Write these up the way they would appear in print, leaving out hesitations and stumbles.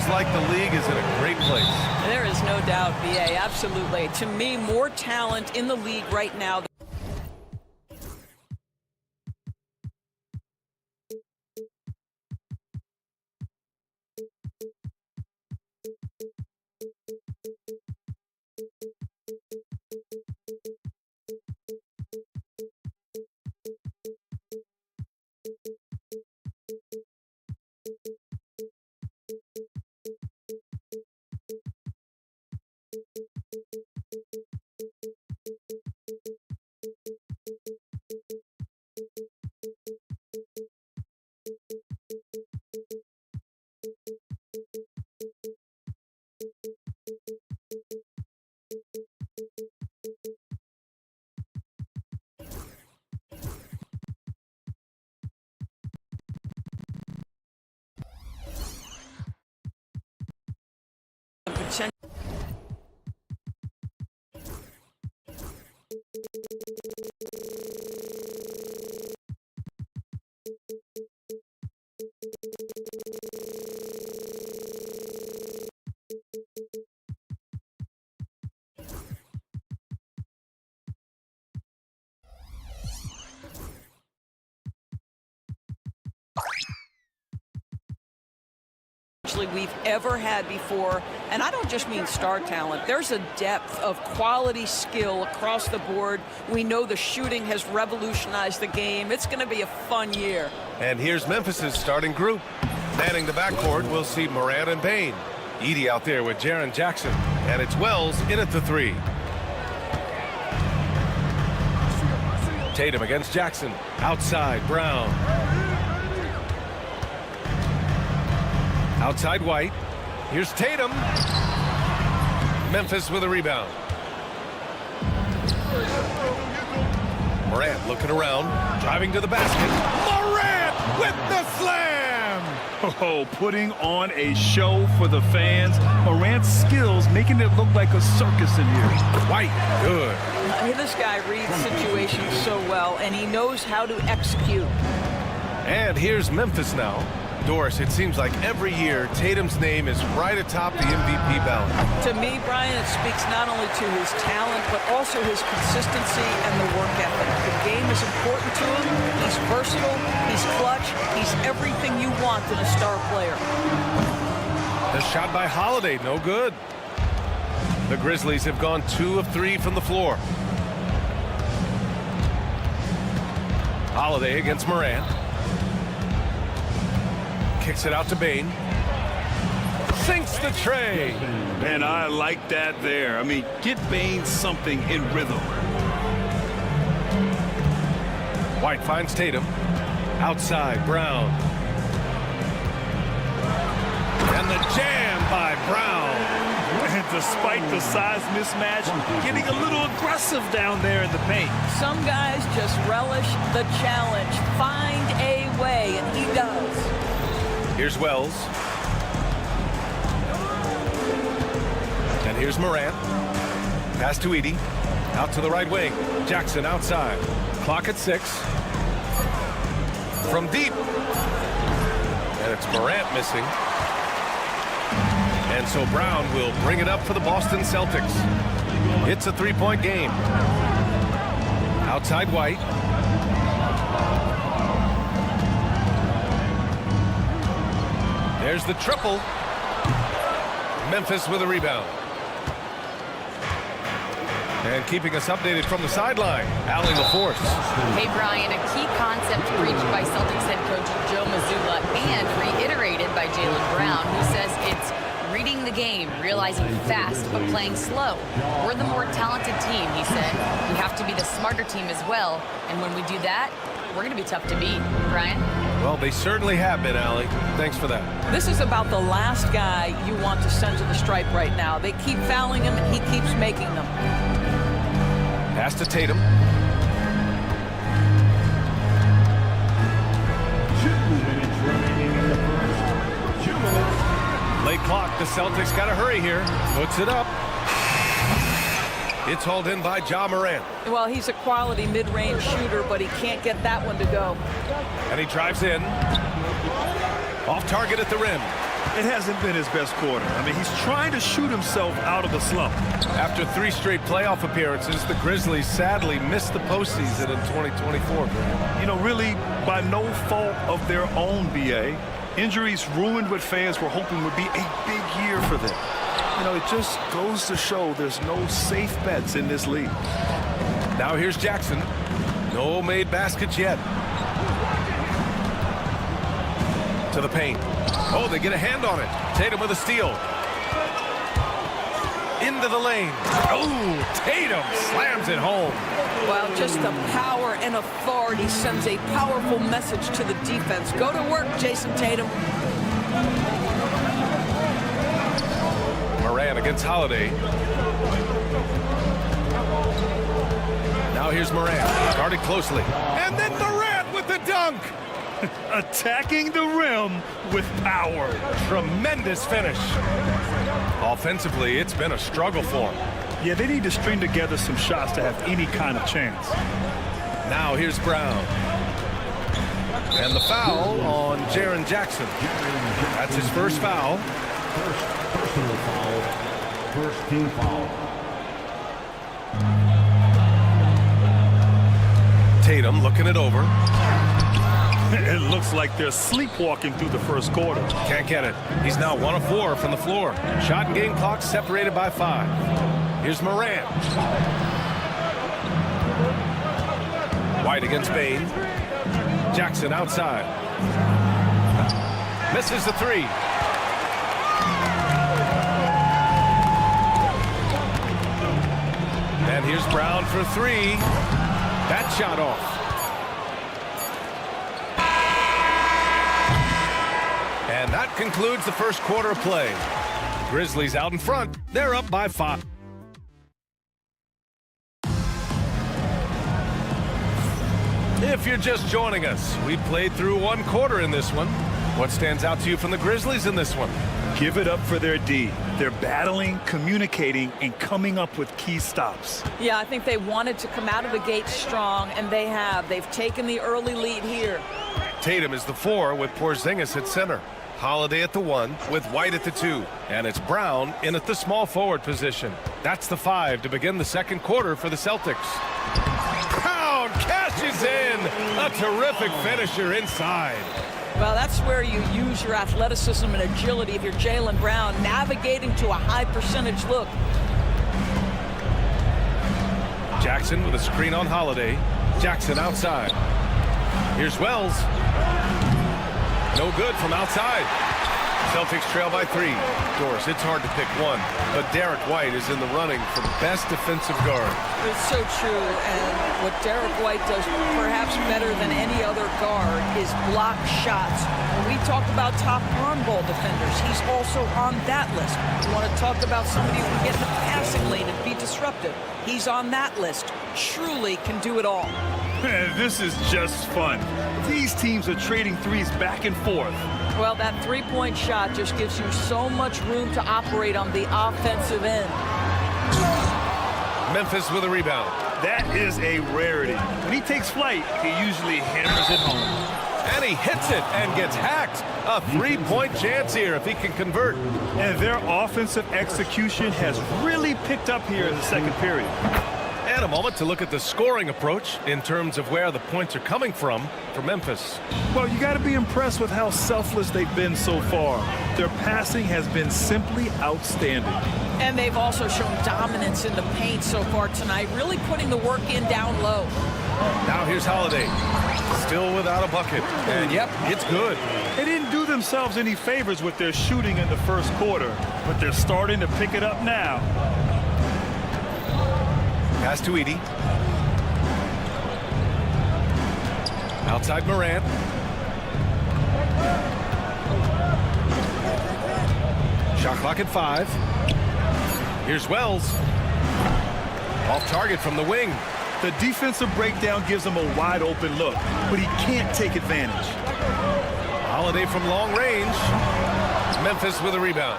feels like the league is in a great place. There is no doubt, BA, absolutely. To me, more talent in the league right now. We've ever had before, and I don't just mean star talent. There's a depth of quality skill across the board. We know the shooting has revolutionized the game. It's going to be a fun year. And here's Memphis's starting group. Manning the backcourt, we'll see Morant and Bane. Edey out there with Jaren Jackson, and it's Wells in at the 3. Tatum against Jackson. Outside, Brown. Outside White. Here's Tatum. Memphis with a rebound. Morant looking around, driving to the basket. Morant with the slam! Oh, putting on a show for the fans. Morant's skills making it look like a circus in here. White, good. This guy reads situations so well, and he knows how to execute. And here's Memphis now. Doris, it seems like every year Tatum's name is right atop the MVP ballot. To me, Brian, it speaks not only to his talent, but also his consistency and the work ethic. The game is important to him. He's versatile. He's clutch. He's everything you want in a star player. The shot by Holiday, no good. The Grizzlies have gone 2 of 3 from the floor. Holiday against Morant. Kicks it out to Bane. Sinks the tray. And I like that there. I mean, get Bane something in rhythm. White finds Tatum. Outside, Brown. And the jam by Brown. And despite the size mismatch, getting a little aggressive down there in the paint. Some guys just relish the challenge. Find a way, and he does. Here's Wells. And here's Morant. Pass to Edey. Out to the right wing. Jackson outside. Clock at 6. From deep. And it's Morant missing. And so Brown will bring it up for the Boston Celtics. It's a 3-point game. Outside White. There's the triple. Memphis with a rebound. And keeping us updated from the sideline, Allie LaForce. Hey, Brian, a key concept preached by Celtics head coach Joe Mazzulla and reiterated by Jaylen Brown, who says it's reading the game, realizing fast, but playing slow. We're the more talented team, he said. We have to be the smarter team as well. And when we do that, we're going to be tough to beat. Brian? Well, they certainly have been, Allie. Thanks for that. This is about the last guy you want to send to the stripe right now. They keep fouling him, and he keeps making them. Pass to Tatum. Late clock. The Celtics got to hurry here. Puts it up. It's hauled in by Ja Morant. Well, he's a quality mid-range shooter, but he can't get that one to go. And he drives in. Off target at the rim. It hasn't been his best quarter. I mean, he's trying to shoot himself out of the slump. After 3 straight playoff appearances, the Grizzlies sadly missed the postseason in 2024, Graham. You know, really by no fault of their own, BA. Injuries ruined what fans were hoping would be a big year for them. You know, it just goes to show there's no safe bets in this league. Now here's Jackson. No made baskets yet. To the paint. Oh, they get a hand on it. Tatum with a steal. Into the lane. Oh, Tatum slams it home. Well, just the power and authority sends a powerful message to the defense. Go to work, Jason Tatum. Morant against Holiday. Now here's Morant. Guarded closely. And then Morant with the dunk. Attacking the rim with power. Tremendous finish. Offensively, it's been a struggle for him. Yeah, they need to string together some shots to have any kind of chance. Now here's Brown. And the foul on Jaren Jackson. That's his first foul. First personal foul. First team foul. Tatum looking it over. It looks like they're sleepwalking through the first quarter. Can't get it. He's now 1 of 4 from the floor. Shot and game clock separated by 5. Here's Morant. White against Bane. Jackson outside. Misses the 3. And here's Brown for 3. That shot off. And that concludes the first quarter of play. Grizzlies out in front. They're up by 5. If you're just joining us, we played through 1 quarter in this one. What stands out to you from the Grizzlies in this one? Give it up for their D. They're battling, communicating, and coming up with key stops. Yeah, I think they wanted to come out of the gate strong, and they have. They've taken the early lead here. Tatum is the 4 with Porzingis at center. Holiday at the 1 with White at the 2. And it's Brown in at the small forward position. That's the 5 to begin the second quarter for the Celtics. Brown cashes in. A terrific finisher inside. Well, that's where you use your athleticism and agility if you're Jaylen Brown, navigating to a high percentage look. Jackson with a screen on Holiday. Jackson outside. Here's Wells. No good from outside. Celtics trail by 3. Doris, it's hard to pick one, but Derek White is in the running for best defensive guard. It's so true, and what Derek White does perhaps better than any other guard is block shots. When we talk about top on-ball defenders, he's also on that list. You want to talk about somebody who can get in the passing lane and be disruptive. He's on that list. Truly can do it all. This is just fun. These teams are trading threes back and forth. Well, that three-point shot just gives you so much room to operate on the offensive end. Memphis with a rebound. That is a rarity. When he takes flight, he usually hammers it home. And he hits it and gets hacked. A 3-point chance here if he can convert. And their offensive execution has really picked up here in the second period. And a moment to look at the scoring approach in terms of where the points are coming from for Memphis. Well, you got to be impressed with how selfless they've been so far. Their passing has been simply outstanding. And they've also shown dominance in the paint so far tonight, really putting the work in down low. Now here's Holiday, still without a bucket. And yep, it's good. They didn't do themselves any favors with their shooting in the first quarter, but they're starting to pick it up now. Pass to Edey. Outside Morant. Shot clock at 5. Here's Wells. Off target from the wing. The defensive breakdown gives him a wide open look, but he can't take advantage. Holiday from long range. Memphis with a rebound.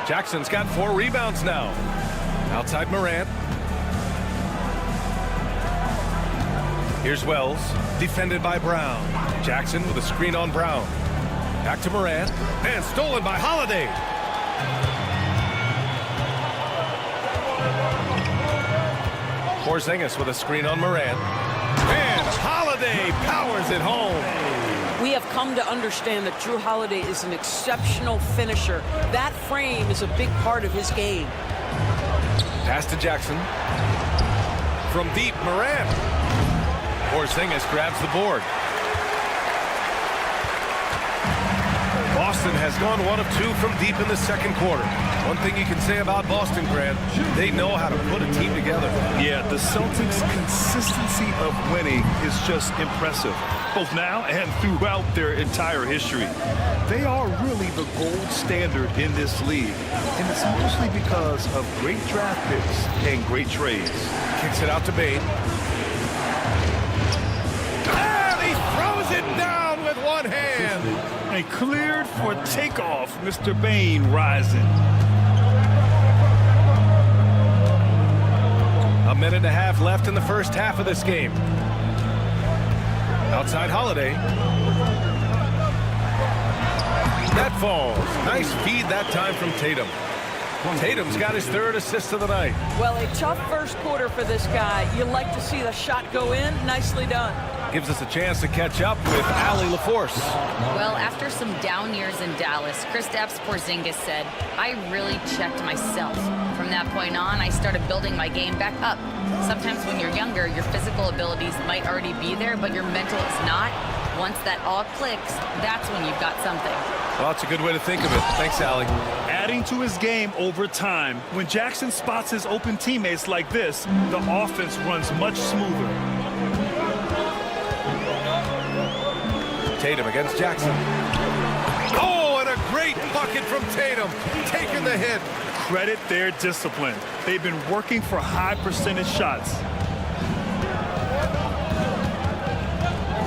Jackson's got 4 rebounds now. Outside Morant. Here's Wells, defended by Brown. Jackson with a screen on Brown. Back to Morant. And stolen by Holiday. Porzingis with a screen on Morant. And Holiday powers it home. We have come to understand that Drew Holiday is an exceptional finisher. That frame is a big part of his game. Pass to Jackson. From deep, Morant. Porzingis grabs the board. Boston has gone 1 of 2 from deep in the second quarter. One thing you can say about Boston, Grant, they know how to put a team together. Yeah, the Celtics' consistency of winning is just impressive, both now and throughout their entire history. They are really the gold standard in this league, and it's mostly because of great draft picks and great trades. Kicks it out to Bane. And he throws it down with one hand. And cleared for takeoff, Mr. Bane rising. A minute and a half left in the first half of this game. Outside Holiday. That falls. Nice feed that time from Tatum. Tatum's got his 3rd assist of the night. Well, a tough first quarter for this guy. You like to see the shot go in. Nicely done. Gives us a chance to catch up with Allie LaForce. Well, after some down years in Dallas, Kristaps Porzingis said, "I really checked myself. From that point on, I started building my game back up. Sometimes when you're younger, your physical abilities might already be there, but your mental is not. Once that all clicks, that's when you've got something." Well, that's a good way to think of it. Thanks, Allie. Adding to his game over time, when Jackson spots his open teammates like this, the offense runs much smoother. Tatum against Jackson. Oh, and a great bucket from Tatum. Taking the hit. Credit their discipline. They've been working for high percentage shots.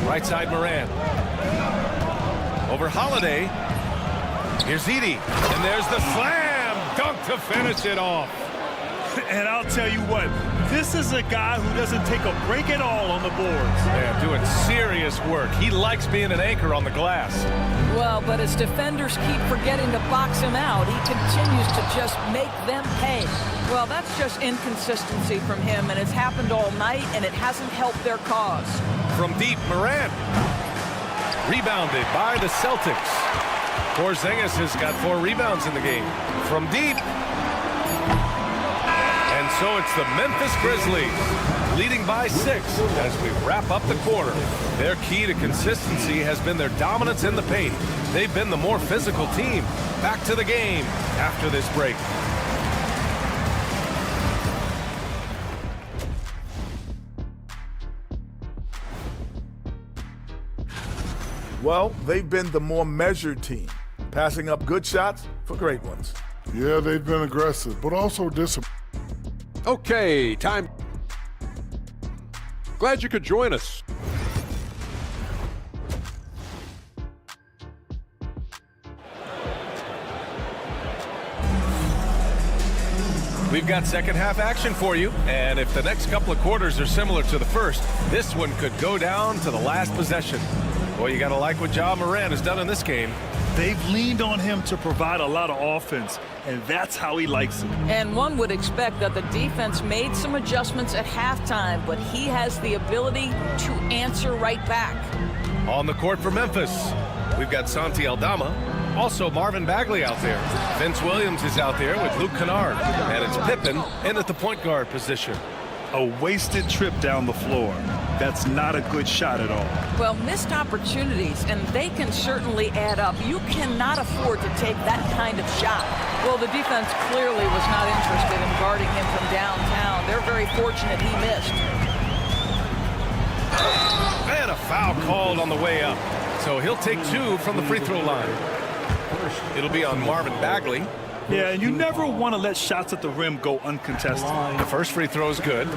Right side Morant. Over Holiday. Here's Edie. And there's the slam dunk to finish it off. And I'll tell you what, this is a guy who doesn't take a break at all on the boards. Yeah, doing serious work. He likes being an anchor on the glass. Well, but as defenders keep forgetting to box him out, he continues to just make them pay. Well, that's just inconsistency from him, and it's happened all night, and it hasn't helped their cause. From deep, Morant. Rebounded by the Celtics. Porzingis has got 4 rebounds in the game. From deep. And so it's the Memphis Grizzlies leading by 6 as we wrap up the quarter. Their key to consistency has been their dominance in the paint. They've been the more physical team. Back to the game after this break. Well, they've been the more measured team, passing up good shots for great ones. Yeah, they've been aggressive, but also disciplined. Okay, time. Glad you could join us. We've got second half action for you, and if the next couple of quarters are similar to the first, this one could go down to the last possession. Boy, you got to like what Ja Morant has done in this game. They've leaned on him to provide a lot of offense, and that's how he likes it. And one would expect that the defense made some adjustments at halftime, but he has the ability to answer right back. On the court for Memphis, we've got Santi Aldama, also Marvin Bagley out there. Vince Williams is out there with Luke Kennard, and it's Pippen in at the point guard position. A wasted trip down the floor. That's not a good shot at all. Well, missed opportunities, and they can certainly add up. You cannot afford to take that kind of shot. Well, the defense clearly was not interested in guarding him from downtown. They're very fortunate he missed. And a foul called on the way up. So he'll take 2 from the free throw line. It'll be on Marvin Bagley. Yeah, and you never want to let shots at the rim go uncontested. The first free throw is good.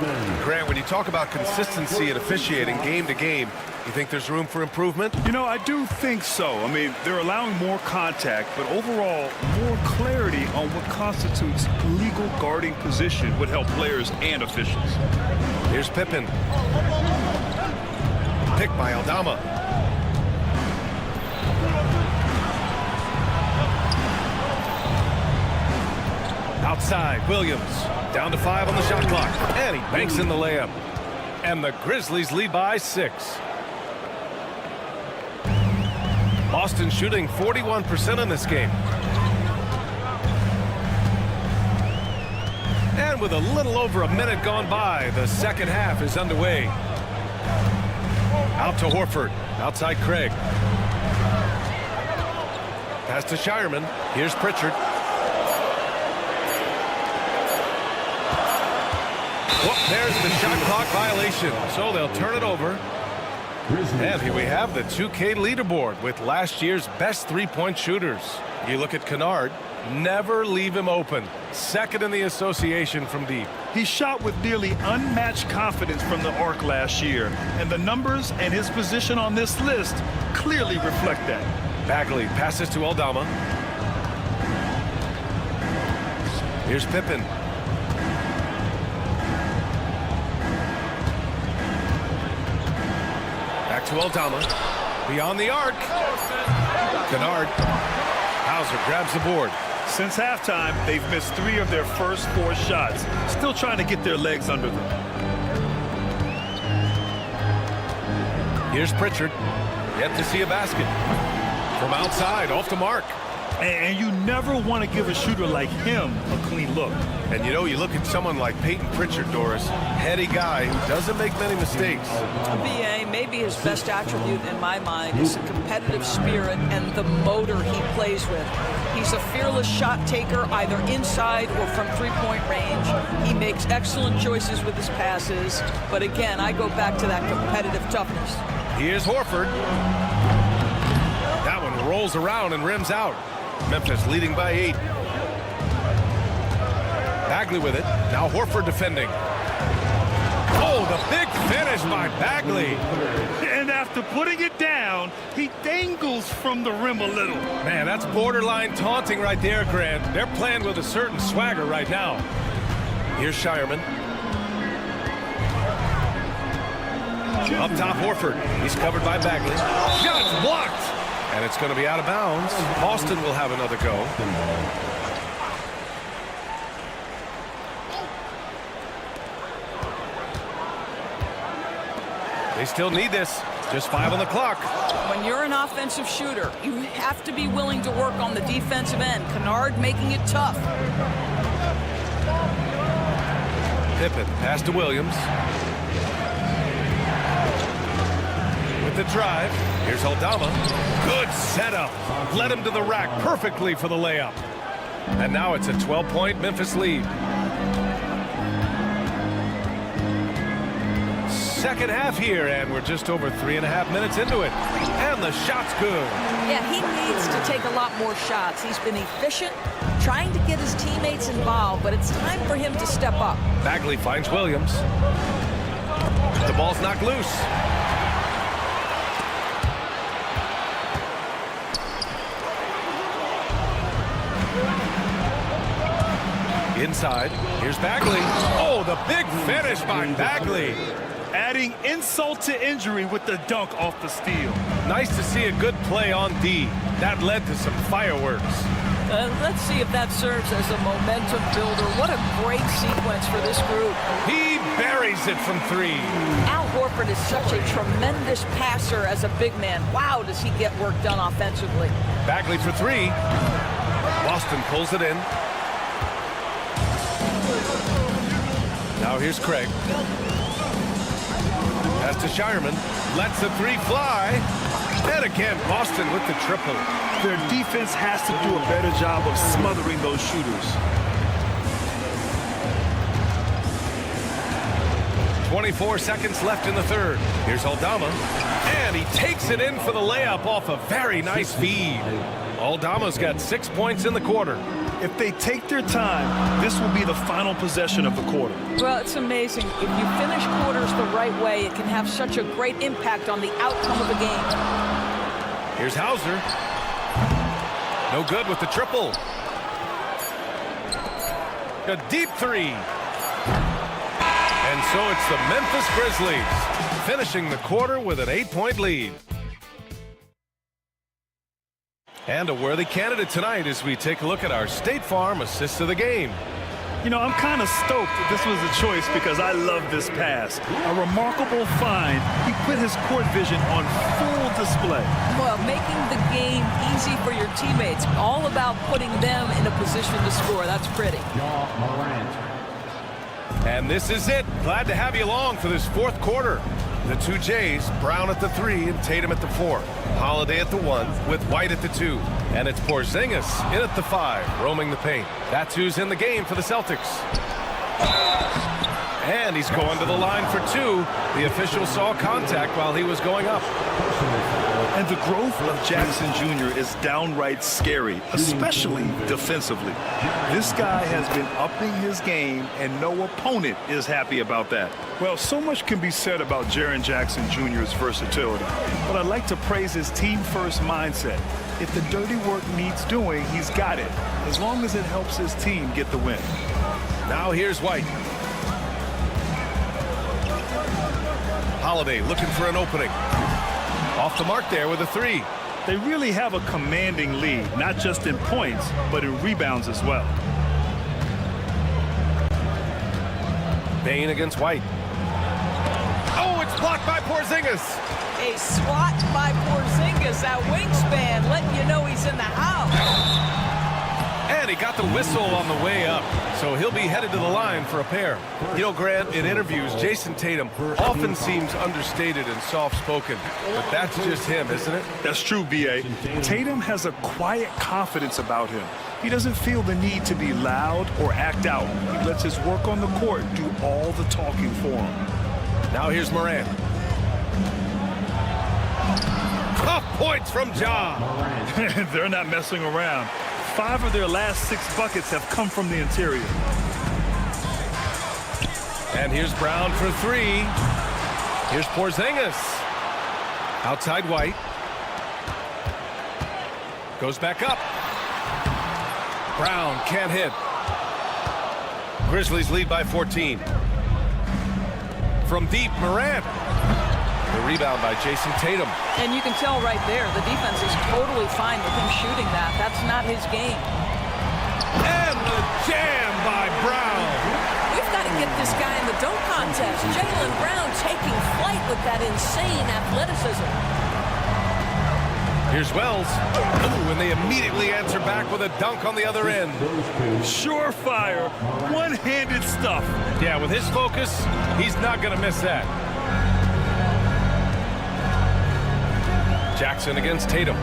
Grant, when you talk about consistency and officiating game to game, you think there's room for improvement? You know, I do think so. I mean, they're allowing more contact, but overall, more clarity on what constitutes legal guarding position would help players and officials. Here's Pippen. Picked by Aldama. Outside, Williams. Down to 5 on the shot clock. And he banks in the layup. And the Grizzlies lead by 6. Boston shooting 41% in this game. And with a little over a minute gone by, the second half is underway. Out to Horford. Outside Craig. Pass to Shireman. Here's Pritchard. Whoop, there's the shot clock violation. So they'll turn it over. And here we have the 2K leaderboard with last year's best three-point shooters. You look at Kennard. Never leave him open. Second in the association from deep. He shot with nearly unmatched confidence from the arc last year, and the numbers and his position on this list clearly reflect that. Bagley passes to Aldama. Here's Pippen. Back to Aldama. Beyond the arc. Kennard. Hauser grabs the board. Since halftime, they've missed 3 of their first 4 shots. Still trying to get their legs under them. Here's Pritchard. Yet to see a basket. From outside, off the mark. And you never want to give a shooter like him a clean look. And you know, you look at someone like Peyton Pritchard, Doris. Heady guy who doesn't make many mistakes. BA, maybe his best attribute in my mind is the competitive spirit and the motor he plays with. He's a fearless shot taker, either inside or from three-point range. He makes excellent choices with his passes. But again, I go back to that competitive toughness. Here's Horford. That one rolls around and rims out. Memphis leading by 8. Bagley with it. Now Horford defending. Oh, the big finish by Bagley. And after putting it down, he dangles from the rim a little. Man, that's borderline taunting right there, Grant. They're playing with a certain swagger right now. Here's Shireman. Up top, Horford. He's covered by Bagley. Shot's blocked. And it's going to be out of bounds. Boston will have another go. They still need this. Just 5 on the clock. When you're an offensive shooter, you have to be willing to work on the defensive end. Kennard making it tough. Pippen, pass to Williams. With the drive, here's Aldama. Good setup. Led him to the rack perfectly for the layup. And now it's a 12-point Memphis lead. Second half here, and we're just over 3.5 minutes into it. And the shot's good. Yeah, he needs to take a lot more shots. He's been efficient, trying to get his teammates involved, but it's time for him to step up. Bagley finds Williams. The ball's knocked loose. Inside, here's Bagley. Oh, the big finish by Bagley. Adding insult to injury with the dunk off the steal. Nice to see a good play on D. That led to some fireworks. Let's see if that serves as a momentum builder. What a great sequence for this group. He buries it from 3. Al Horford is such a tremendous passer as a big man. Wow, does he get work done offensively. Bagley for 3. Boston pulls it in. Now here's Craig. Pass to Shireman. Lets the 3 fly. And again, Boston with the triple. Their defense has to do a better job of smothering those shooters. 24 seconds left in the third. Here's Aldama. And he takes it in for the layup off a very nice feed. Aldama's got 6 points in the quarter. If they take their time, this will be the final possession of the quarter. Well, it's amazing. If you finish quarters the right way, it can have such a great impact on the outcome of the game. Here's Hauser. No good with the triple. A deep 3. And so it's the Memphis Grizzlies finishing the quarter with an 8-point lead. And a worthy candidate tonight as we take a look at our State Farm assist of the game. You know, I'm kind of stoked that this was a choice because I love this pass. A remarkable find. He put his court vision on full display. Well, making the game easy for your teammates. All about putting them in a position to score. That's pretty. And this is it. Glad to have you along for this fourth quarter. The two Jays, Brown at the 3 and Tatum at the 4. Holiday at the 1 with White at the 2. And it's Porzingis in at the 5, roaming the paint. That's who's in the game for the Celtics. And he's going to the line for 2. The official saw contact while he was going up. And the growth of Jackson Jr. is downright scary, especially defensively. This guy has been upping his game, and no opponent is happy about that. Well, so much can be said about Jaren Jackson Jr.'s versatility, but I'd like to praise his team-first mindset. If the dirty work needs doing, he's got it, as long as it helps his team get the win. Now here's White. Holiday looking for an opening. Off the mark there with a 3. They really have a commanding lead, not just in points, but in rebounds as well. Bain against White. Oh, it's blocked by Porzingis. A swat by Porzingis. That wingspan letting you know he's in the house. And he got the whistle on the way up, so he'll be headed to the line for a pair. You know, Grant, in interviews, Jason Tatum often seems understated and soft-spoken, but that's just him, isn't it? That's true, B.A. Tatum has a quiet confidence about him. He doesn't feel the need to be loud or act out. He lets his work on the court do all the talking for him. Now here's Morant. Tough points from Ja. They're not messing around. 5 of their last 6 buckets have come from the interior. And here's Brown for 3. Here's Porzingis. Outside White. Goes back up. Brown can't hit. Grizzlies lead by 14. From deep, Morant. The rebound by Jason Tatum. And you can tell right there, the defense is totally fine with him shooting that. That's not his game. And the jam by Brown. We've got to get this guy in the dunk contest. Jaylen Brown taking flight with that insane athleticism. Here's Wells. Ooh, and they immediately answer back with a dunk on the other end. Surefire, one-handed stuff. Yeah, with his focus, he's not going to miss that. Jackson against Tatum.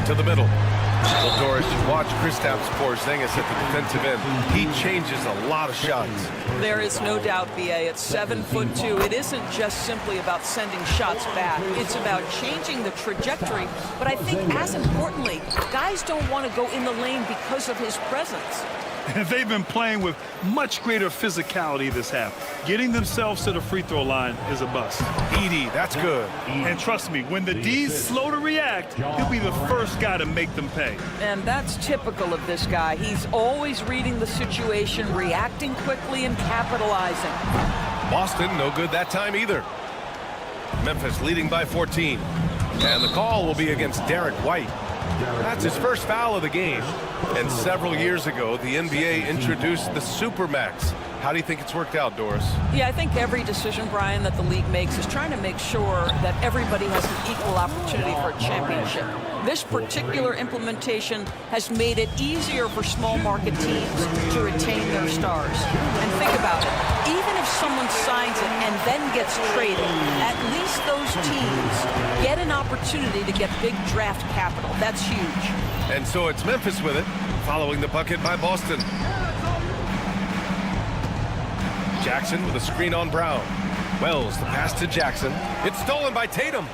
To the middle. Well, Doris, you watch Kristaps Porzingis at the defensive end. He changes a lot of shots. There is no doubt, B.A. At 7'2", it isn't just simply about sending shots back. It's about changing the trajectory. But I think, as importantly, guys don't want to go in the lane because of his presence. They've been playing with much greater physicality this half. Getting themselves to the free throw line is a bust. Edie, that's good. And trust me, when the D's slow to react, he'll be the first guy to make them pay. And that's typical of this guy. He's always reading the situation, reacting quickly, and capitalizing. Boston, no good that time either. Memphis leading by 14. And the call will be against Derek White. That's his first foul of the game. And several years ago, the NBA introduced the Supermax. How do you think it's worked out, Doris? Yeah, I think every decision, Brian, that the league makes is trying to make sure that everybody has an equal opportunity for a championship. This particular implementation has made it easier for small market teams to retain their stars. And think about it. Even if someone signs it and then gets traded, at least those teams get an opportunity to get big draft capital. That's huge. And so it's Memphis with it, following the bucket by Boston. Jackson with a screen on Brown. Wells, the pass to Jackson. It's stolen by Tatum.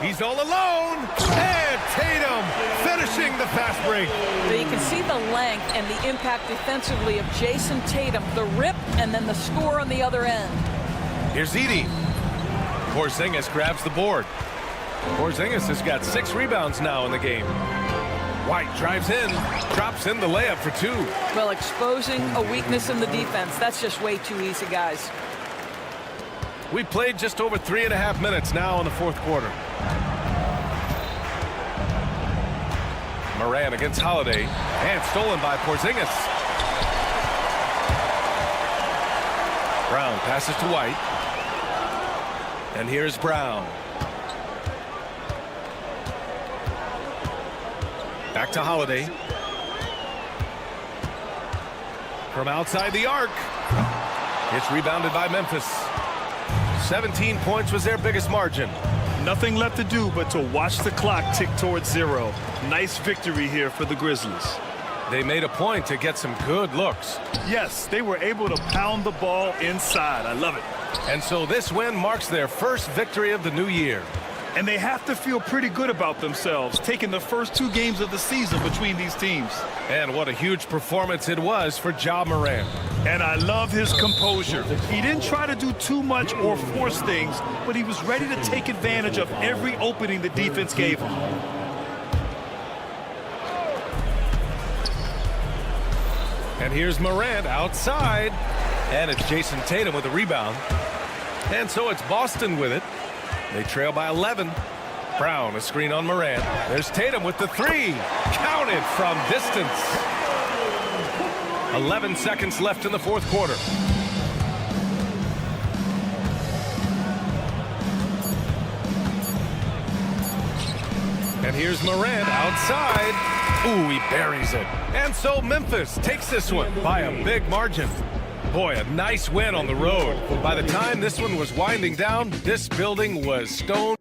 He's all alone. And Tatum finishing the fast break. So you can see the length and the impact defensively of Jason Tatum. The rip and then the score on the other end. Here's Edie. Porzingis grabs the board. Porzingis has got 6 rebounds now in the game. White drives in, drops in the layup for 2. Well, exposing a weakness in the defense, that's just way too easy, guys. We played just over 3.5 minutes now in the fourth quarter. Moran against Holiday, and stolen by Porzingis. Brown passes to White. And here's Brown. Back to Holiday. From outside the arc. It's rebounded by Memphis. 17 points was their biggest margin. Nothing left to do but to watch the clock tick towards 0. Nice victory here for the Grizzlies. They made a point to get some good looks. Yes, they were able to pound the ball inside. I love it. And so this win marks their first victory of the new year. And they have to feel pretty good about themselves, taking the first 2 games of the season between these teams. And what a huge performance it was for Ja Morant. And I love his composure. He didn't try to do too much or force things, but he was ready to take advantage of every opening the defense gave him. And here's Morant outside. And it's Jason Tatum with a rebound. And so it's Boston with it. They trail by 11. Brown, a screen on Morant. There's Tatum with the 3. Counted from distance. 11 seconds left in the fourth quarter. And here's Morant outside. Ooh, he buries it. And so Memphis takes this one by a big margin. Boy, a nice win on the road. By the time this one was winding down, this building was stone.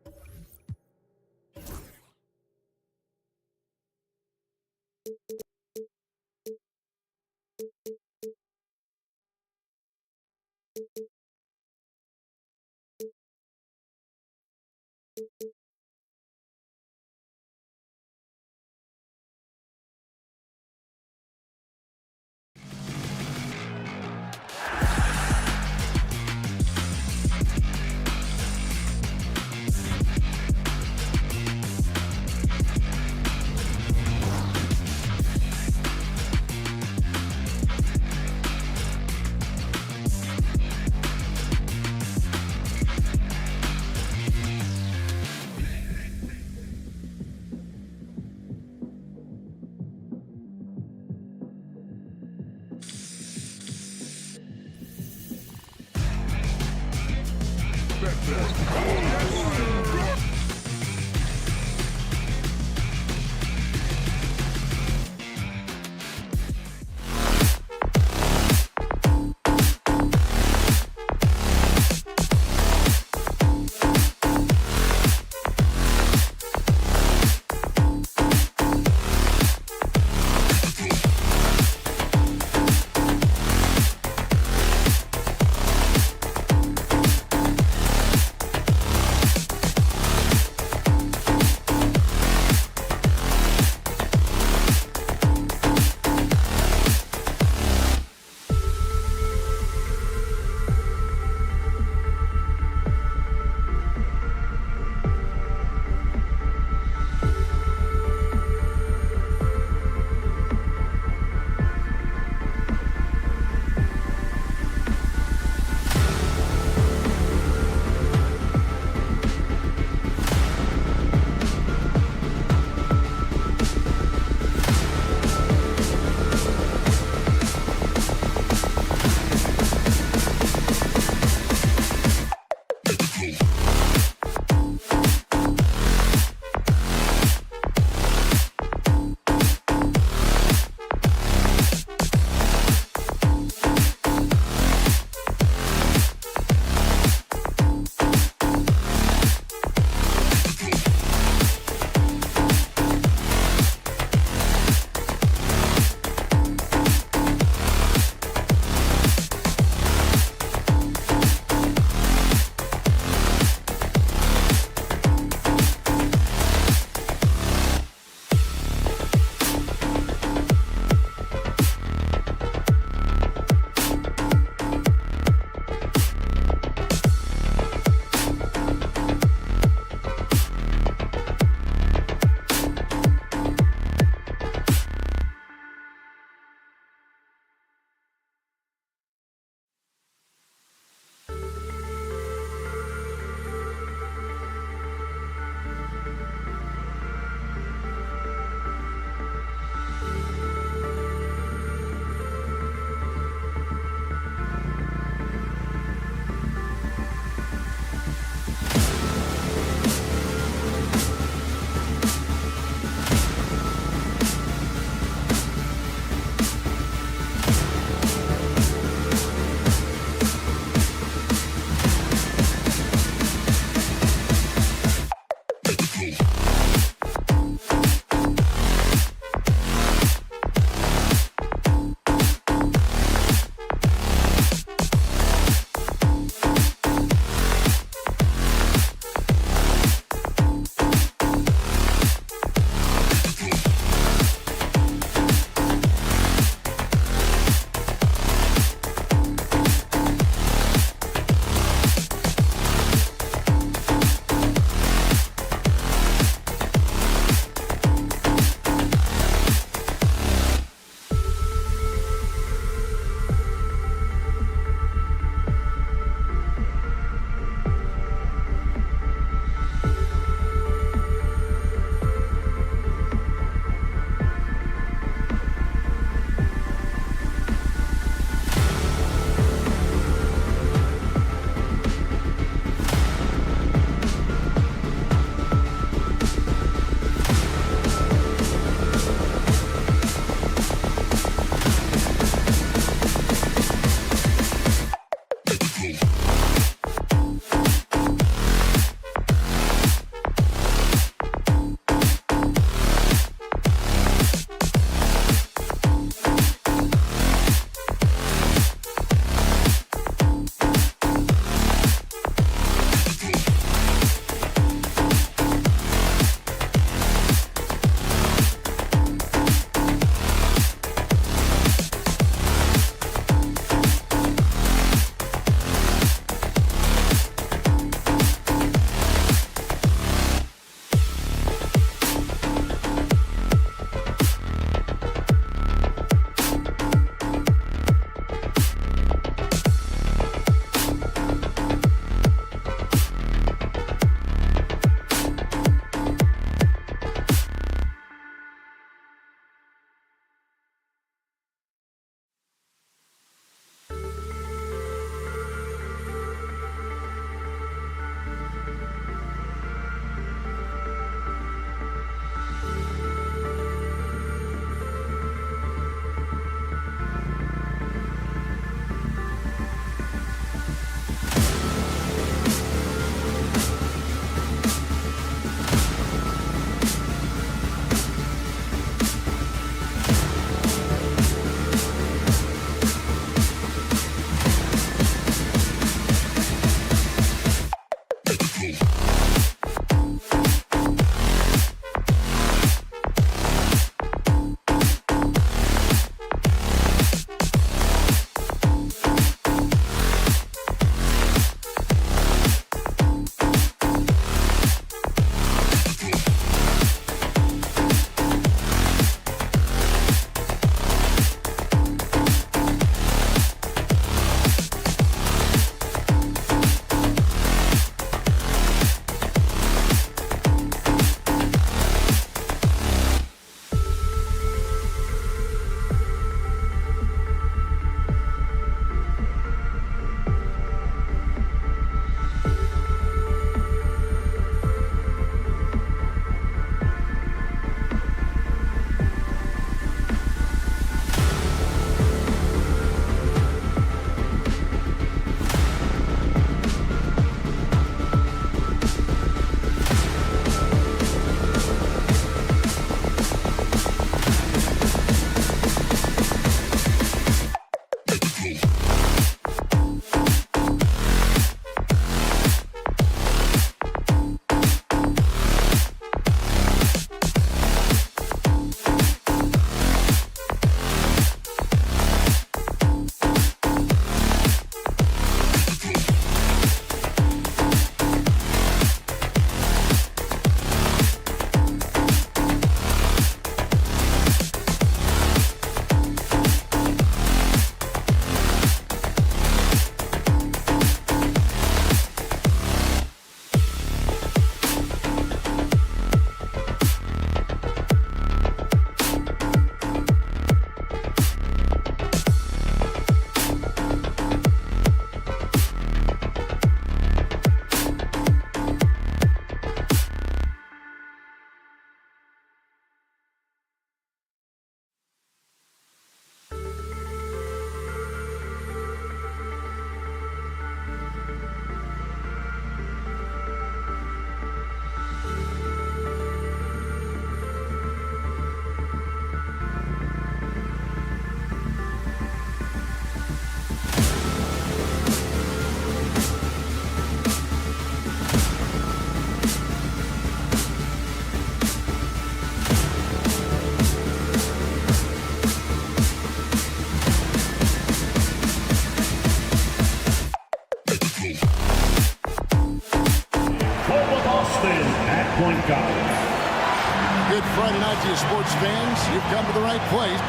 Good Friday night to you, sports fans. You've come to the right place.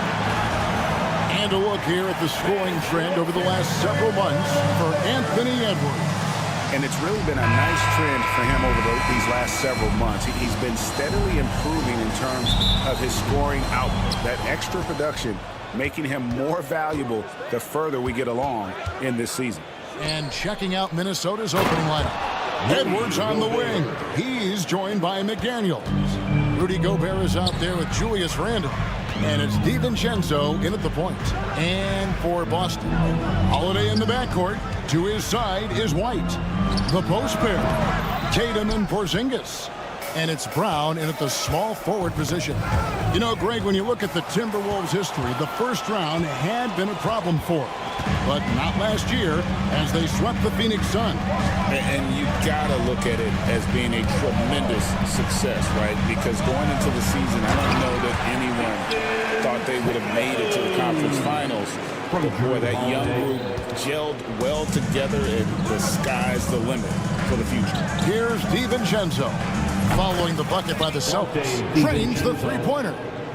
And a look here at the scoring trend over the last several months for Anthony Edwards. And it's really been a nice trend for him over these last several months. He's been steadily improving in terms of his scoring output. That extra production making him more valuable the further we get along in this season. And checking out Minnesota's opening lineup. Edwards on the wing. He's joined by McDaniels. Rudy Gobert is out there with Julius Randle. And it's DiVincenzo in at the point. And for Boston, Holiday in the backcourt. To his side is White. The post pair, Tatum and Porzingis. And it's Brown in at the small forward position. You know, Greg, when you look at the Timberwolves' history, the first round had been a problem for them. But not last year as they swept the Phoenix Suns. And you got to look at it as being a tremendous success, right? Because going into the season, I don't know that anyone thought they would have made it to the conference finals. But boy, that young group gelled well together, and the sky's the limit for the future. Here's DiVincenzo following the bucket by the Celtics. Trains the three-pointer.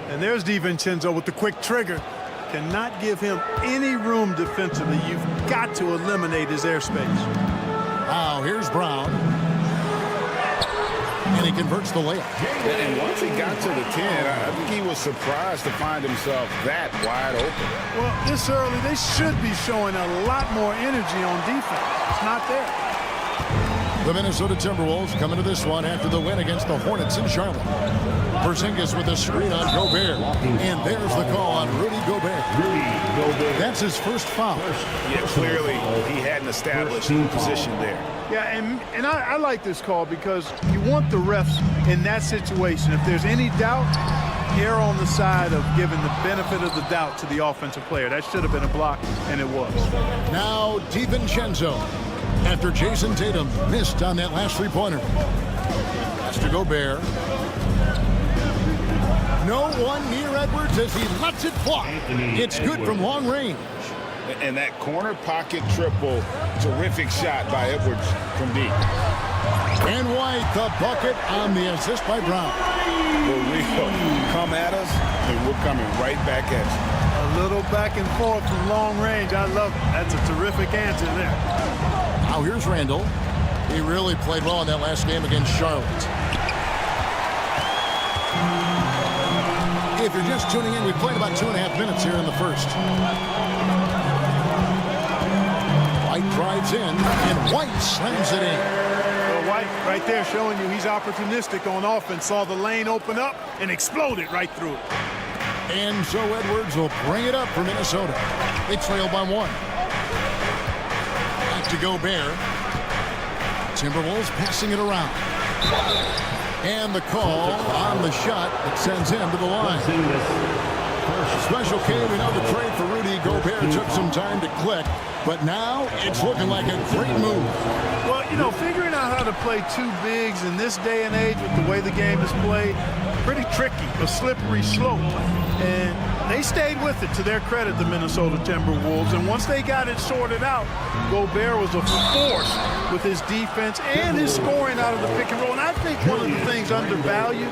And there's DiVincenzo with the quick trigger. Cannot give him any room defensively. You've got to eliminate his airspace. Now here's Brown. And he converts the layup. And once he got to the 10, I think he was surprised to find himself that wide open. Well, this early, they should be showing a lot more energy on defense. It's not there. The Minnesota Timberwolves coming to this one after the win against the Hornets in Charlotte. Porzingis with a screen on Gobert. And there's the call on Rudy Gobert. That's his first foul. Yeah, clearly he hadn't established position there. Yeah, and I like this call because you want the refs in that situation. If there's any doubt, err on the side of giving the benefit of the doubt to the offensive player. That should have been a block, and it was. Now DiVincenzo after Jason Tatum missed on that last three-pointer. That's to Gobert. No one near Edwards as he lets it fly. It's good from long range. And that corner pocket triple, terrific shot by Edwards from deep. And White, the bucket on the assist by Brown. For real, come at us, and we're coming right back at you. A little back and forth from long range. I love it. That's a terrific answer there. Now here's Randle. He really played well in that last game against Charlotte. If you're just tuning in, we played about 2.5 minutes here in the first. White drives in, and White slams it in. Well, White right there showing you he's opportunistic on offense. Saw the lane open up and exploded right through it. And so Edwards will bring it up for Minnesota. They trail by 1. Back to Gobert. Timberwolves passing it around. And the call on the shot that sends him to the line. Special K, we know the trade for Rudy Gobert took some time to click, but now it's looking like a great move. Well, you know, figuring out how to play two bigs in this day and age with the way the game is played, pretty tricky, a slippery slope. And they stayed with it, to their credit, the Minnesota Timberwolves. And once they got it sorted out, Gobert was a force with his defense and his scoring out of the pick and roll. And I think one of the things undervalued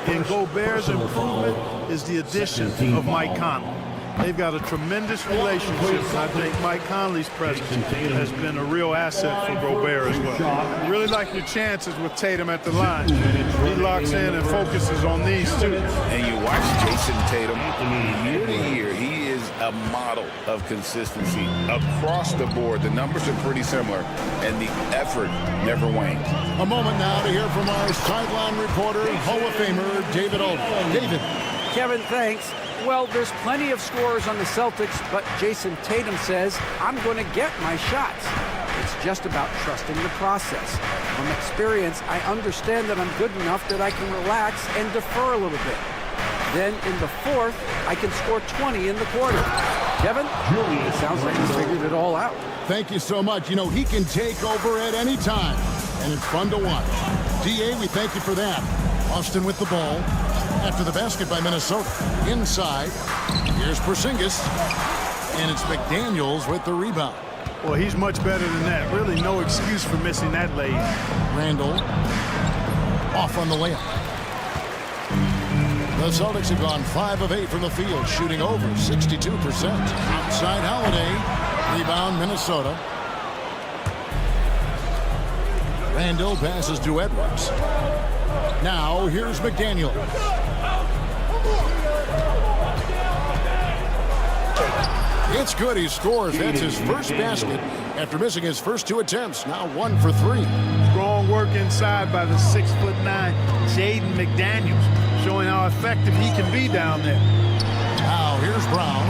in Gobert's improvement is the addition of Mike Conley. They've got a tremendous relationship, and I think Mike Conley's presence has been a real asset for Gobert as well. You really like your chances with Tatum at the line. He locks in and focuses on these two. And you watch Jason Tatum year to year. He is a model of consistency across the board. The numbers are pretty similar, and the effort never wanes. A moment now to hear from our sideline reporter, Hall of Famer David Aldridge. David. Kevin, thanks. Well, there's plenty of scorers on the Celtics, but Jason Tatum says, I'm going to get my shots. It's just about trusting the process. From experience, I understand that I'm good enough that I can relax and defer a little bit. Then in the fourth, I can score 20 in the quarter. Kevin, it sounds like you figured it all out. Thank you so much. You know, he can take over at any time, and it's fun to watch. DA, we thank you for that. Austin with the ball. After the basket by Minnesota. Inside, here's Porzingis, and it's McDaniels with the rebound. Well, he's much better than that. Really no excuse for missing that lay. Randle. off on the layup. The Celtics have gone 5 of 8 from the field, shooting over 62%. Outside Holiday. Rebound Minnesota. Randall passes to Edwards. Now here's McDaniel. It's good. He scores. That's his first basket after missing his first 2 attempts. Now 1 for 3. Strong work inside by the 6'9" Jaden McDaniels, showing how effective he can be down there. Now here's Brown.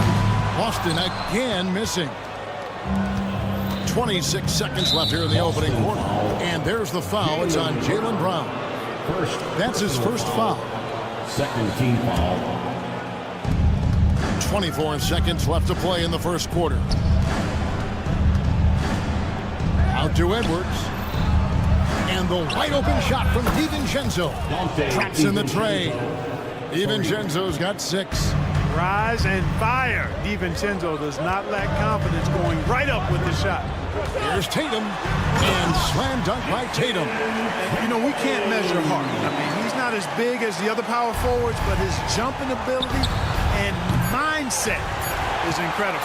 Boston again missing. 26 seconds left here in the opening quarter. And there's the foul. It's on Jaylen Brown. That's his first foul. Second team foul. 24 seconds left to play in the first quarter. Out to Edwards. And the wide open shot from DiVincenzo. Traps in the tray. DiVincenzo's got 6. Rise and fire. DiVincenzo does not lack confidence, going right up with the shot. Here's Tatum. And slam dunk by Tatum. You know, we can't measure Hart. I mean, he's not as big as the other power forwards, but his jumping ability and mindset is incredible.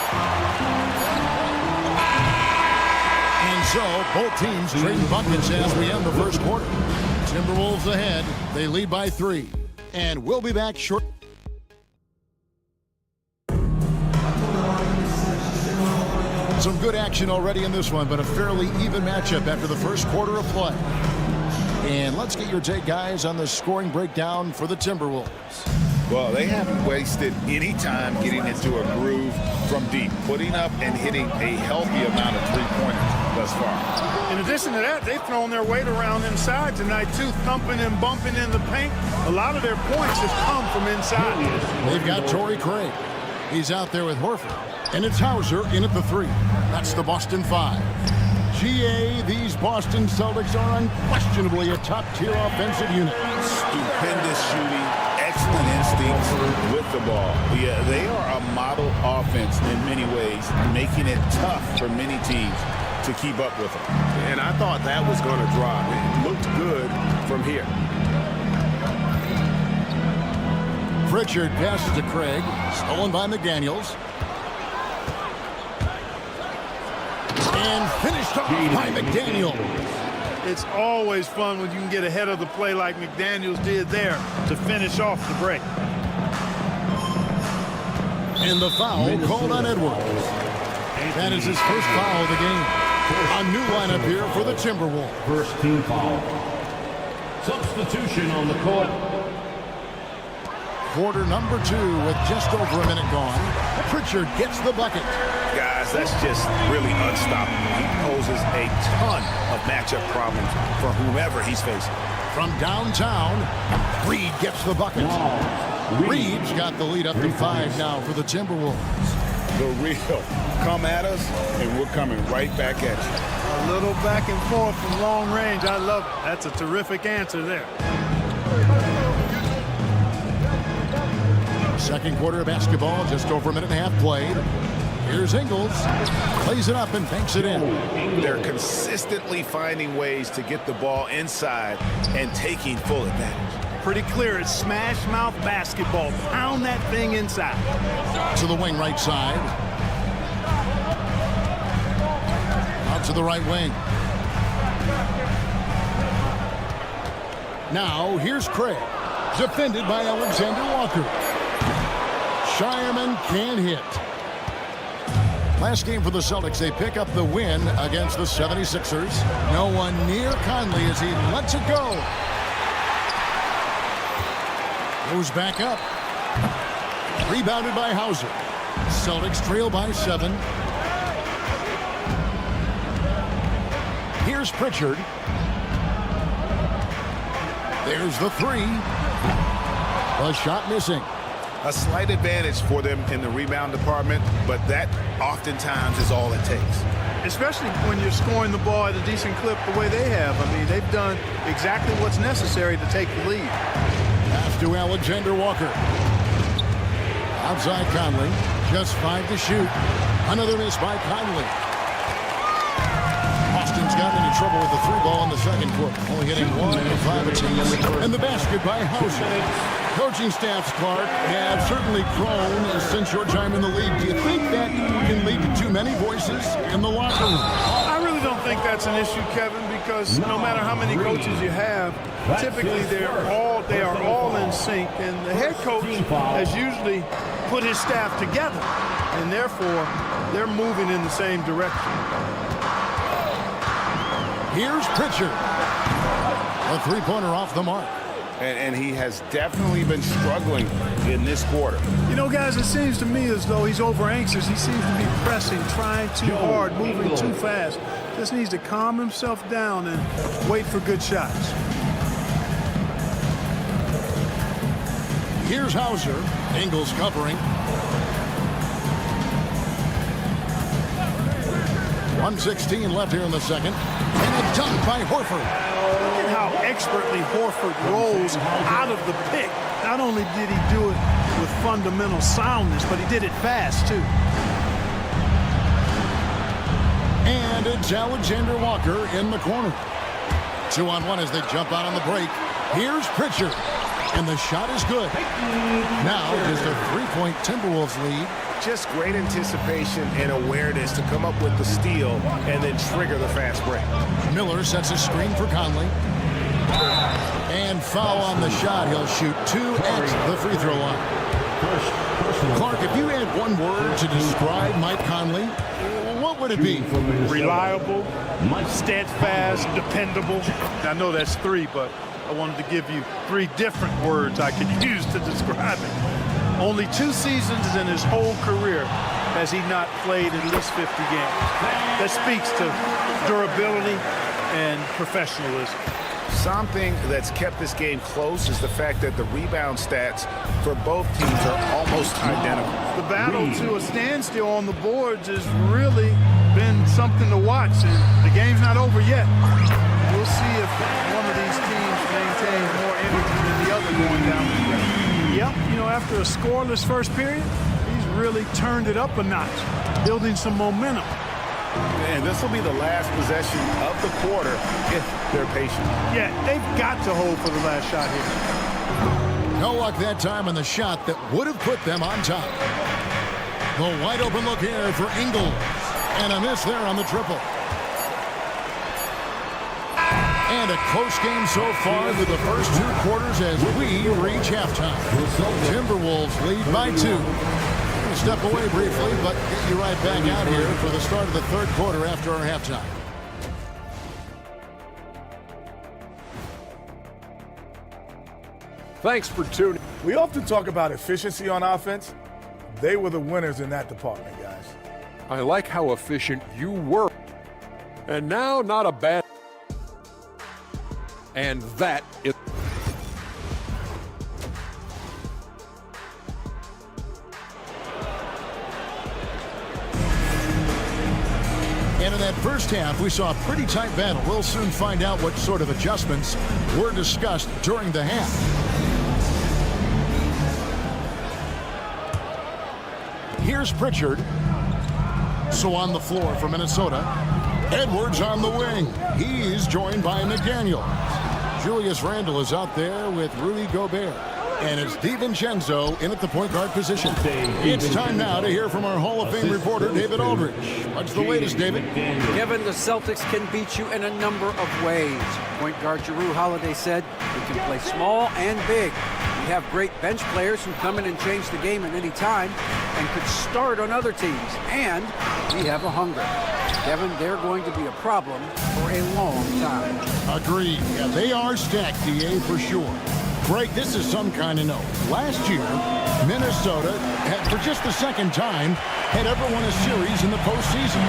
And so, both teams trading buckets as we end the first quarter. Timberwolves ahead. They lead by 3. And we'll be back short. Some good action already in this one, but a fairly even matchup after the first quarter of play. And let's get your take, guys, on the scoring breakdown for the Timberwolves. Well, they haven't wasted any time getting into a groove from deep, putting up and hitting a healthy amount of three-pointers thus far. In addition to that, they've thrown their weight around inside tonight, too, thumping and bumping in the paint. A lot of their points have come from inside. They've got Torrey Craig. He's out there with Horford. And it's Hauser in at the 3. That's the Boston 5. GA, these Boston Celtics are unquestionably a top-tier offensive unit. Stupendous shooting, excellent instincts with the ball. Yeah, they are a model offense in many ways, making it tough for many teams to keep up with them. And I thought that was going to drop. It looked good from here. Pritchard passes to Craig. Stolen by McDaniels. And finished off by McDaniel. It's always fun when you can get ahead of the play like McDaniels did there to finish off the break. And the foul called on Edwards. That is his first foul of the game. A new lineup here for the Timberwolves. First team foul. Substitution on the court. Quarter number 2 with just over a minute gone. Pritchard gets the bucket. Guys, that's just really unstoppable. He poses a ton of matchup problems for whomever he's facing. From downtown, Reed gets the bucket. Reed's got the lead up to 5 now for the Timberwolves. The real. Come at us, and we're coming right back at you. A little back and forth from long range. I love it. That's a terrific answer there. Second quarter of basketball, just over a minute and a half played. Here's Ingles, plays it up and banks it in. They're consistently finding ways to get the ball inside and taking full advantage. Pretty clear, it's smash mouth basketball. Pound that thing inside. To the wing right side. Out to the right wing. Now here's Craig, defended by Alexander Walker. Shireman can't hit. Last game for the Celtics, they pick up the win against the 76ers. No one near Conley as he lets it go. Goes back up. Rebounded by Hauser. Celtics trail by 7. Here's Pritchard. There's the 3. A shot missing. A slight advantage for them in the rebound department, but that oftentimes is all it takes. Especially when you're scoring the ball at a decent clip the way they have. I mean, they've done exactly what's necessary to take the lead. Pass to Alexander Walker. Outside Conley. Just 5 to shoot. Another miss by Conley. Boston's gotten into trouble with the 3 ball in the second quarter, only hitting 1 of 5 attempts. And the basket by Hauser. Coaching staffs, Clark, have certainly grown since your time in the league. Do you think that can lead to too many voices in the locker room? I really don't think that's an issue, Kevin, because no matter how many coaches you have, typically they are all in sync, and the head coach has usually put his staff together, and therefore they're moving in the same direction. Here's Pritchard. A 3-pointer off the mark. And he has definitely been struggling in this quarter. You know, guys, it seems to me as though he's over-anxious. He seems to be pressing, trying too hard, moving too fast. Just needs to calm himself down and wait for good shots. Here's Hauser. Ingles covering. 1:16 left here in the second. And a dunk by Horford. Look at how expertly Horford rolls out of the pick. Not only did he do it with fundamental soundness, but he did it fast, too. And it's Alexander Walker in the corner. 2-on-1 as they jump out on the break. Here's Pritchard. And the shot is good. Now just a 3-point Timberwolves lead. Just great anticipation and awareness to come up with the steal and then trigger the fast break. Miller sets a screen for Conley. And foul on the shot. He'll shoot 2 at the free throw line. Clark, if you had one word to describe Mike Conley, what would it be? Reliable, steadfast, dependable. I know that's 3, but I wanted to give you 3 different words I could use to describe it. Only 2 seasons in his whole career has he not played at least 50 games. That speaks to durability and professionalism. Something that's kept this game close is the fact that the rebound stats for both teams are almost identical. The battle to a standstill on the boards has really been something to watch, and the game's not over yet. We'll see if one of these teams maintains more energy than the other going down the stretch. Yep, you know, after a scoreless first period, he's really turned it up a notch, building some momentum. And this will be the last possession of the quarter if they're patient. Yeah, they've got to hold for the last shot here. No luck that time on the shot that would have put them on top. The wide open look here for Ingles. And a miss there on the triple. And a close game so far through the first 2 quarters as we reach halftime. Timberwolves lead by 2. We'll step away briefly, but get you right back out here for the start of the 3rd quarter after our halftime. Thanks for tuning. We often talk about efficiency on offense. They were the winners in that department, guys. I like how efficient you were. And now, not a bad... And that is... And in that first half, we saw a pretty tight battle. We'll soon find out what sort of adjustments were discussed during the half. Here's Pritchard. So on the floor for Minnesota. Edwards on the wing. He's joined by McDaniel. Julius Randle is out there with Rudy Gobert. And it's DiVincenzo in at the point guard position. It's time now to hear from our Hall of Fame reporter, David Aldridge. What's the latest, David? Given the Celtics can beat you in a number of ways. Point guard Jrue Holiday said, "We can play small and big. We have great bench players who come in and change the game at any time and could start on other teams. And we have a hunger." Kevin, they're going to be a problem for a long time. Agreed. Yeah, they are stacked, DA, for sure. Greg, this is some kind of note. Last year, Minnesota, for just the second time, had ever won a series in the postseason.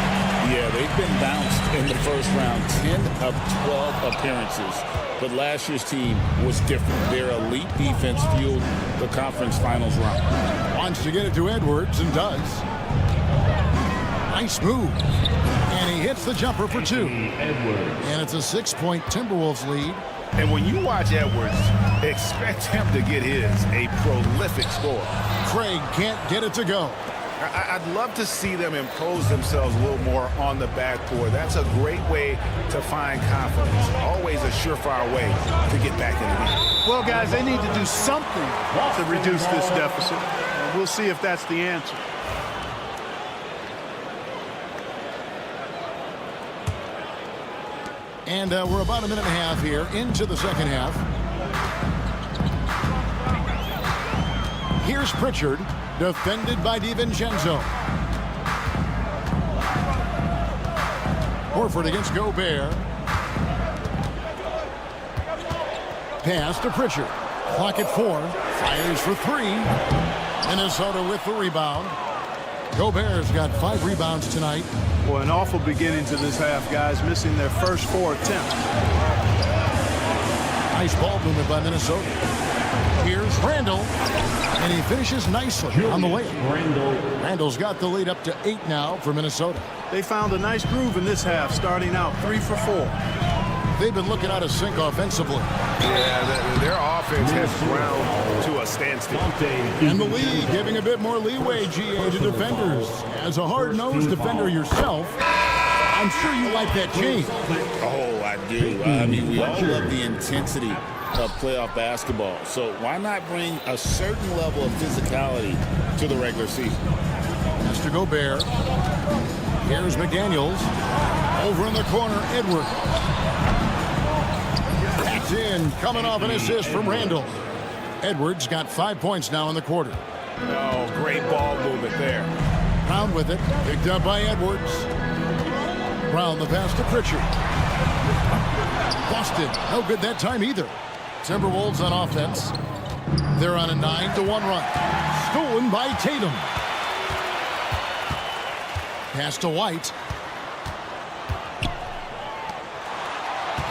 Yeah, they've been bounced in the first round, 10 of 12 appearances. But last year's team was different. Their elite defense fueled the conference finals run. Wants to get it to Edwards and does. Nice move. And he hits the jumper for 2. And it's a 6-point Timberwolves lead. And when you watch Edwards, expect him to get his, a prolific scorer. Craig can't get it to go. I'd love to see them impose themselves a little more on the backboard. That's a great way to find confidence. Always a surefire way to get back in the game. Well, guys, they need to do something to reduce this deficit. We'll see if that's the answer. And we're about a minute and a half here into the second half. Here's Pritchard, defended by DiVincenzo. Horford against Gobert. Pass to Pritchard. Clock at 4. Fires for 3. Minnesota with the rebound. Gobert's got 5 rebounds tonight. Boy, an awful beginning to this half, guys, missing their first 4 attempts. Nice ball movement by Minnesota. Here's Randall, and he finishes nicely on the layup. Randall's got the lead up to 8 now for Minnesota. They found a nice groove in this half, starting out 3 for 4. They've been looking out of sync offensively. Yeah, their offense has ground to a standstill. And the league giving a bit more leeway, GA, to defenders. As a hard-nosed defender yourself, I'm sure you like that change. Oh, I do. I mean, we all love the intensity of playoff basketball. So why not bring a certain level of physicality to the regular season? Mr. Gobert. Here's McDaniels. Over in the corner, Edward. That's in, coming off an assist from Randall. Edwards got 5 points now in the quarter. Oh, great ball movement there. Brown with it, picked up by Edwards. Brown the pass to Pritchard. Busted, no good that time either. Timberwolves on offense. They're on a 9-1 run. Stolen by Tatum. Pass to White.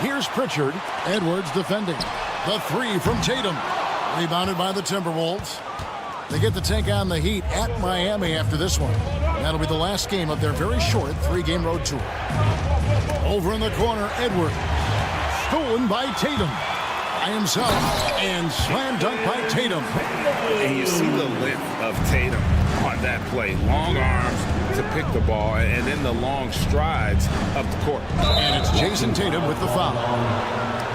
Here's Pritchard. Edwards defending. The 3 from Tatum. Rebounded by the Timberwolves. They get to take on the Heat at Miami after this one. That'll be the last game of their very short 3-game road tour. Over in the corner, Edwards. Stolen by Tatum. By himself. And slam dunk by Tatum. And you see the length of Tatum on that play. Long arms to pick the ball, and then the long strides up the court. And it's Jason Tatum with the foul.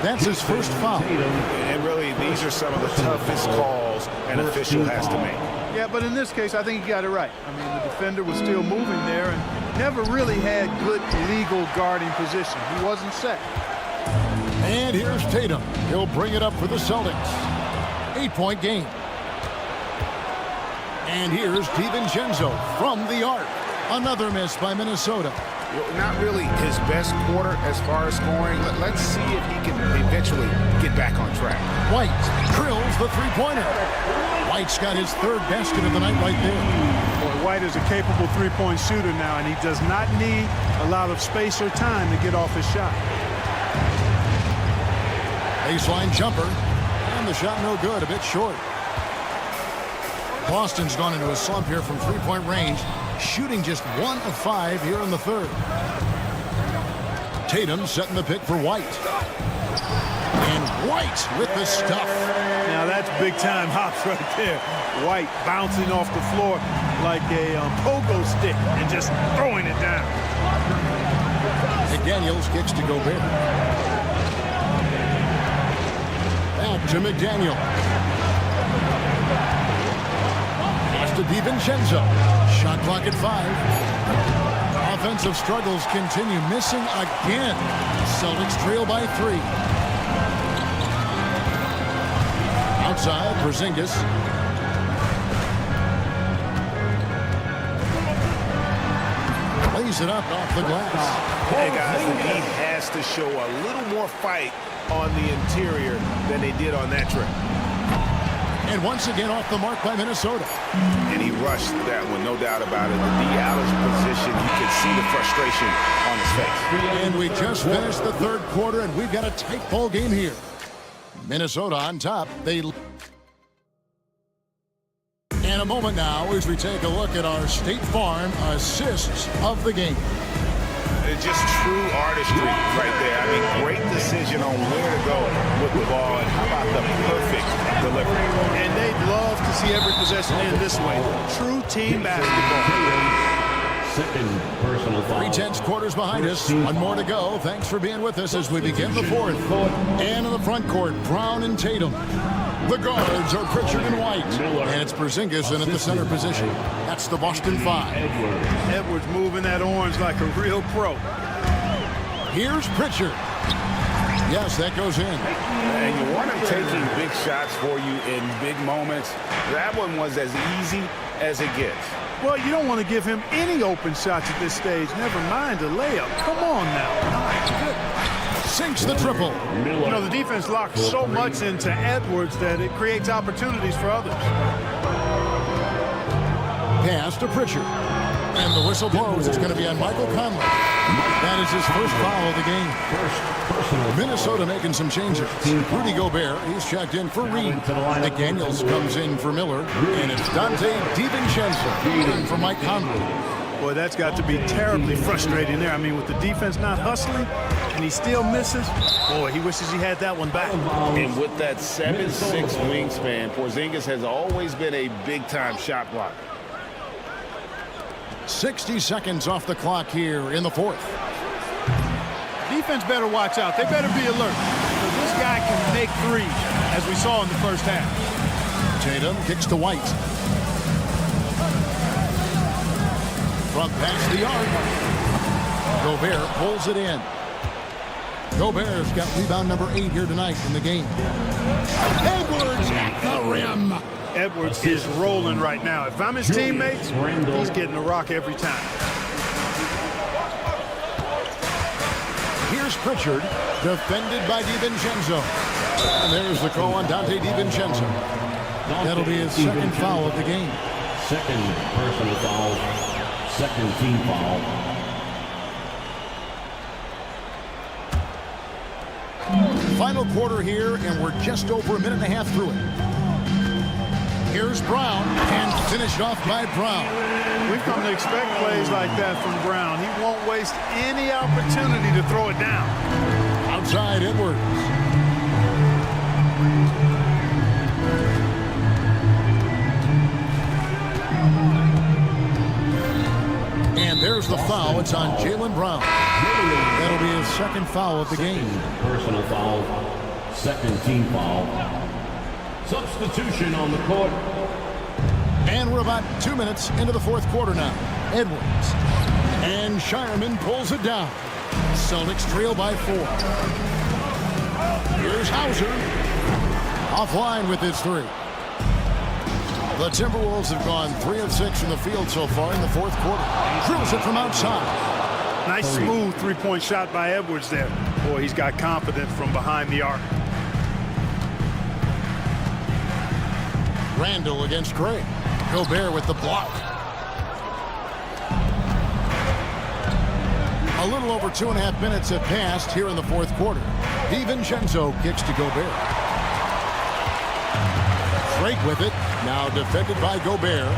That's his first foul. And really, these are some of the toughest calls an official has to make. Yeah, but in this case, I think he got it right. I mean, the defender was still moving there and never really had good legal guarding position. He wasn't set. And here's Tatum. He'll bring it up for the Celtics. 8-point game. And here's DiVincenzo from the arc. Another miss by Minnesota. Not really his best quarter as far as scoring. Let's see if he can eventually get back on track. White drills the 3-pointer. White's got his 3rd basket of the night right there. Boy, White is a capable 3-point shooter now, and he does not need a lot of space or time to get off his shot. Baseline jumper. And the shot no good, a bit short. Boston's gone into a slump here from 3-point range, shooting just 1 of 5 here in the 3rd. Tatum setting the pick for White. And White with the stuff. Now that's big-time hops right there. White bouncing off the floor like a pogo stick and just throwing it down. McDaniels kicks to Gobert. Back to McDaniel. To DiVincenzo. Shot clock at 5. Offensive struggles continue. Missing again. Celtics trail by 3. Outside, Porzingis. Lays it up off the glass. Hey guys, the Heat has to show a little more fight on the interior than they did on that trip. And once again off the mark by Minnesota. And he rushed that one, no doubt about it. The out of position, you could see the frustration on his face. And we just finished the 3rd quarter, and we've got a tight ball game here. Minnesota on top. And a moment now as we take a look at our State Farm assists of the game. Just true artistry right there. I mean, great decision on where to go with the ball, and how about the perfect delivery. And they'd love to see every possession end this way. True team basketball. Second personal foul. 3/10 quarters behind us. One more to go. Thanks for being with us as we begin the fourth. And in the front court, Brown and Tatum. The guards are Pritchard and White. And it's Porzingis in at the center position. That's the Boston Five. Edwards moving that orange like a real pro. Here's Pritchard. Yes, that goes in. And you want him taking big shots for you in big moments. That one was as easy as it gets. Well, you don't want to give him any open shots at this stage. Never mind a layup. Come on now. Sinks the triple. You know, the defense locks so much into Edwards that it creates opportunities for others. Pass to Pritchard. And the whistle blows. It's going to be on Michael Conley. That is his first foul of the game. Minnesota making some changes. Rudy Gobert, he's checked in for Reed. McDaniels comes in for Miller. And it's Dante DiVincenzo in for Mike Conley. Boy, that's got to be terribly frustrating there. I mean, with the defense not hustling and he still misses, boy, he wishes he had that one back. And with that 7'6" wingspan, Porzingis has always been a big-time shot blocker. 60 seconds off the clock here in the fourth. Defense better watch out. They better be alert. Because this guy can make threes, as we saw in the first half. Tatum kicks to White. From past the arc. Gobert pulls it in. Gobert's got rebound number 8 here tonight in the game. Edwards at the rim. Edwards is rolling right now. If I'm his teammates, he's getting a rock every time. Here's Pritchard, defended by DiVincenzo. And there's the call on Dante DiVincenzo. That'll be his second foul of the game. Second personal foul. Second team foul. Final quarter here, and we're just over a minute and a half through it. Here's Brown, and finished off by Brown. We've come to expect plays like that from Brown. He won't waste any opportunity to throw it down. Outside Edwards. And there's the foul. It's on Jaylen Brown. That'll be his second foul of the game. Personal foul. Second team foul. Substitution on the court. And we're about 2 minutes into the fourth quarter now. Edwards. And Shireman pulls it down. Celtics trail by 4. Here's Hauser. Offline with his 3. The Timberwolves have gone 3 of 6 from the field so far in the fourth quarter. Drills it from outside. Nice smooth three-point shot by Edwards there. Boy, he's got confidence from behind the arc. Randall against Craig. Gobert with the block. A little over 2.5 minutes have passed here in the fourth quarter. DiVincenzo kicks to Gobert. Drake with it. Now defended by Gobert.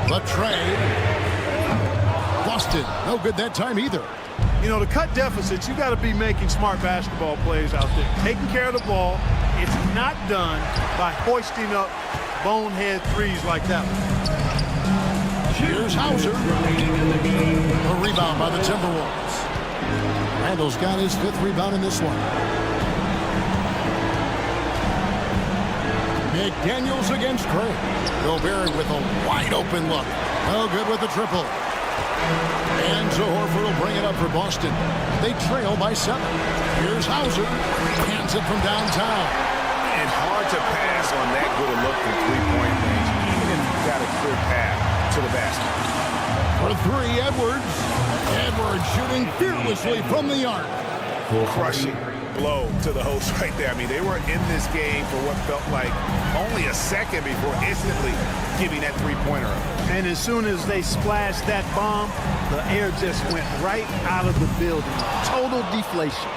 The trade. Busted. No good that time either. You know, to cut deficits, you got to be making smart basketball plays out there. Taking care of the ball. It's not done by hoisting up bonehead threes like that one. Here's Hauser. A rebound by the Timberwolves. Randall's got his 5th rebound in this one. McDaniels against Craig. Gobert with a wide open look. No good with the triple. And Horford will bring it up for Boston. They trail by 7. Here's Hauser. Hands it from downtown. And hard to pass on that good a look from three-point range, even if you've got a clear path to the basket. For 3, Edwards. Edwards shooting fearlessly from the arc. Crushing blow to the host right there. I mean, they were in this game for what felt like only a second before instantly giving that three-pointer up. And as soon as they splashed that bomb, the air just went right out of the building. Total deflation.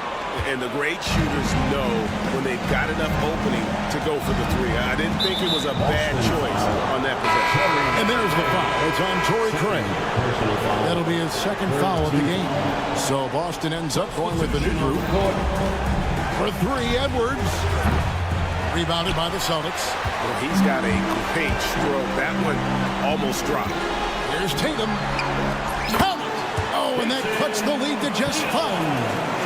And the great shooters know when they've got enough opening to go for the three. I didn't think it was a bad choice on that possession. And there's the foul. It's on Torrey Craig. That'll be his second foul of the game. So Boston ends up going with the new group. For three, Edwards. Rebounded by the Celtics. Well, he's got a great stroke. That one almost dropped. Here's Tatum. Count it! Oh, and that cuts the lead to just 5.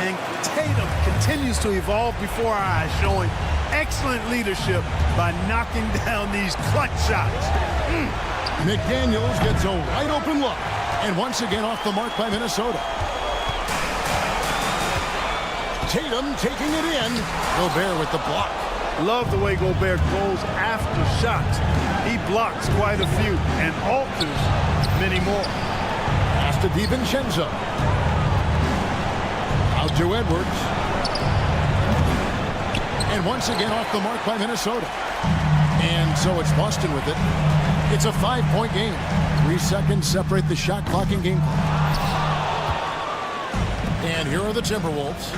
And Tatum continues to evolve before our eyes, showing excellent leadership by knocking down these clutch shots. McDaniels gets a wide open look. And once again off the mark by Minnesota. Tatum taking it in. Gobert with the block. Love the way Gobert goes after shots. He blocks quite a few and alters many more. Pass to DiVincenzo. Out to Edwards. And once again off the mark by Minnesota. And so it's Boston with it. It's a 5-point game. 3 seconds separate the shot clock and game clock. And here are the Timberwolves.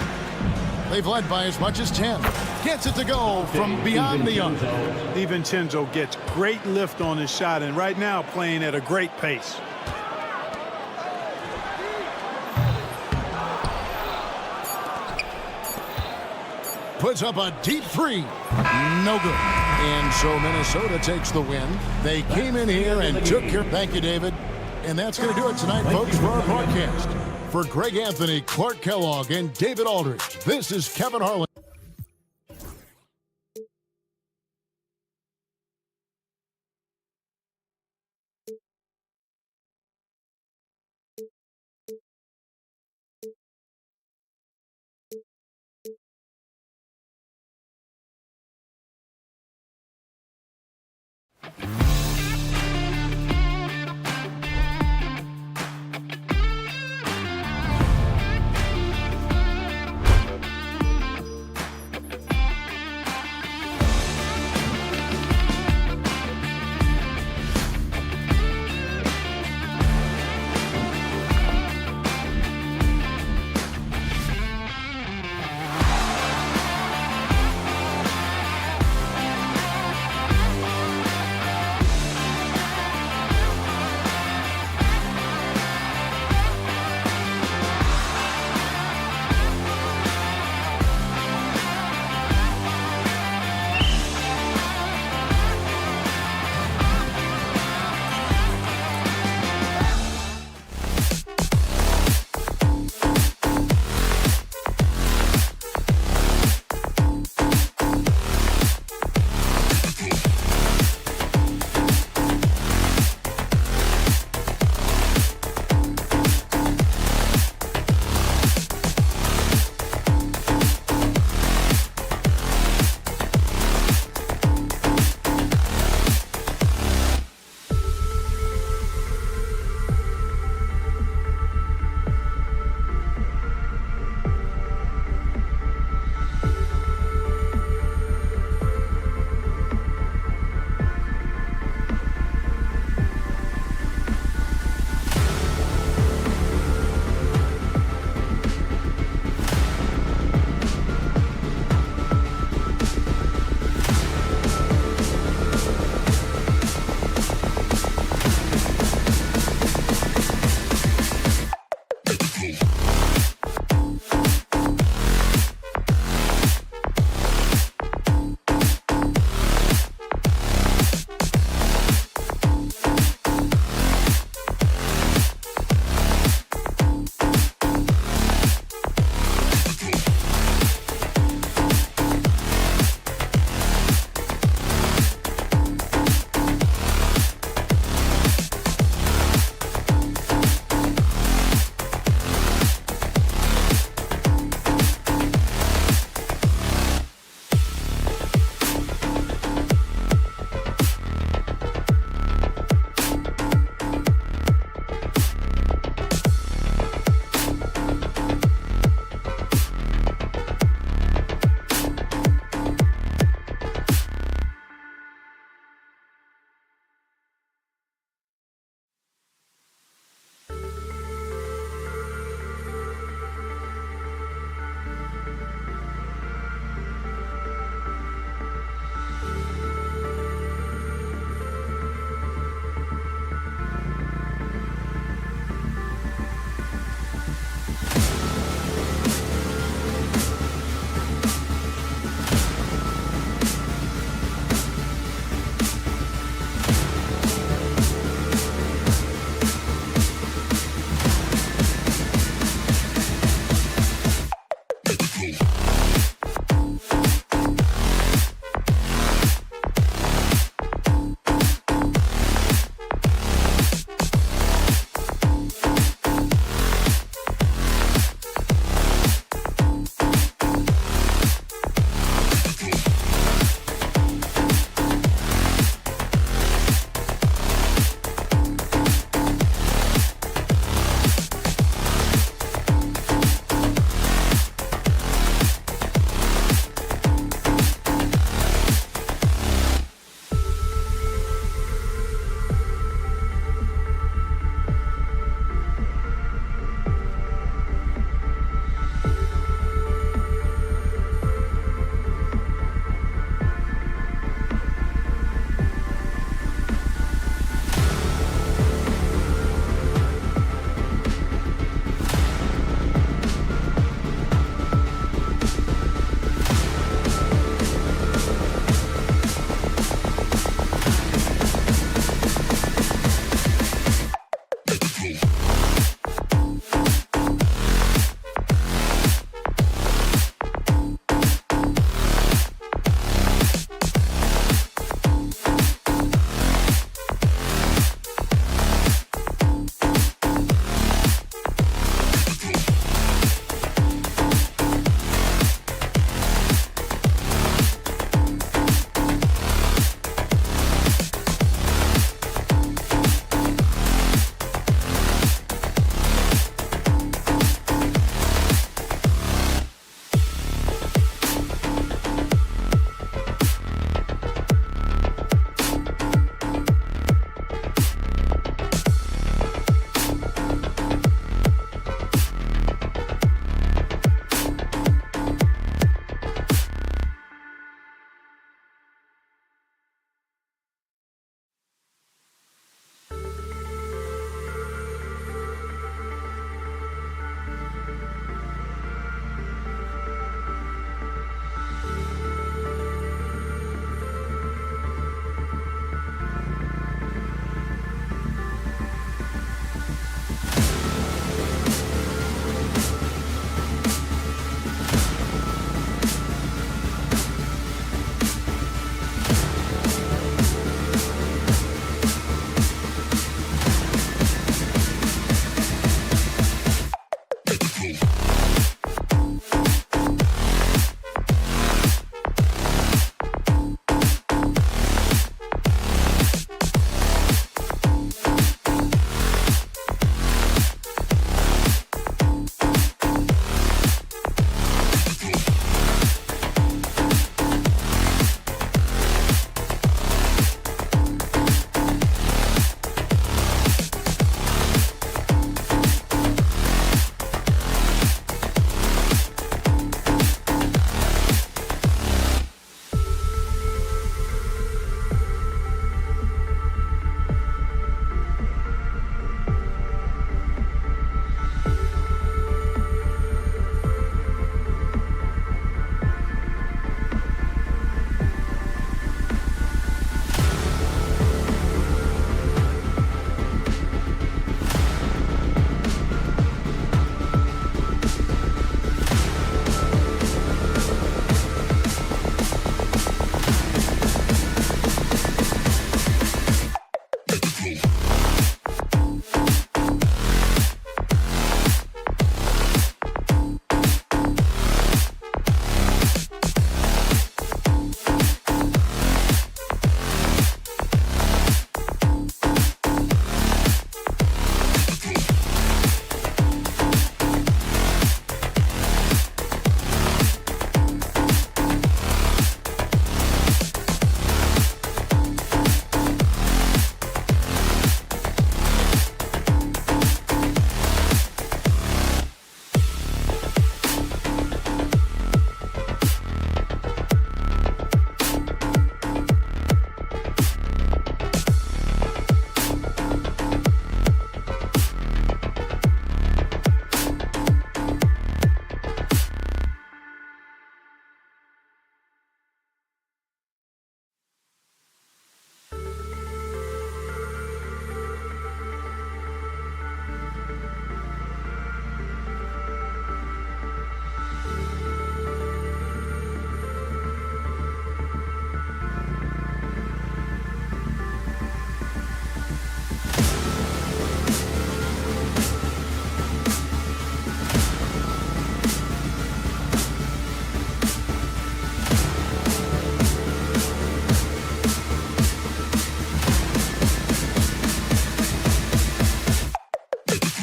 They've led by as much as 10. Gets it to go from beyond the arc. DiVincenzo gets great lift on his shot, and right now playing at a great pace. Puts up a deep three. No good. And so Minnesota takes the win. They came in here and took care. Thank you, David. And that's going to do it tonight, folks, for our broadcast. For Greg Anthony, Clark Kellogg, and David Aldridge, this is Kevin Harlan.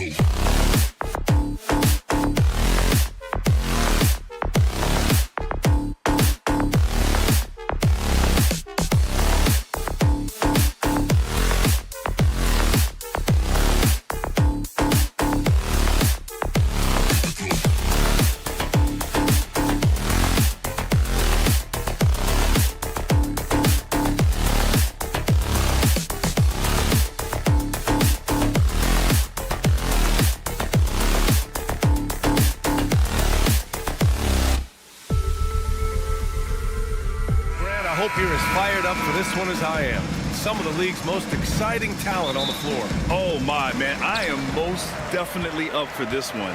hope you're as fired up for this one as I am. Some of the league's most exciting talent on the floor. Oh, my, man. I am most definitely up for this one.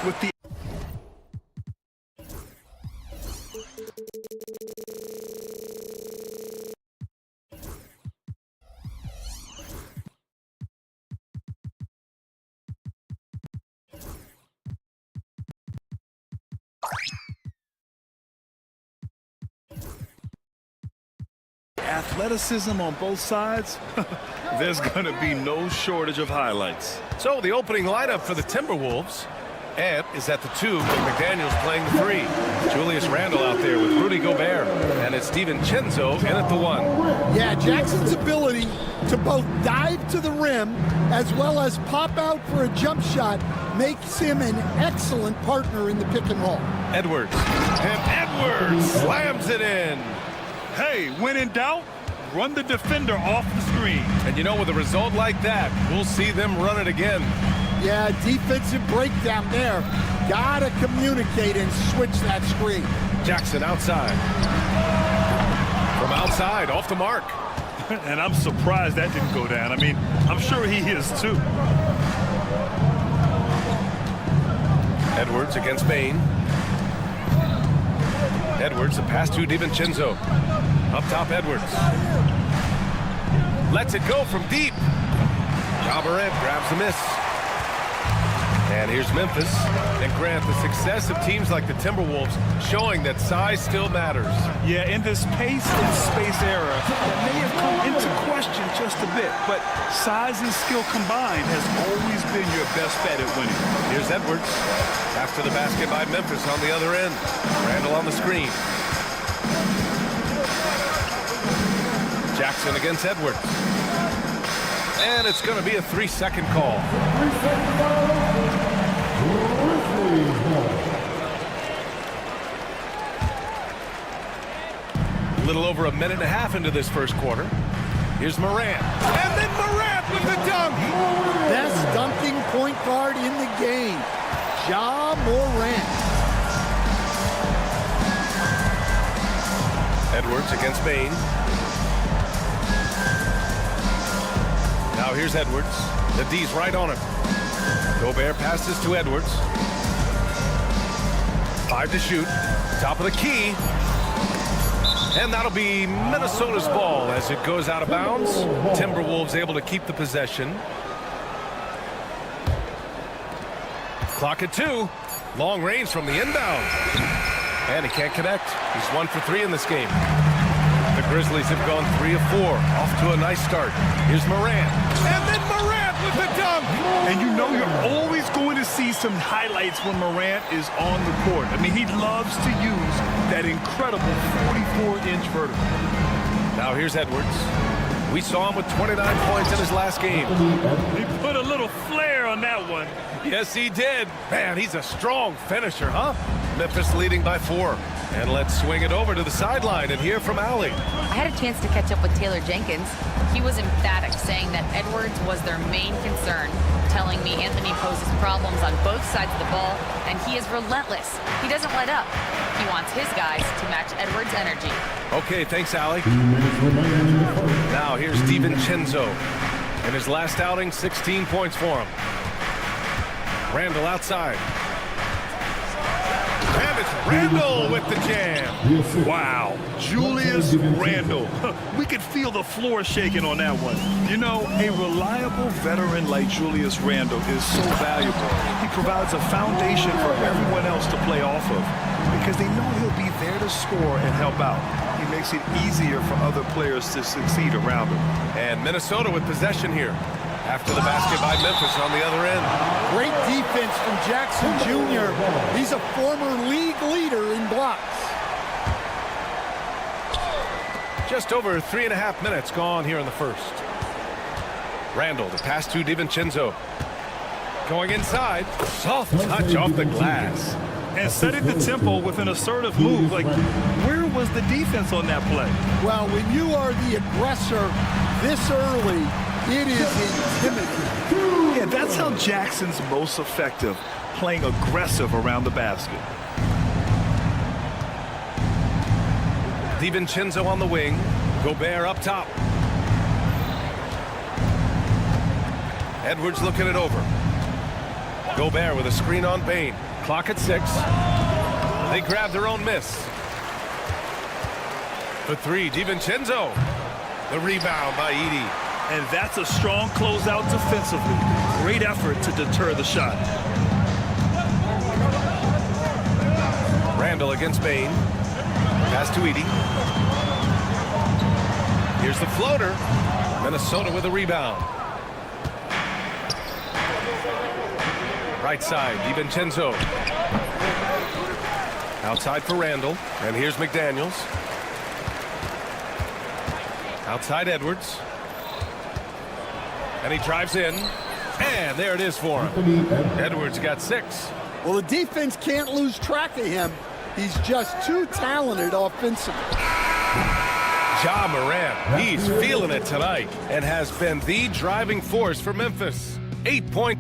With the athleticism on both sides, there's going to be no shortage of highlights. So the opening lineup for the Timberwolves. Ant is at the 2, with McDaniels playing the 3. Julius Randle out there with Rudy Gobert. And it's DiVincenzo in at the 1. Yeah, Jackson's ability to both dive to the rim as well as pop out for a jump shot makes him an excellent partner in the pick and roll. Edwards. And Edwards slams it in. Hey, when in doubt, run the defender off the screen. And you know, with a result like that, we'll see them run it again. Yeah, defensive breakdown there. Gotta communicate and switch that screen. Jackson outside. From outside, off the mark. And I'm surprised that didn't go down. I mean, I'm sure he is too. Edwards against Bain. Edwards, the pass to DiVincenzo. Up top, Edwards. Lets it go from deep. Ja Morant grabs the miss. And here's Memphis. And Grant, the success of teams like the Timberwolves showing that size still matters. Yeah, in this pace and space era, that may have come into question just a bit, but size and skill combined has always been your best bet at winning. Here's Edwards. After the basket by Memphis on the other end. Randle on the screen. Jackson against Edwards. And it's going to be a 3-second call. A little over a minute and a half into this first quarter. Here's Morant. And then Morant with the dunk. Best dunking point guard in the game, Ja Morant. Edwards against Bain. Now here's Edwards. The D's right on him. Gobert passes to Edwards. 5 to shoot. Top of the key. And that'll be Minnesota's ball as it goes out of bounds. Timberwolves able to keep the possession. Clock at 2. Long range from the inbound. And he can't connect. He's 1 for 3 in this game. The Grizzlies have gone 3 of 4. Off to a nice start. Here's Morant. And then Morant with the dunk. And you know you're always going to see some highlights when Morant is on the court. I mean, he loves to use that incredible 44-inch vertical. Now here's Edwards. We saw him with 29 points in his last game. He put a little flair on that one. Yes, he did. Man, he's a strong finisher, huh? Memphis leading by 4. And let's swing it over to the sideline and hear from Allie. I had a chance to catch up with Taylor Jenkins. He was emphatic, saying that Edwards was their main concern, telling me Anthony poses problems on both sides of the ball, and he is relentless. He doesn't let up. He wants his guys to match Edwards' energy. Okay, thanks, Allie. Now here's DiVincenzo. In his last outing, 16 points for him. Randall outside. And it's Randall with the jam. Wow, Julius Randle. We could feel the floor shaking on that one. You know, a reliable veteran like Julius Randle is so valuable. He provides a foundation for everyone else to play off of because they know he'll be there to score and help out. He makes it easier for other players to succeed around him. And Minnesota with possession here. After the basket by Memphis on the other end. Great defense from Jackson Jr. He's a former league leader in blocks. Just over 3.5 minutes gone here in the first. Randall, the pass to DiVincenzo. Going inside. Soft touch off the glass. And setting the tempo with an assertive move. Like, where was the defense on that play? Well, when you are the aggressor this early, it is intimidating. Yeah, that's how Jackson's most effective, playing aggressive around the basket. DiVincenzo on the wing. Gobert up top. Edwards looking it over. Gobert with a screen on Bane. Clock at 6. They grab their own miss. For 3, DiVincenzo. The rebound by Edey. And that's a strong closeout defensively. Great effort to deter the shot. Randall against Bane. Pass to Edey. Here's the floater. Minnesota with a rebound. Right side, DiVincenzo. Outside for Randall. And here's McDaniels. Outside Edwards. And he drives in. And there it is for him. Edwards got 6. Well, the defense can't lose track of him. He's just too talented offensively. Ja Morant, he's feeling it tonight and has been the driving force for Memphis. 8 point.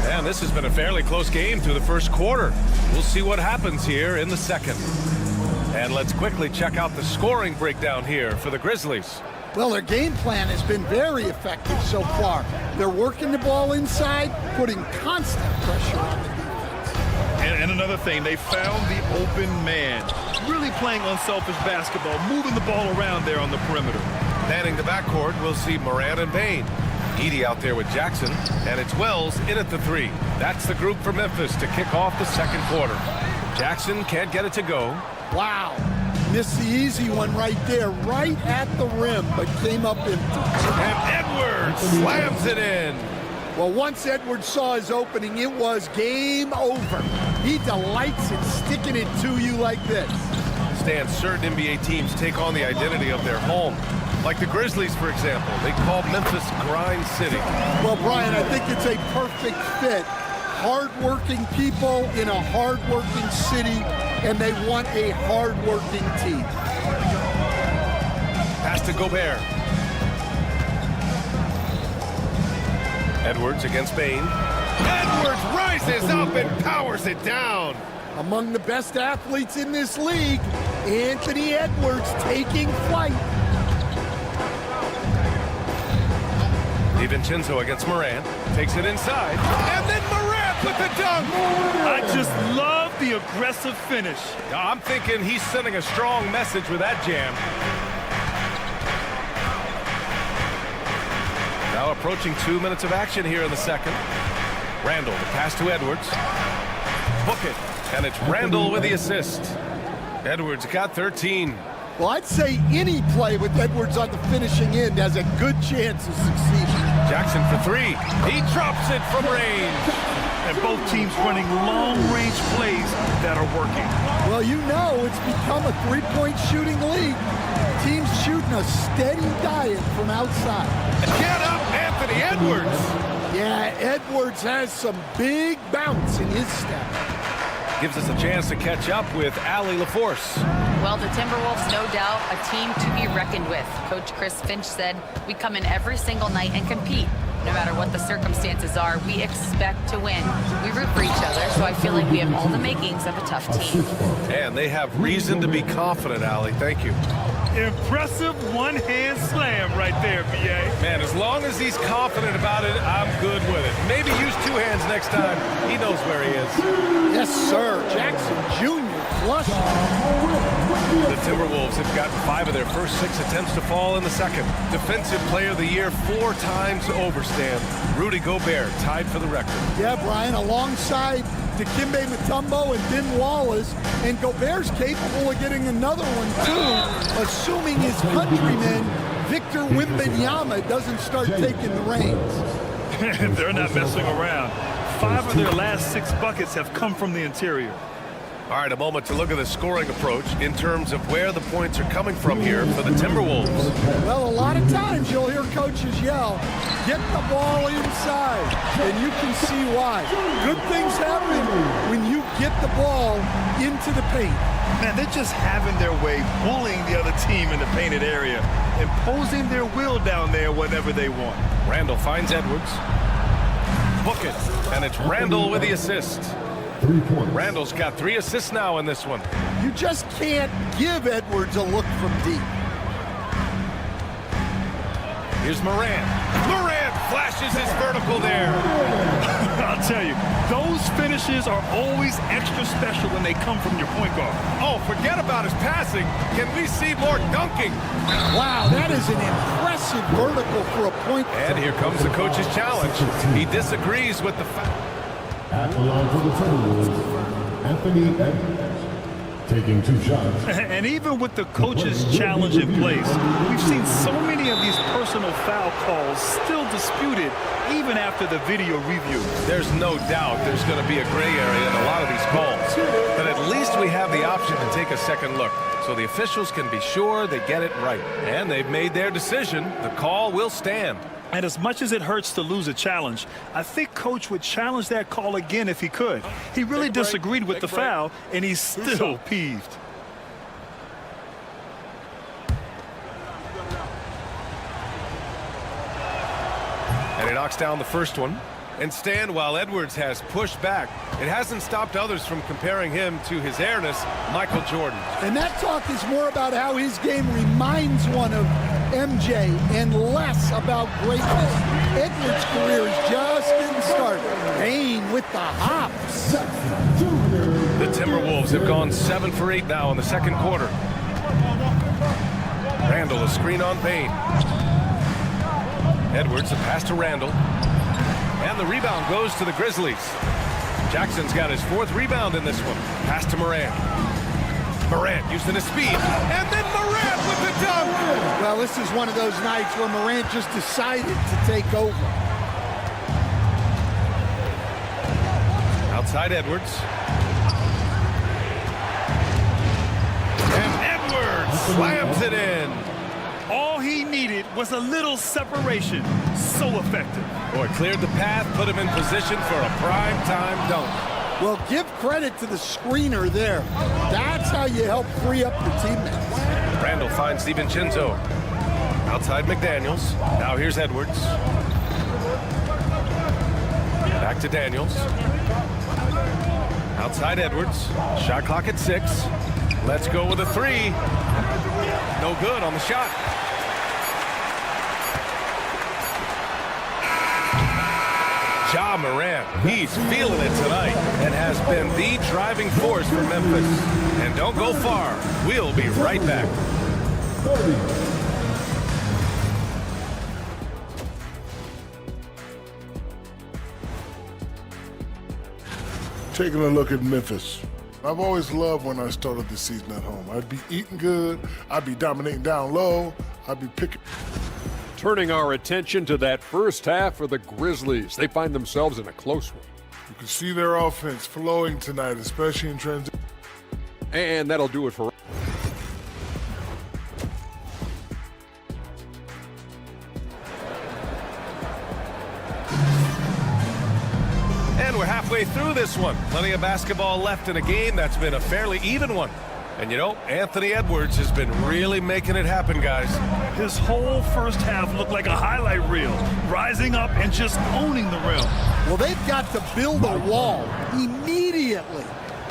And this has been a fairly close game through the first quarter. We'll see what happens here in the second. And let's quickly check out the scoring breakdown here for the Grizzlies. Well, their game plan has been very effective so far. They're working the ball inside, putting constant pressure on the defense. And another thing, they found the open man. Really playing unselfish basketball, moving the ball around there on the perimeter. Manning the backcourt, we'll see Morant and Bane. Edey out there with Jackson, and it's Wells in at the 3. That's the group for Memphis to kick off the second quarter. Jackson can't get it to go. Wow. Missed the easy one right there, right at the rim, but came up empty. And Edwards slams it in. Well, once Edwards saw his opening, it was game over. He delights in sticking it to you like this. Stan, certain NBA teams take on the identity of their home. Like the Grizzlies, for example. They call Memphis Grind City. Well, Brian, I think it's a perfect fit. Hard-working people in a hard-working city, and they want a hard-working team. Pass to Gobert. Edwards against Bane. Edwards rises up and powers it down. Among the best athletes in this league, Anthony Edwards taking flight. DiVincenzo against Morant. Takes it inside. And then Morant with the dunk. I just love the aggressive finish. I'm thinking he's sending a strong message with that jam. Now approaching 2 minutes of action here in the second. Randall, the pass to Edwards. Book it, and it's Randall with the assist. Edwards got 13. Well, I'd say any play with Edwards on the finishing end has a good chance of succeeding. Jackson for three. He drops it from range. And both teams running long-range plays that are working. Well, you know it's become a three-point shooting league. Teams shooting a steady diet from outside. Get up, Anthony Edwards. Yeah, Edwards has some big bounce in his step. Gives us a chance to catch up with Allie LaForce. Well, the Timberwolves, no doubt, a team to be reckoned with. Coach Chris Finch said, we come in every single night and compete. No matter what the circumstances are, we expect to win. We root for each other, so I feel like we have all the makings of a tough team. And they have reason to be confident, Allie. Thank you. Impressive one-hand slam right there, B.A. Man, as long as he's confident about it, I'm good with it. Maybe use two hands next time. He knows where he is. Yes, sir. Jackson Jr. flush. The Timberwolves have gotten 5 of their first 6 attempts to fall in the second. Defensive Player of the Year 4 times over, Stan. Rudy Gobert tied for the record. Yeah, Brian, alongside Dikembe Mutombo and Ben Wallace, and Gobert's capable of getting another one, too, assuming his countryman, Victor Wembanyama, doesn't start taking the reins. They're not messing around. 5 of their last 6 buckets have come from the interior. All right, a moment to look at the scoring approach in terms of where the points are coming from here for the Timberwolves. Well, a lot of times you'll hear coaches yell, get the ball inside, and you can see why. Good things happen when you get the ball into the paint. Man, they're just having their way, bullying the other team in the painted area, imposing their will down there whenever they want. Randall finds Edwards. Book it, and it's Randall with the assist. Randall's got 3 assists now in this one. You just can't give Edwards a look from deep. Here's Morant. Morant flashes his vertical there. I'll tell you, those finishes are always extra special when they come from your point guard. Oh, forget about his passing. Can we see more dunking? Wow, that is an impressive vertical for a point guard. And here comes the coach's challenge. He disagrees with the foul. At the line for the Timberwolves, Anthony Edwards, taking 2 shots. And even with the coach's challenge in place, we've seen so many of these personal foul calls still disputed even after the video review. There's no doubt there's going to be a gray area in a lot of these calls. But at least we have the option to take a second look, so the officials can be sure they get it right. And they've made their decision. The call will stand. And as much as it hurts to lose a challenge, I think Coach would challenge that call again if he could. He really disagreed with the foul, and he's still peeved. And he knocks down the first one. And Stan, while Edwards has pushed back, it hasn't stopped others from comparing him to his heiress, Michael Jordan. And that talk is more about how his game reminds one of MJ and less about greatness. Edwards' career is just getting started. Payne with the hops. The Timberwolves have gone 7 for 8 now in the second quarter. Randall, a screen on Payne. Edwards, a pass to Randall. And the rebound goes to the Grizzlies. Jackson's got his 4th rebound in this one. Pass to Morant. Morant using his speed. And then Morant with the dunk. Well, this is one of those nights where Morant just decided to take over. Outside Edwards. And Edwards slams it in. All he needed was a little separation. So effective. Boy, cleared the path, put him in position for a prime-time dunk. Well, give credit to the screener there. That's how you help free up your teammates. Randall finds DiVincenzo. Outside McDaniels. Now here's Edwards. Back to Daniels. Outside Edwards. Shot clock at 6. Let's go with a 3. No good on the shot. Ja Morant, he's feeling it tonight and has been the driving force for Memphis. And don't go far. We'll be right back. Taking a look at Memphis. I've always loved when I started the season at home. I'd be eating good, I'd be dominating down low, I'd be picking. Turning our attention to that first half for the Grizzlies. They find themselves in a close one. You can see their offense flowing tonight, especially in transition. And that'll do it for And we're halfway through this one. Plenty of basketball left in a game that's been a fairly even one. And you know, Anthony Edwards has been really making it happen, guys. His whole first half looked like a highlight reel, rising up and just owning the rim. Well, they've got to build a wall immediately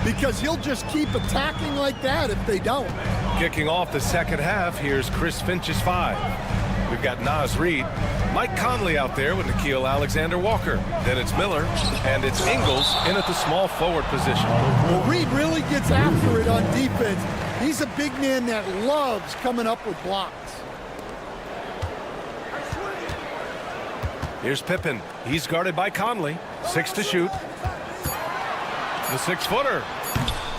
because he'll just keep attacking like that if they don't. Kicking off the second half, here's Chris Finch's 5. We've got Naz Reid, Mike Conley out there with Nickeil Alexander-Walker. Then it's Miller, and it's Ingles in at the small forward position. Well, Reid really gets after it on defense. He's a big man that loves coming up with blocks. Here's Pippen. He's guarded by Conley. 6 to shoot. The 6-footer.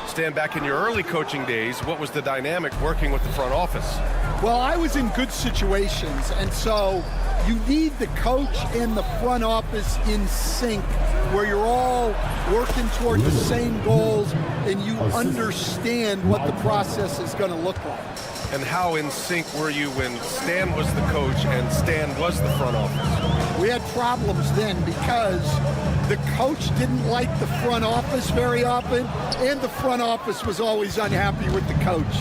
Stand back in your early coaching days. What was the dynamic working with the front office? Well, I was in good situations, and so you need the coach and the front office in sync, where you're all working toward the same goals and you understand what the process is going to look like. And how in sync were you when Stan was the coach and Stan was the front office? We had problems then because the coach didn't like the front office very often, and the front office was always unhappy with the coach.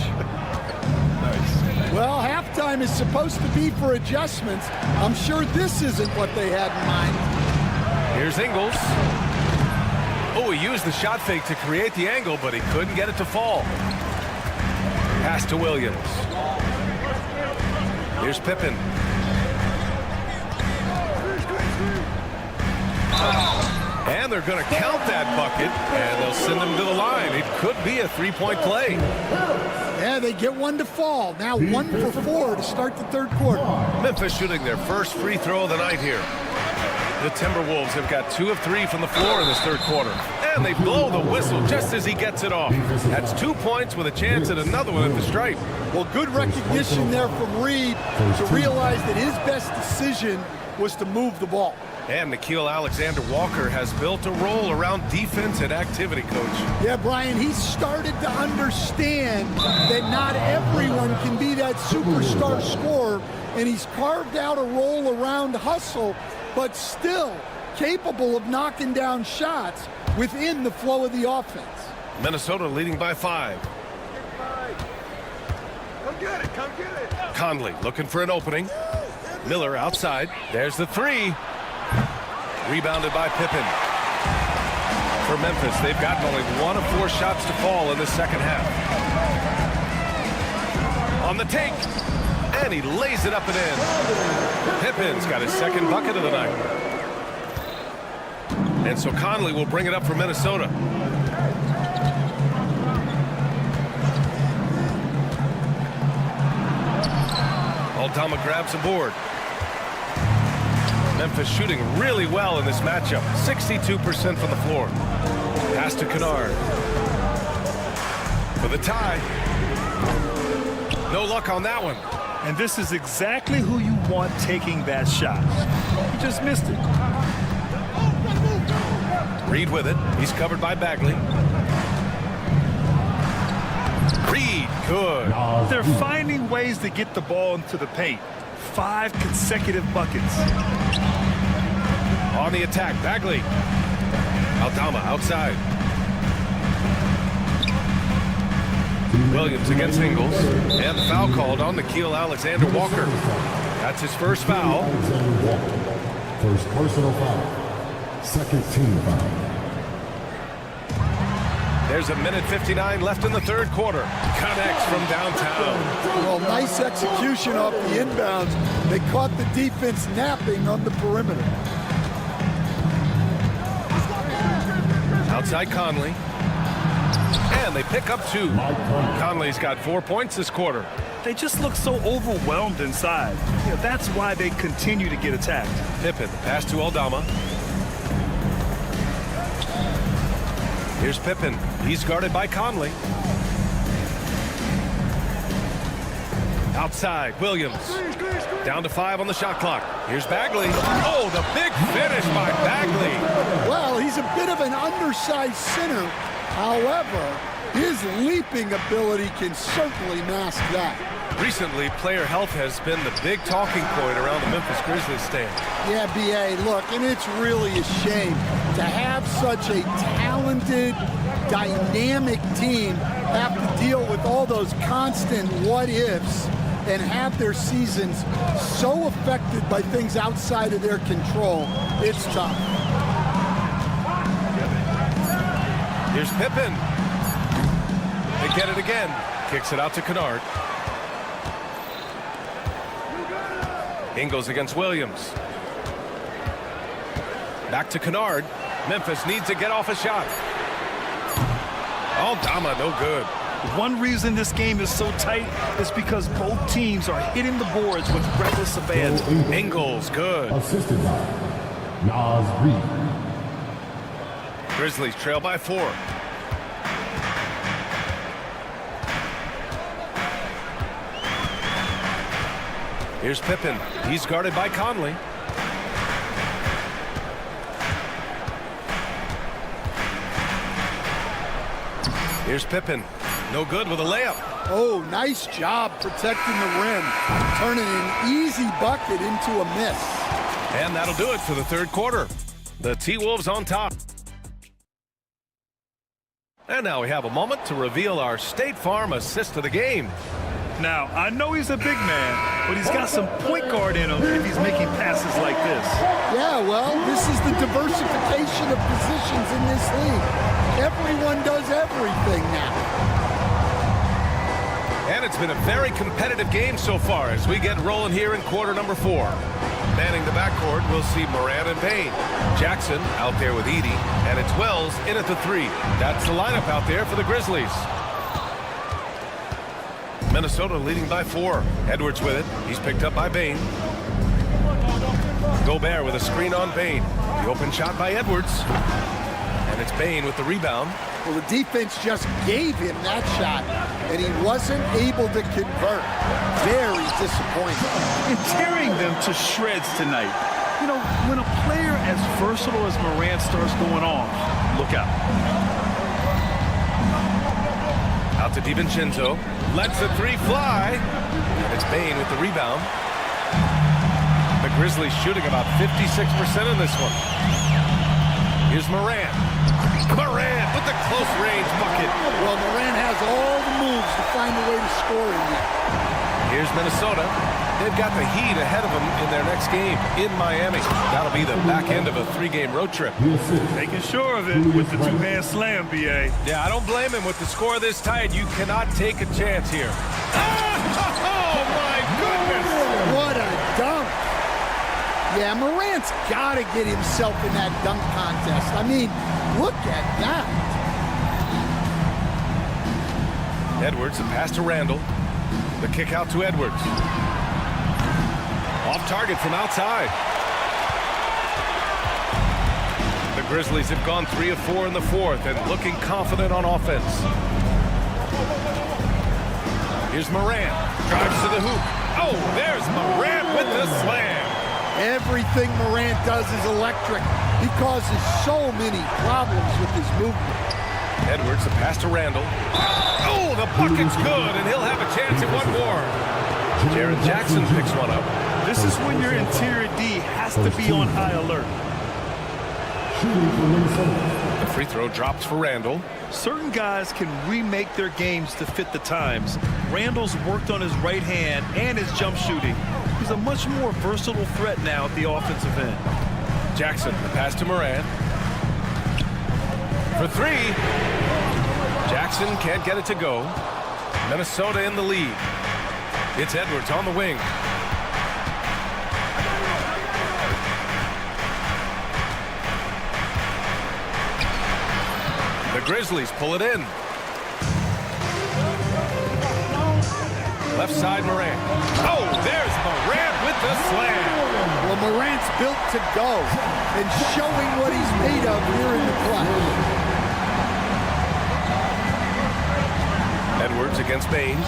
Nice. Well, halftime is supposed to be for adjustments. I'm sure this isn't what they had in mind. Here's Ingles. Oh, he used the shot fake to create the angle, but he couldn't get it to fall. Pass to Williams. Here's Pippen. And they're going to count that bucket, and they'll send him to the line. It could be a three-point play. Yeah, they get one to fall. Now 1 for 4 to start the third quarter. Memphis shooting their first free throw of the night here. The Timberwolves have got 2 of 3 from the floor in this third quarter. And they blow the whistle just as he gets it off. That's 2 points with a chance at another one at the stripe. Well, good recognition there from Reid to realize that his best decision was to move the ball. And Nickeil Alexander-Walker has built a role around defense and activity, Coach. Yeah, Brian, he's started to understand that not everyone can be that superstar scorer, and he's carved out a role around hustle, but still capable of knocking down shots within the flow of the offense. Minnesota leading by 5. Come get it, come get it. Conley looking for an opening. Miller outside. There's the 3. Rebounded by Pippen. For Memphis, they've gotten only 1 of 4 shots to fall in the second half. On the take. And he lays it up and in. Pippen's got his second bucket of the night. And so Conley will bring it up for Minnesota. Aldama grabs a board. Memphis shooting really well in this matchup. 62% from the floor. Pass to Kennard. For the tie. No luck on that one. And this is exactly who you want taking that shot. He just missed it. Reid with it. He's covered by Bagley. Reid, good. They're finding ways to get the ball into the paint. 5 consecutive buckets. On the attack, Bagley. Aldama outside. Williams against Ingles. And the foul called on Nickeil Alexander-Walker. That's his first foul. First personal foul. Second team foul. There's a minute 59 left in the third quarter. Connects from downtown. Well, nice execution off the inbounds. They caught the defense napping on the perimeter. Outside Conley. And they pick up 2. Conley's got 4 points this quarter. They just look so overwhelmed inside. You know, that's why they continue to get attacked. Pippen, pass to Aldama. Here's Pippen. He's guarded by Conley. Outside, Williams. Down to 5 on the shot clock. Here's Bagley. Oh, the big finish by Bagley. Well, he's a bit of an undersized center. However, his leaping ability can certainly mask that. Recently, player health has been the big talking point around the Memphis Grizzlies stand. Yeah, B.A., look, and it's really a shame to have such a talented, dynamic team have to deal with all those constant what-ifs and have their seasons so affected by things outside of their control. It's tough. Here's Pippen. They get it again. Kicks it out to Kennard. Ingles against Williams. Back to Kennard. Memphis needs to get off a shot. Oh, Dama, no good. One reason this game is so tight is because both teams are hitting the boards with reckless abandon. Ingles, good. Assisted by Nas Reed. Grizzlies trail by 4. Here's Pippen. He's guarded by Conley. Here's Pippen. No good with a layup. Oh, nice job protecting the rim. Turning an easy bucket into a miss. And that'll do it for the third quarter. The T-Wolves on top. And now we have a moment to reveal our State Farm assist of the game. Now, I know he's a big man, but he's got some point guard in him if he's making passes like this. Yeah, well, this is the diversification of positions in this league. Everyone does everything now. And it's been a very competitive game so far as we get rolling here in quarter number 4. Manning the backcourt, we'll see Moran and Payne. Jackson out there with Edey, and it's Wells in at the 3. That's the lineup out there for the Grizzlies. Minnesota leading by 4. Edwards with it. He's picked up by Bane. Gobert with a screen on Bane. The open shot by Edwards. And it's Bane with the rebound. Well, the defense just gave him that shot, and he wasn't able to convert. Very disappointing. And tearing them to shreds tonight. You know, when a player as versatile as Morant starts going off, look out. Out to DiVincenzo. Lets the 3 fly. And it's Bane with the rebound. The Grizzlies shooting about 56% in this one. Here's Morant. Morant with the close range bucket. Well, Morant has all the moves to find a way to score in there. Here's Minnesota. They've got the Heat ahead of them in their next game in Miami. That'll be the back end of a 3-game road trip. Making sure of it with the 2-hand slam, B.A. Yeah, I don't blame him. With the score this tight, you cannot take a chance here. Oh, my goodness! What a dunk. Yeah, Morant's got to get himself in that dunk contest. I mean, look at that. Edwards, a pass to Randall. The kick out to Edwards. Off target from outside. The Grizzlies have gone 3 of 4 in the 4th and looking confident on offense. Here's Morant. Drives to the hoop. Oh, there's Morant with the slam. Everything Morant does is electric. He causes so many problems with his movement. Edwards, a pass to Randall. Oh, the bucket's good, and he'll have a chance at one more. Jaren Jackson picks one up. This is when your interior D has to be on high alert. The free throw drops for Randall. Certain guys can remake their games to fit the times. Randall's worked on his right hand and his jump shooting. He's a much more versatile threat now at the offensive end. Jackson, the pass to Moran. For 3. Jackson can't get it to go. Minnesota in the lead. It's Edwards on the wing. The Grizzlies pull it in. Left side, Morant. Oh, there's Morant with the slam. Well, Morant's built to go and showing what he's made of here in the clutch. against Bain.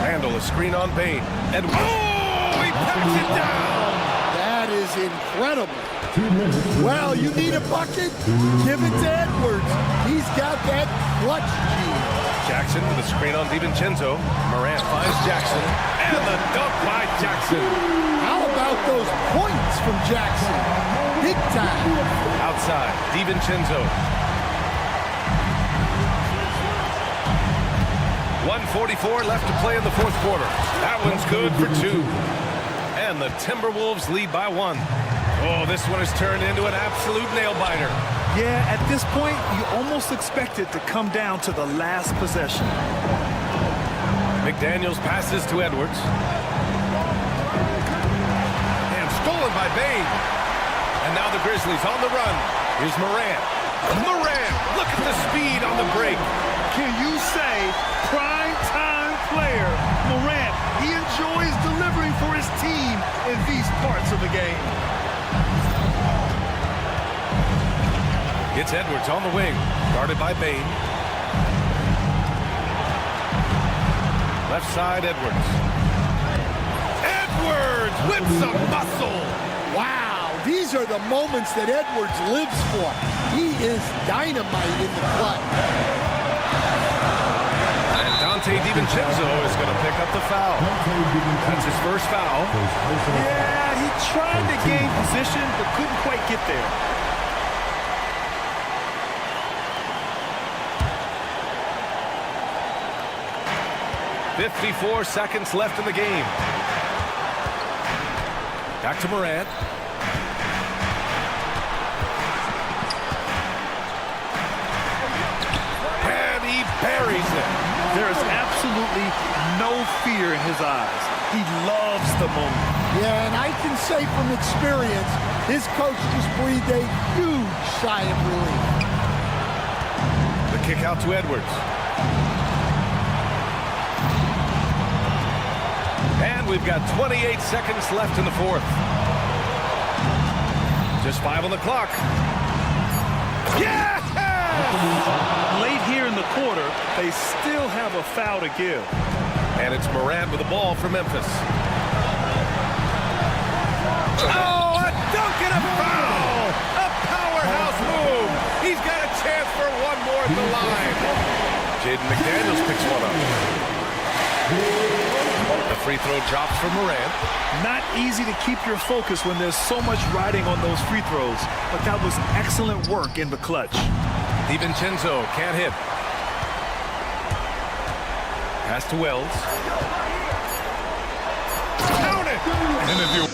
Randall, a screen on Bain. And oh, he packs it down. That is incredible. Well, you need a bucket? Give it to Edwards. He's got that clutch gene. Jackson with a screen on DiVincenzo. Morant finds Jackson. And the dunk by Jackson. How about those points from Jackson? Big time. Outside, DiVincenzo. 1:44 left to play in the fourth quarter. That one's good for 2. And the Timberwolves lead by 1. Oh, this one has turned into an absolute nail-biter. Yeah, at this point, you almost expect it to come down to the last possession. McDaniels passes to Edwards. And stolen by Bain. And now the Grizzlies on the run. Here's Morant. Morant, look at the speed on the break. Can you say prime-time player Morant? He enjoys delivering for his team in these parts of the game. It's Edwards on the wing, guarded by Bain. Left side, Edwards. Edwards with some muscle. Wow, these are the moments that Edwards lives for. He is dynamite in the clutch. And Dante DiVincenzo is going to pick up the foul. That's his first foul. Yeah, he tried to gain position, but couldn't quite get there. 54 seconds left in the game. Back to Morant. And he buries it. There is absolutely no fear in his eyes. He loves the moment. Yeah, and I can say from experience, his coach just breathed a huge sigh of relief. The kick out to Edwards. And we've got 28 seconds left in the fourth. Just 5 on the clock. Yeah! Late here in the quarter, they still have a foul to give. And it's Morant with the ball for Memphis. Oh, a dunk and a foul! A powerhouse move. He's got a chance for one more at the line. Jaden McDaniels picks one up. The free throw drops for Morant. Not easy to keep your focus when there's so much riding on those free throws, but that was excellent work in the clutch. DiVincenzo can't hit. Pass to Wells. Count it! And if you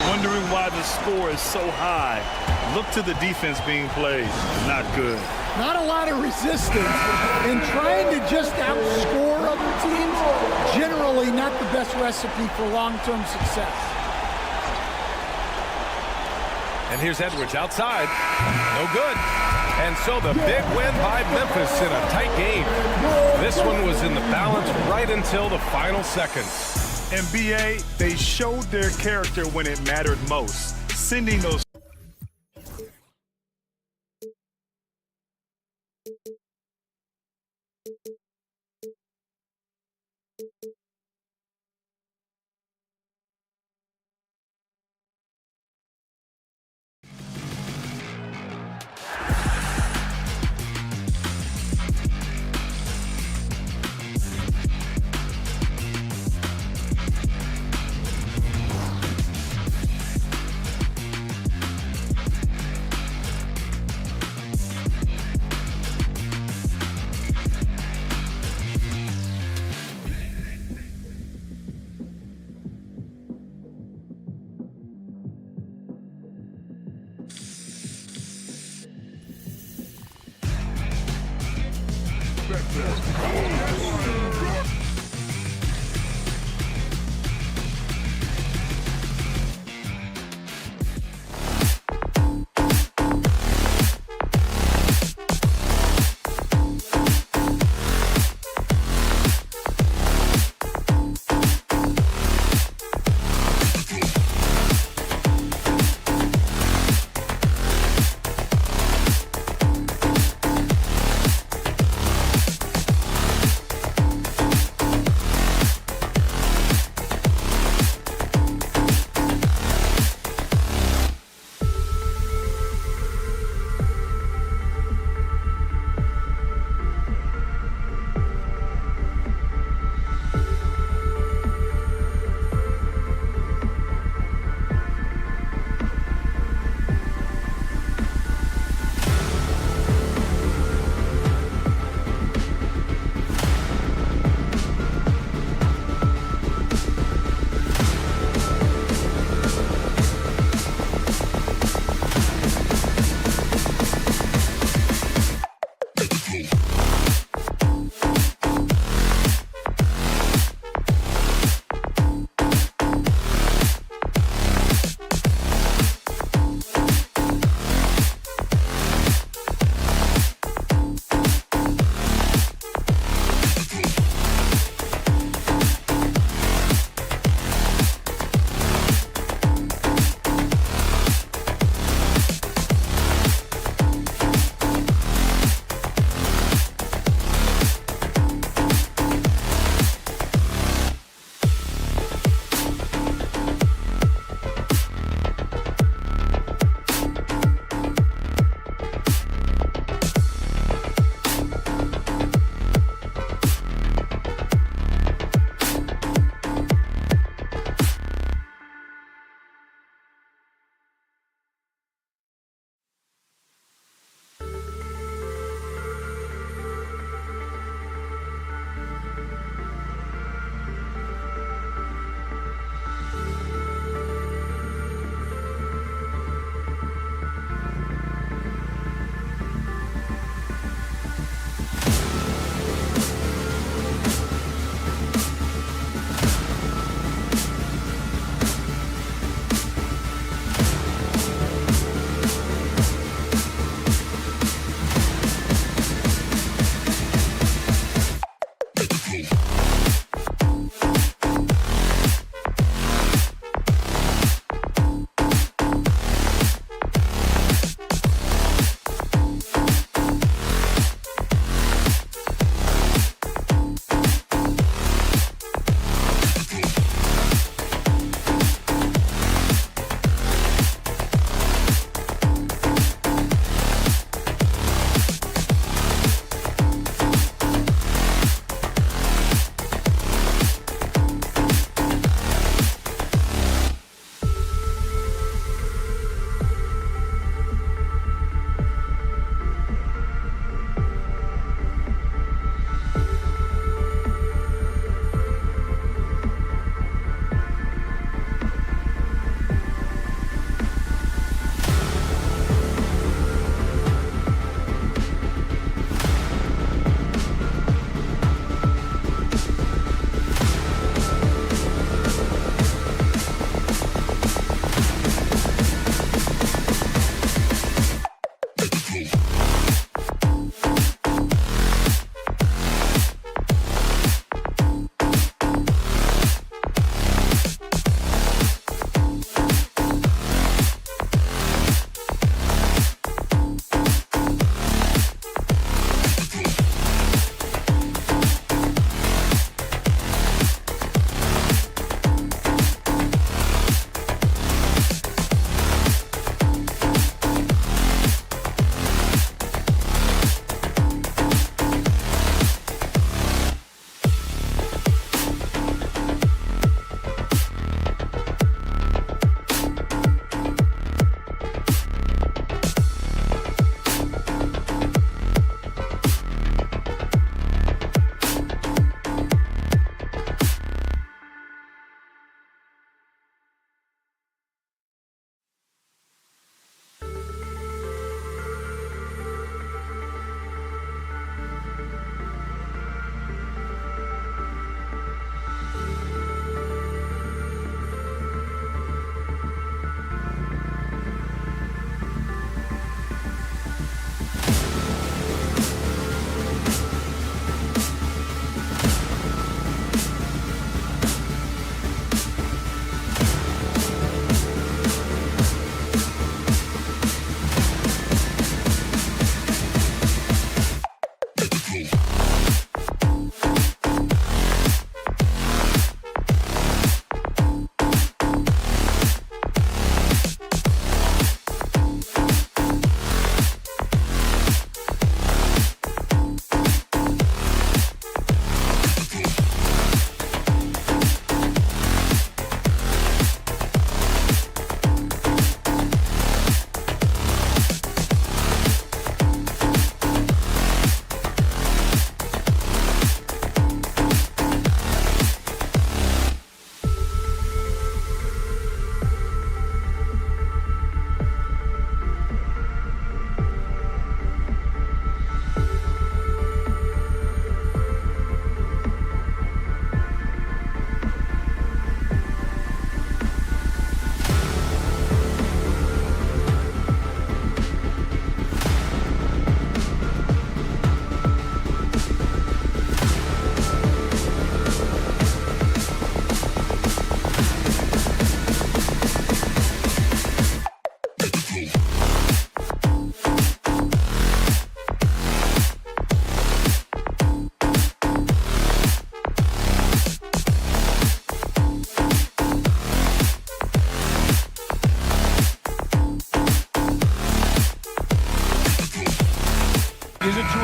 wondering why the score is so high, look to the defense being played. Not good. Not a lot of resistance, and trying to just outscore other teams, generally not the best recipe for long-term success. And here's Edwards outside. No good. And so the big win by Memphis in a tight game. This one was in the balance right until the final seconds. NBA, they showed their character when it mattered most, sending those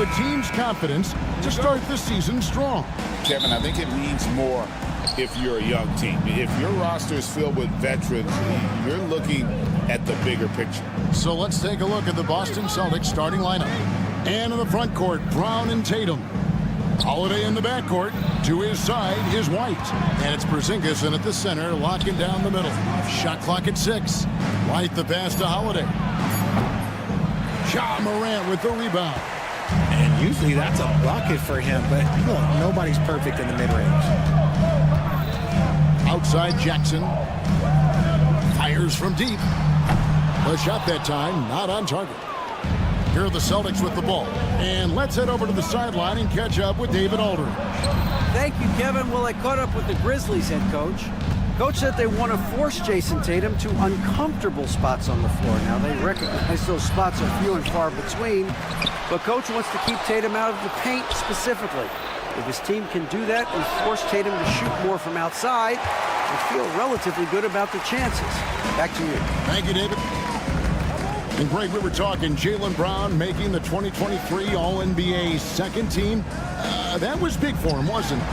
the team's confidence to start the season strong. Kevin, I think it means more if you're a young team. If your roster is filled with veterans, you're looking at the bigger picture. So let's take a look at the Boston Celtics starting lineup. And in the front court, Brown and Tatum. Holiday in the backcourt. To his side is White. And it's Porzingis in at the center, locking down the middle. Shot clock at 6. White the pass to Holiday. Ja Morant with the rebound. And usually that's a bucket for him, but look, nobody's perfect in the mid-range. Outside Jackson. Fires from deep. The shot that time, not on target. Here are the Celtics with the ball. And let's head over to the sideline and catch up with David Aldridge. Thank you, Kevin. Well, I caught up with the Grizzlies head coach. Coach said they want to force Jason Tatum to uncomfortable spots on the floor. Now, they recognize those spots are few and far between, but Coach wants to keep Tatum out of the paint specifically. If his team can do that and force Tatum to shoot more from outside, they feel relatively good about the chances. Back to you. Thank you, David. And Greg, we were talking Jaylen Brown making the 2023 All-NBA second team. That was big for him, wasn't it?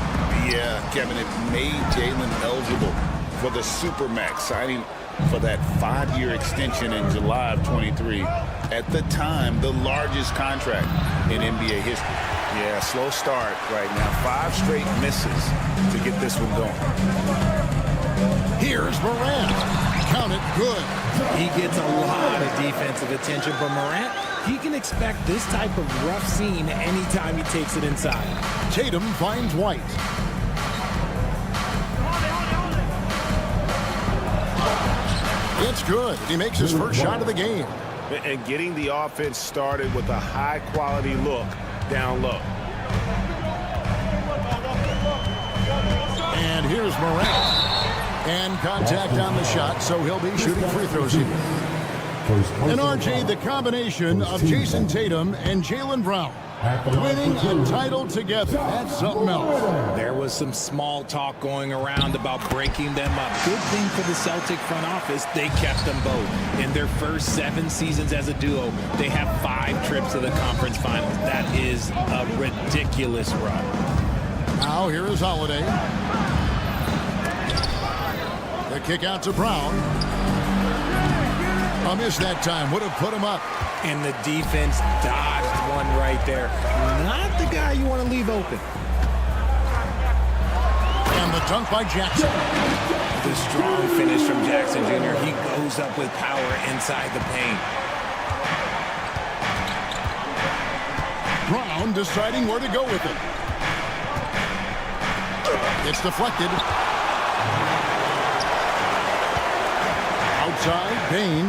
Yeah, Kevin, it made Jaylen eligible for the Supermax, signing for that 5-year extension in July of 23. At the time, the largest contract in NBA history. Yeah, slow start right now. 5 straight misses to get this one going. Here's Morant. Count it, good. He gets a lot of defensive attention from Morant. He can expect this type of rough scene anytime he takes it inside. Tatum finds White. It's good. He makes his first shot of the game. And getting the offense started with a high-quality look down low. And here's Morant. And contact on the shot, so he'll be shooting free throws here. And RJ, the combination of Jason Tatum and Jaylen Brown winning a title together. That's something else. There was some small talk going around about breaking them up. Good thing for the Celtic front office, they kept them both. In their first 7 seasons as a duo, they have 5 trips to the conference finals. That is a ridiculous run. Now here is Holiday. The kick out to Brown. A miss that time. Would have put him up. And the defense dodged one right there. Not the guy you want to leave open. And the dunk by Jackson. The strong finish from Jackson Jr. He goes up with power inside the paint. Brown deciding where to go with it. It's deflected. Outside, Bain.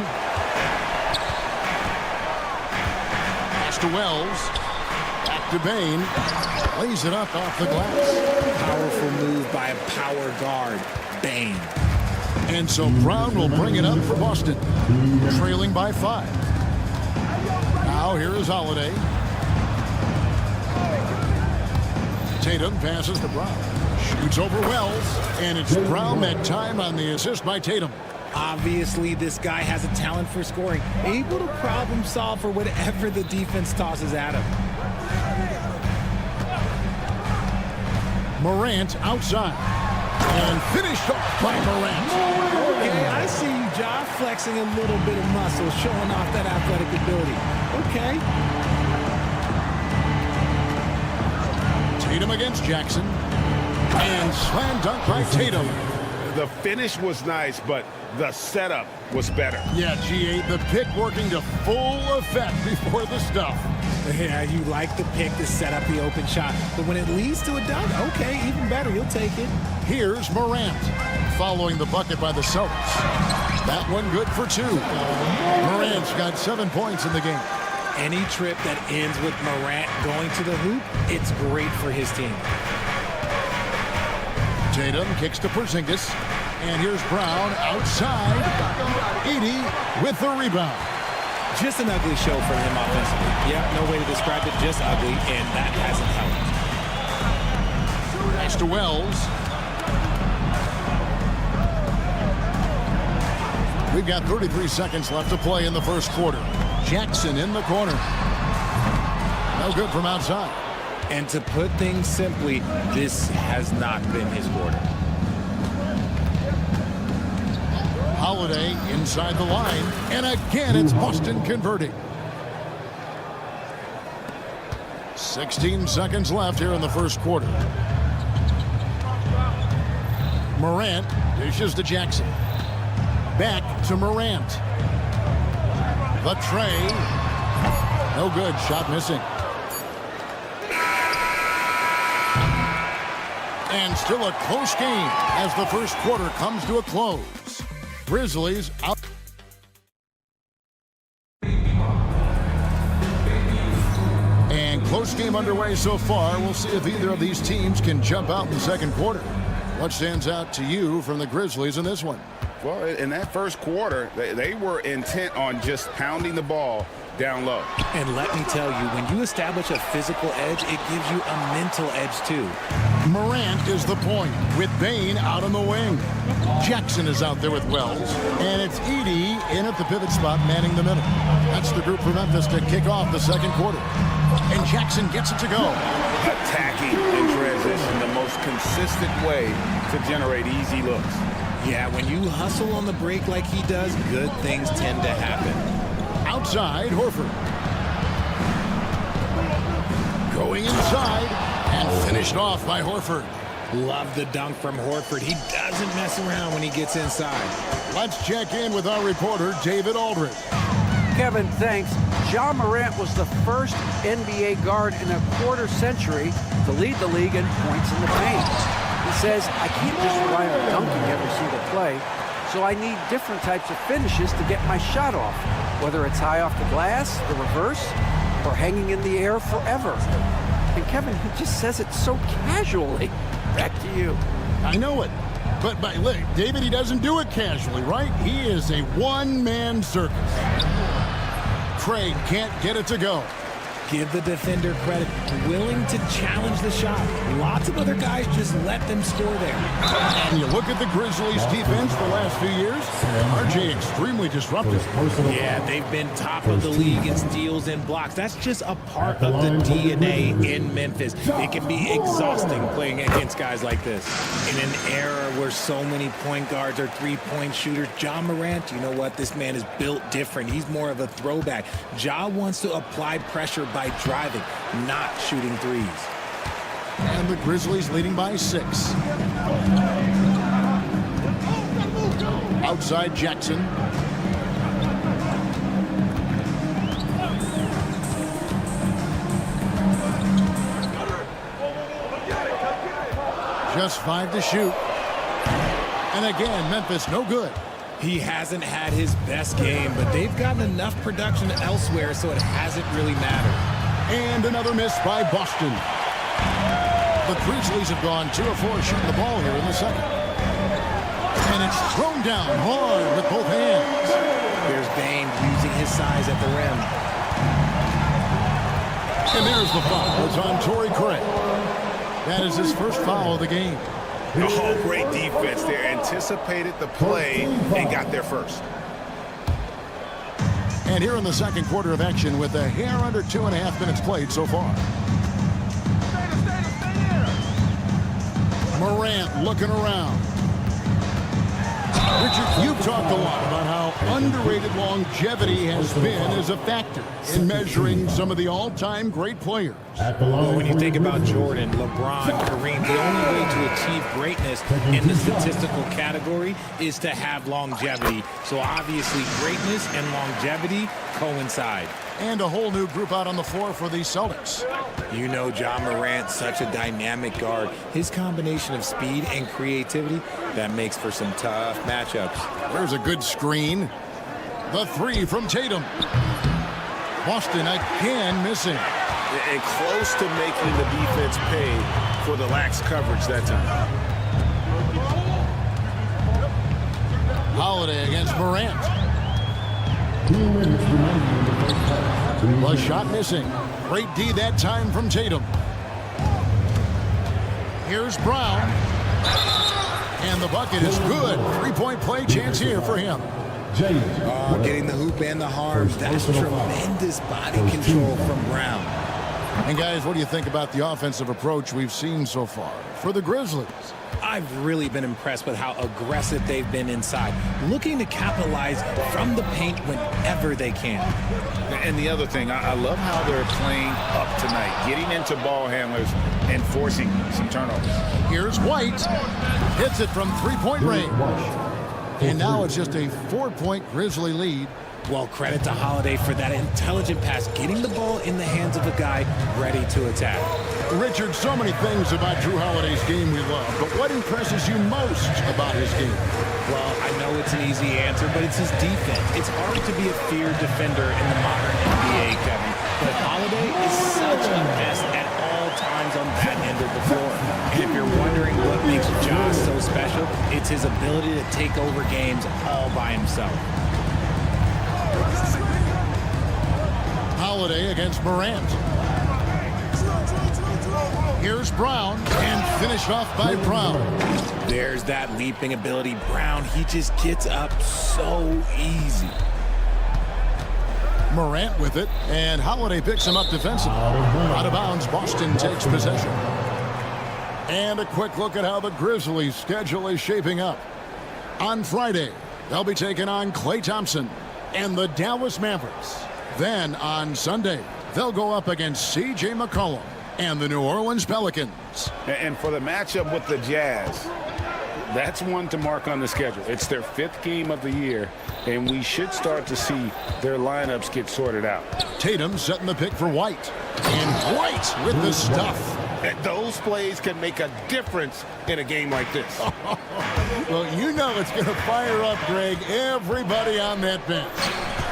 Pass to Wells. Back to Bain. Lays it up off the glass. Powerful move by a power guard, Bain. And so Brown will bring it up for Boston. Trailing by 5. Now here is Holiday. Tatum passes to Brown. Shoots over Wells. And it's Brown that time on the assist by Tatum. Obviously, this guy has a talent for scoring, able to problem solve for whatever the defense tosses at him. Morant outside. And finished off by Morant. Okay, I see you, Ja, flexing a little bit of muscle, showing off that athletic ability. Okay. Tatum against Jackson. And slam dunk by Tatum. The finish was nice, but the setup was better. Yeah, G8, the pick working to full effect before the stuff. Yeah, you like the pick to set up the open shot, but when it leads to a dunk, okay, even better, you'll take it. Here's Morant, following the bucket by the Celtics. That one good for 2. Morant's got 7 points in the game. Any trip that ends with Morant going to the hoop, it's great for his team. Tatum kicks to Porzingis. And here's Brown outside. Edey with the rebound. Just an ugly show from him offensively. Yeah, no way to describe it, just ugly, and that hasn't helped. Pass to Wells. We've got 33 seconds left to play in the first quarter. Jackson in the corner. No good from outside. And to put things simply, this has not been his quarter. Holiday inside the line, and again it's Boston converting. 16 seconds left here in the first quarter. Morant dishes to Jackson. Back to Morant. The tray. No good. Shot missing. And still a close game as the first quarter comes to a close. Grizzlies out. And close game underway so far. We'll see if either of these teams can jump out in the second quarter. What stands out to you from the Grizzlies in this one? Well, in that first quarter, they were intent on just pounding the ball down low. And let me tell you, when you establish a physical edge, it gives you a mental edge too. Morant is the point with Bane out on the wing. Jackson is out there with Wells. And it's Edey in at the pivot spot manning the middle. That's the group for Memphis to kick off the second quarter. And Jackson gets it to go. Attacking in transition, the most consistent way to generate easy looks. Yeah, when you hustle on the break like he does, good things tend to happen. Outside, Horford. Going inside and finished off by Horford. Love the dunk from Horford. He doesn't mess around when he gets inside. Let's check in with our reporter, David Aldridge. Kevin, thanks. Ja Morant was the first NBA guard in a quarter century to lead the league in points in the paint. He says, I can't just rely on dunking every single play, so I need different types of finishes to get my shot off, whether it's high off the glass, the reverse, or hanging in the air forever. And Kevin, he just says it so casually. Back to you. I know it. But look, David, he doesn't do it casually, right? He is a one-man circus. Craig can't get it to go. Give the defender credit. Willing to challenge the shot. Lots of other guys just let them score there. And you look at the Grizzlies' defense the last few years, RJ extremely disruptive. Yeah, they've been top of the league in steals and blocks. That's just a part of the DNA in Memphis. It can be exhausting playing against guys like this. In an era where so many point guards are three-point shooters, Ja Morant, you know what? This man is built different. He's more of a throwback. Ja wants to apply pressure by driving, not shooting threes. And the Grizzlies leading by 6. Outside Jackson. Just 5 to shoot. And again, Memphis no good. He hasn't had his best game, but they've gotten enough production elsewhere, so it hasn't really mattered. And another miss by Boston. The Grizzlies have gone 2 of 4 shooting the ball here in the second. And it's thrown down hard with both hands. Here's Bane using his size at the rim. And there's the foul. It's on Torrey Craig. That is his first foul of the game. Oh, great defense there. Anticipated the play and got there first. And here in the second quarter of action with a hair under 2.5 minutes played so far. Morant looking around. Richard, you've talked a lot about how underrated longevity has been as a factor in measuring some of the all-time great players. Well, when you think about Jordan, LeBron, Kareem, the only way to achieve greatness in the statistical category is to have longevity. So obviously greatness and longevity coincide. And a whole new group out on the floor for the Celtics. You know Ja Morant, such a dynamic guard. His combination of speed and creativity, that makes for some tough matchups. There's a good screen. The 3 from Tatum. Boston again missing. And close to making the defense pay for the lax coverage that time. Holiday against Morant. A shot missing. Great D that time from Tatum. Here's Brown. And the bucket is good. 3-point play chance here for him. Getting the hoop and the harms. That's tremendous body control from Brown. And guys, what do you think about the offensive approach we've seen so far for the Grizzlies? I've really been impressed with how aggressive they've been inside, looking to capitalize from the paint whenever they can. And the other thing, I love how they're playing up tonight, getting into ball handlers and forcing some turnovers. Here's White. Hits it from three-point range. And now it's just a 4-point Grizzly lead. Well, credit to Holiday for that intelligent pass, getting the ball in the hands of a guy ready to attack. Richard, so many things about Drew Holiday's game we love, but what impresses you most about his game? Well, I know it's an easy answer, but it's his defense. It's hard to be a feared defender in the modern NBA, Kevin. But Holiday is such a pest at all times on that end of the floor. And if you're wondering what makes Josh so special, it's his ability to take over games all by himself. Holiday against Morant. Here's Brown, and finished off by Brown. There's that leaping ability. Brown, he just gets up so easy. Morant with it, and Holiday picks him up defensively. Out of bounds, Boston takes possession. And a quick look at how the Grizzlies' schedule is shaping up. On Friday, they'll be taking on Klay Thompson and the Dallas Mavericks. Then on Sunday, they'll go up against C.J. McCollum and the New Orleans Pelicans. And for the matchup with the Jazz, that's one to mark on the schedule. It's their 5th game of the year, and we should start to see their lineups get sorted out. Tatum setting the pick for White. And White with the stuff. Those plays can make a difference in a game like this. Well, you know it's going to fire up, Greg, everybody on that bench.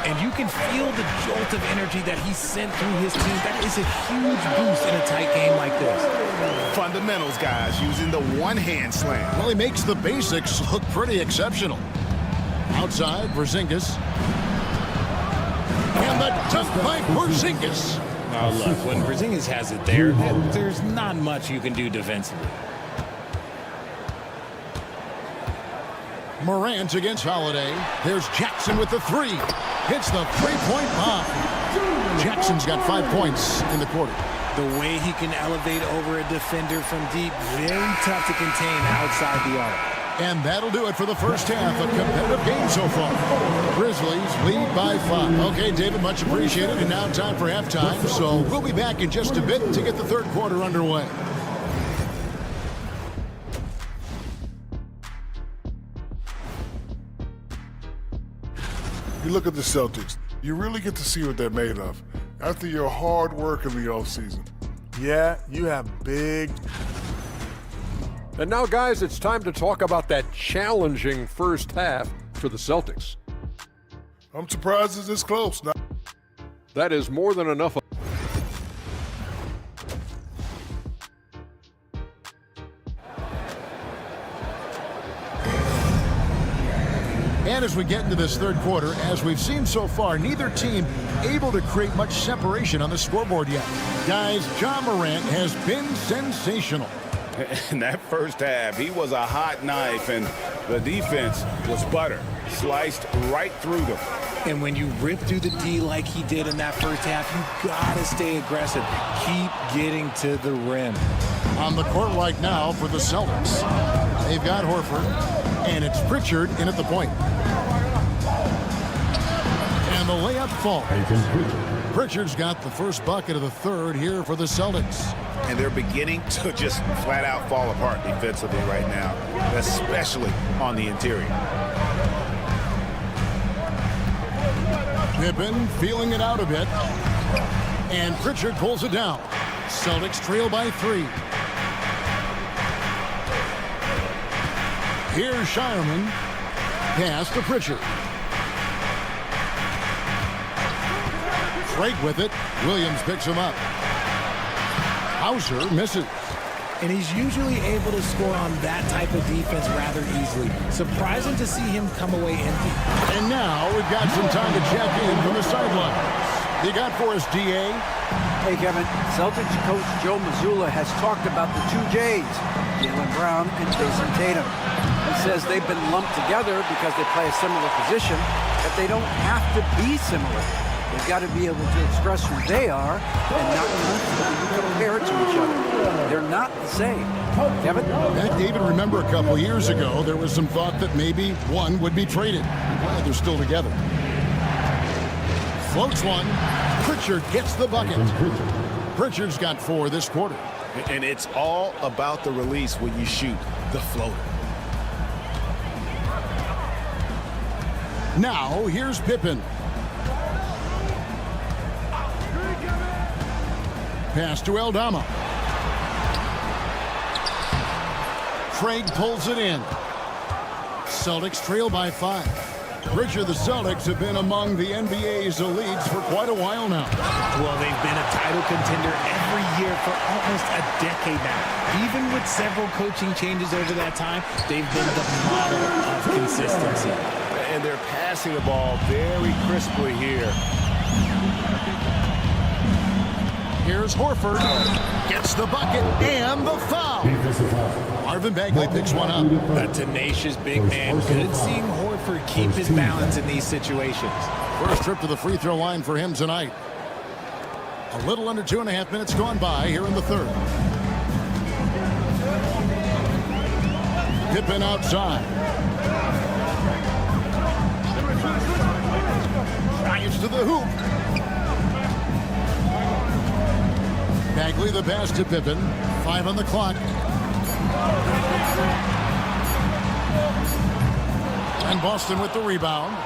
And you can feel the jolt of energy that he sent through his team. That is a huge boost in a tight game like this. Fundamentals, guys, using the one-hand slam. Well, he makes the basics look pretty exceptional. Outside, Porzingis. And the dunk by Porzingis. Now, look, when Porzingis has it there, there's not much you can do defensively. Morant against Holiday. There's Jackson with the three. Hits the three-point bomb. Jackson's got 5 points in the quarter. The way he can elevate over a defender from deep, very tough to contain outside the arc. And that'll do it for the first half. A competitive game so far. Grizzlies lead by 5. Okay, David, much appreciated. And now time for halftime. So we'll be back in just a bit to get the third quarter underway. You look at the Celtics, you really get to see what they're made of after your hard work in the offseason. Yeah, you have big. And now, guys, it's time to talk about that challenging first half for the Celtics. I'm surprised it's this close. Now, that is more than enough. And as we get into this third quarter, as we've seen so far, neither team able to create much separation on the scoreboard yet. Guys, Ja Morant has been sensational. In that first half, he was a hot knife, and the defense was butter. Sliced right through them. And when you rip through the D like he did in that first half, you gotta stay aggressive. Keep getting to the rim. On the court right now for the Celtics, they've got Horford, and it's Pritchard in at the point. And the layup falls. Pritchard's got the first bucket of the third here for the Celtics. And they're beginning to just flat out fall apart defensively right now, especially on the interior. Pippen feeling it out a bit. And Pritchard pulls it down. Celtics trail by 3. Here's Shireman. Pass to Pritchard. Drake with it. Williams picks him up. Hauser misses. And he's usually able to score on that type of defense rather easily. Surprising to see him come away empty. And now we've got some time to check in from the sidelines. You got for us, D.A.? Hey, Kevin. Celtics coach Joe Mazzulla has talked about the two J's, Jaylen Brown and Jason Tatum. He says they've been lumped together because they play a similar position, but they don't have to be similar. They've got to be able to express who they are and not constantly compare it to each other. They're not the same. Kevin? David, remember a couple years ago, there was some thought that maybe one would be traded. Well, they're still together. Floats one. Pritchard gets the bucket. Pritchard's got 4 this quarter. And it's all about the release when you shoot the floater. Now, here's Pippen. Pass to Aldama. Craig pulls it in. Celtics trail by 5. Richard, the Celtics have been among the NBA's elites for quite a while now. Well, they've been a title contender every year for almost a decade now. Even with several coaching changes over that time, they've been the model of consistency. And they're passing the ball very crisply here. Here's Horford. Gets the bucket and the foul. Marvin Bagley picks one up. A tenacious big man. Good seeing Horford keep his balance in these situations. First trip to the free throw line for him tonight. A little under 2.5 minutes gone by here in the third. Pippen outside. Drives to the hoop. Bagley the pass to Pippen. 5 on the clock. And Boston with the rebound.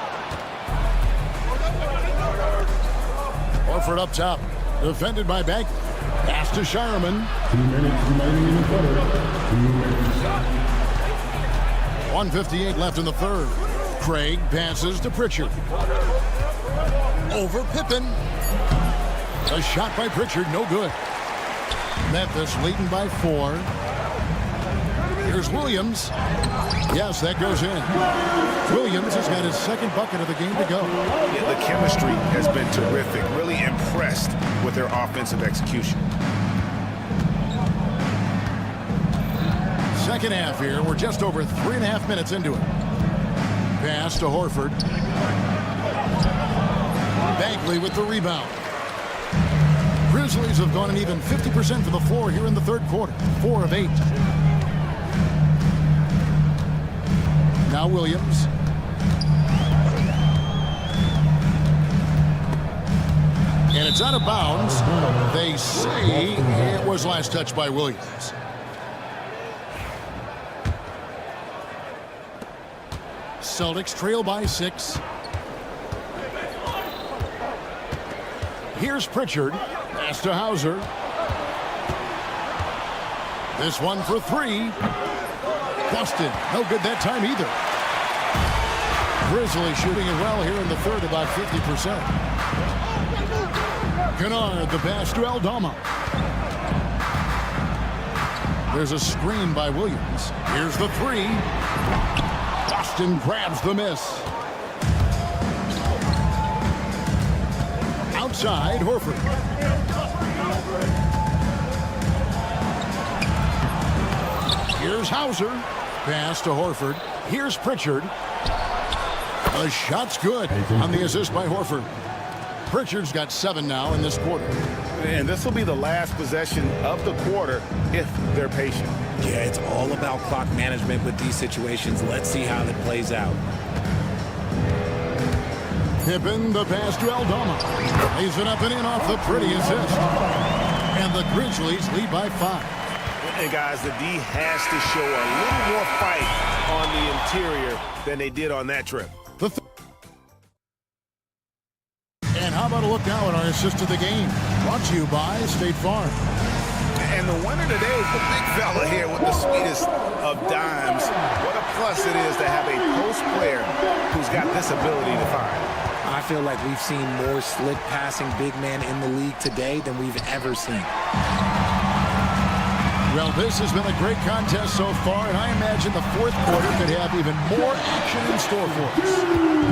Horford up top. Defended by Bagley. Pass to Shireman. 2 minutes remaining in the quarter. 2 minutes. 1:58 left in the third. Craig passes to Pritchard. Over Pippen. A shot by Pritchard, no good. Memphis leading by 4. Here's Williams. Yes, that goes in. Williams has got his second bucket of the game to go. Yeah, the chemistry has been terrific. Really impressed with their offensive execution. Second half here. We're just over 3.5 minutes into it. Pass to Horford. Bagley with the rebound. Grizzlies have gone an even 50% from the floor here in the third quarter. 4 of 8. Now Williams. And it's out of bounds. They say it was last touched by Williams. Celtics trail by 6. Here's Pritchard. Pass to Hauser. This one for 3. Busted. No good that time either. Grizzlies shooting it well here in the third, about 50%. Kennard, the pass to Aldama. There's a screen by Williams. Here's the 3. Boston grabs the miss. Outside, Horford. Here's Hauser. Pass to Horford. Here's Pritchard. The shot's good on the assist by Horford. Pritchard's got 7 now in this quarter. And this will be the last possession of the quarter if they're patient. Yeah, it's all about clock management with these situations. Let's see how that plays out. Pippen, the pass to Aldama. Lays it up and in off the pretty assist. And the Grizzlies lead by 5. And guys, the D has to show a little more fight on the interior than they did on that trip. And how about a look now at our assist of the game? Brought to you by State Farm. And the winner today is the big fella here with the sweetest of dimes. What a plus it is to have a post player who's got this ability to find. I feel like we've seen more slick passing big man in the league today than we've ever seen. Well, this has been a great contest so far, and I imagine the fourth quarter could have even more action in store for us.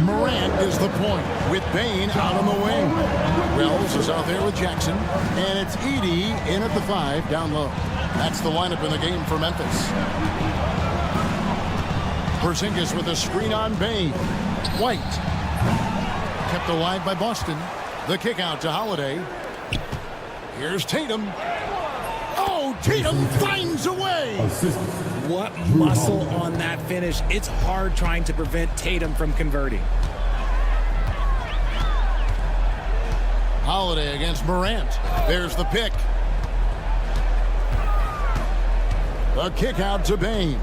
Morant is the point, with Bain out on the wing. Wells is out there with Jackson, and it's Edey in at the 5, down low. That's the lineup in the game for Memphis. Porzingis with a screen on Bain. White. Kept alive by Boston. The kick out to Holiday. Here's Tatum. Oh, Tatum finds a way. What muscle on that finish. It's hard trying to prevent Tatum from converting. Holiday against Morant. There's the pick. The kick out to Bain.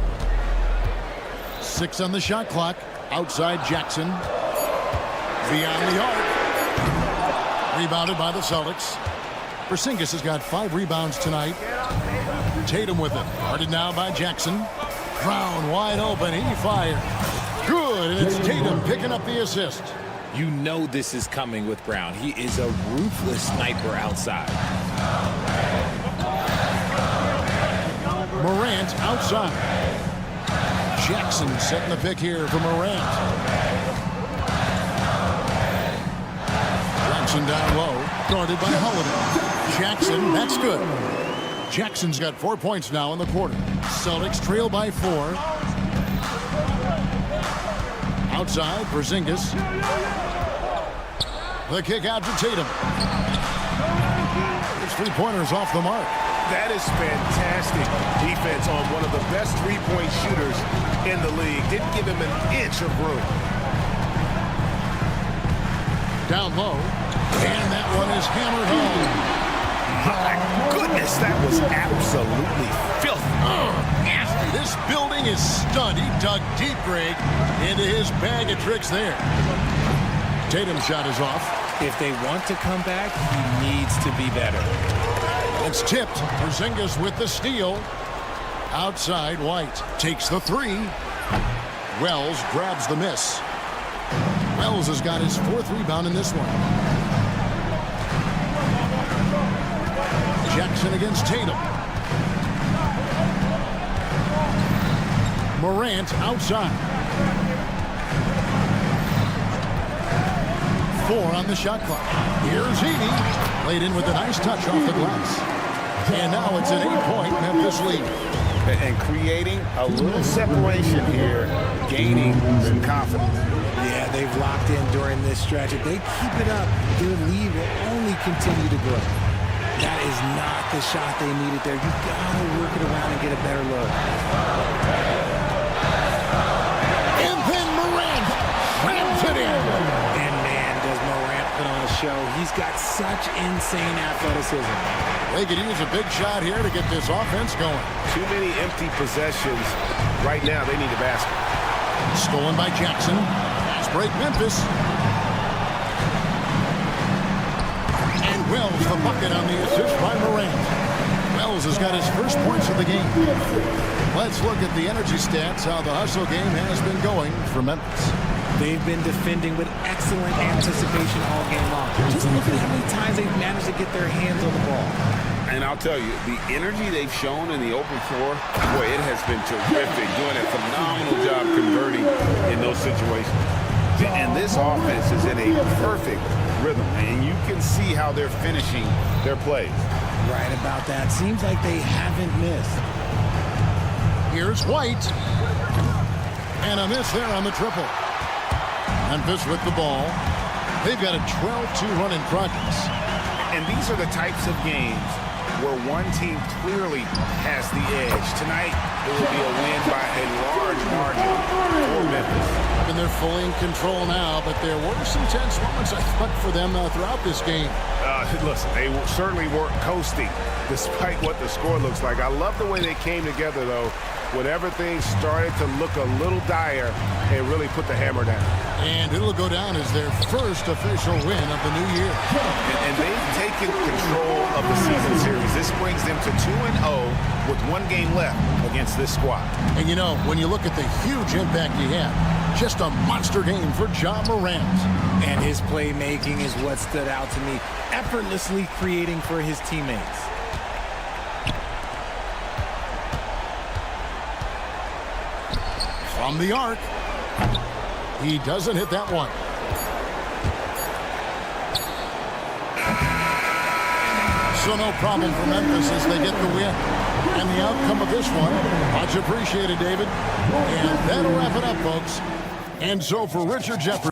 6 on the shot clock. Outside Jackson. Beyond the arc. Rebounded by the Celtics. Porzingis has got 5 rebounds tonight. Tatum with it. Guarded now by Jackson. Brown wide open. He fires. Good, and it's Tatum picking up the assist. You know this is coming with Brown. He is a ruthless sniper outside. Morant outside. Jackson setting the pick here for Morant. Jackson down low, guarded by Holiday. Jackson, that's good. Jackson's got 4 points now in the quarter. Celtics trail by 4. Outside, Porzingis. The kick out to Tatum. His 3-pointers off the mark. That is fantastic defense on one of the best three-point shooters in the league. Didn't give him an inch of room. Down low, and that one is hammered home. My goodness, that was absolutely filthy. This building is stunned. He dug deep, Greg, into his bag of tricks there. Tatum's shot is off. If they want to come back, he needs to be better. It's tipped. Porzingis with the steal. Outside, White takes the 3. Wells grabs the miss. Wells has got his 4th rebound in this one. Jackson against Tatum. Morant outside. 4 on the shot clock. Here's Heaney. Played in with a nice touch off the glass. And now it's an 8-point Memphis lead. And creating a little separation here, gaining some confidence. Yeah, they've locked in during this stretch. If they keep it up, their lead will only continue to grow. That is not the shot they needed there. You've got to work it around and get a better look. And then Morant rams it in. And man, does Morant put on a show. He's got such insane athleticism. They could use a big shot here to get this offense going. Too many empty possessions. Right now, they need a basket. Stolen by Jackson. Fast break Memphis. And Wells the bucket on the assist by Morant. Wells has got his first points of the game. Let's look at the energy stats, how the hustle game has been going for Memphis. They've been defending with excellent anticipation all game long. Just look at how many times they've managed to get their hands on the ball. And I'll tell you, the energy they've shown in the open floor, boy, it has been terrific. Doing a phenomenal job converting in those situations. And this offense is in a perfect rhythm. And you can see how they're finishing their plays. Right about that. Seems like they haven't missed. Here's White. And a miss there on the triple. Memphis with the ball. They've got a 12-2 run in progress. And these are the types of games where one team clearly has the edge. Tonight, it will be a win by a large margin for Memphis. And they're fully in control now, but there were some tense moments, I thought, for them throughout this game. Listen, they certainly weren't coasting, despite what the score looks like. I love the way they came together, though, when everything started to look a little dire and really put the hammer down. And it'll go down as their first official win of the new year. And they've taken control of the season series. This brings them to 2-0 with 1 game left against this squad. And you know, when you look at the huge impact he had, just a monster game for Ja Morant. And his playmaking is what stood out to me. Effortlessly creating for his teammates. From the arc. He doesn't hit that one. So no problem for Memphis as they get the win. And the outcome of this one, much appreciated, David. And that'll wrap it up, folks. And so for Richard Jefferson.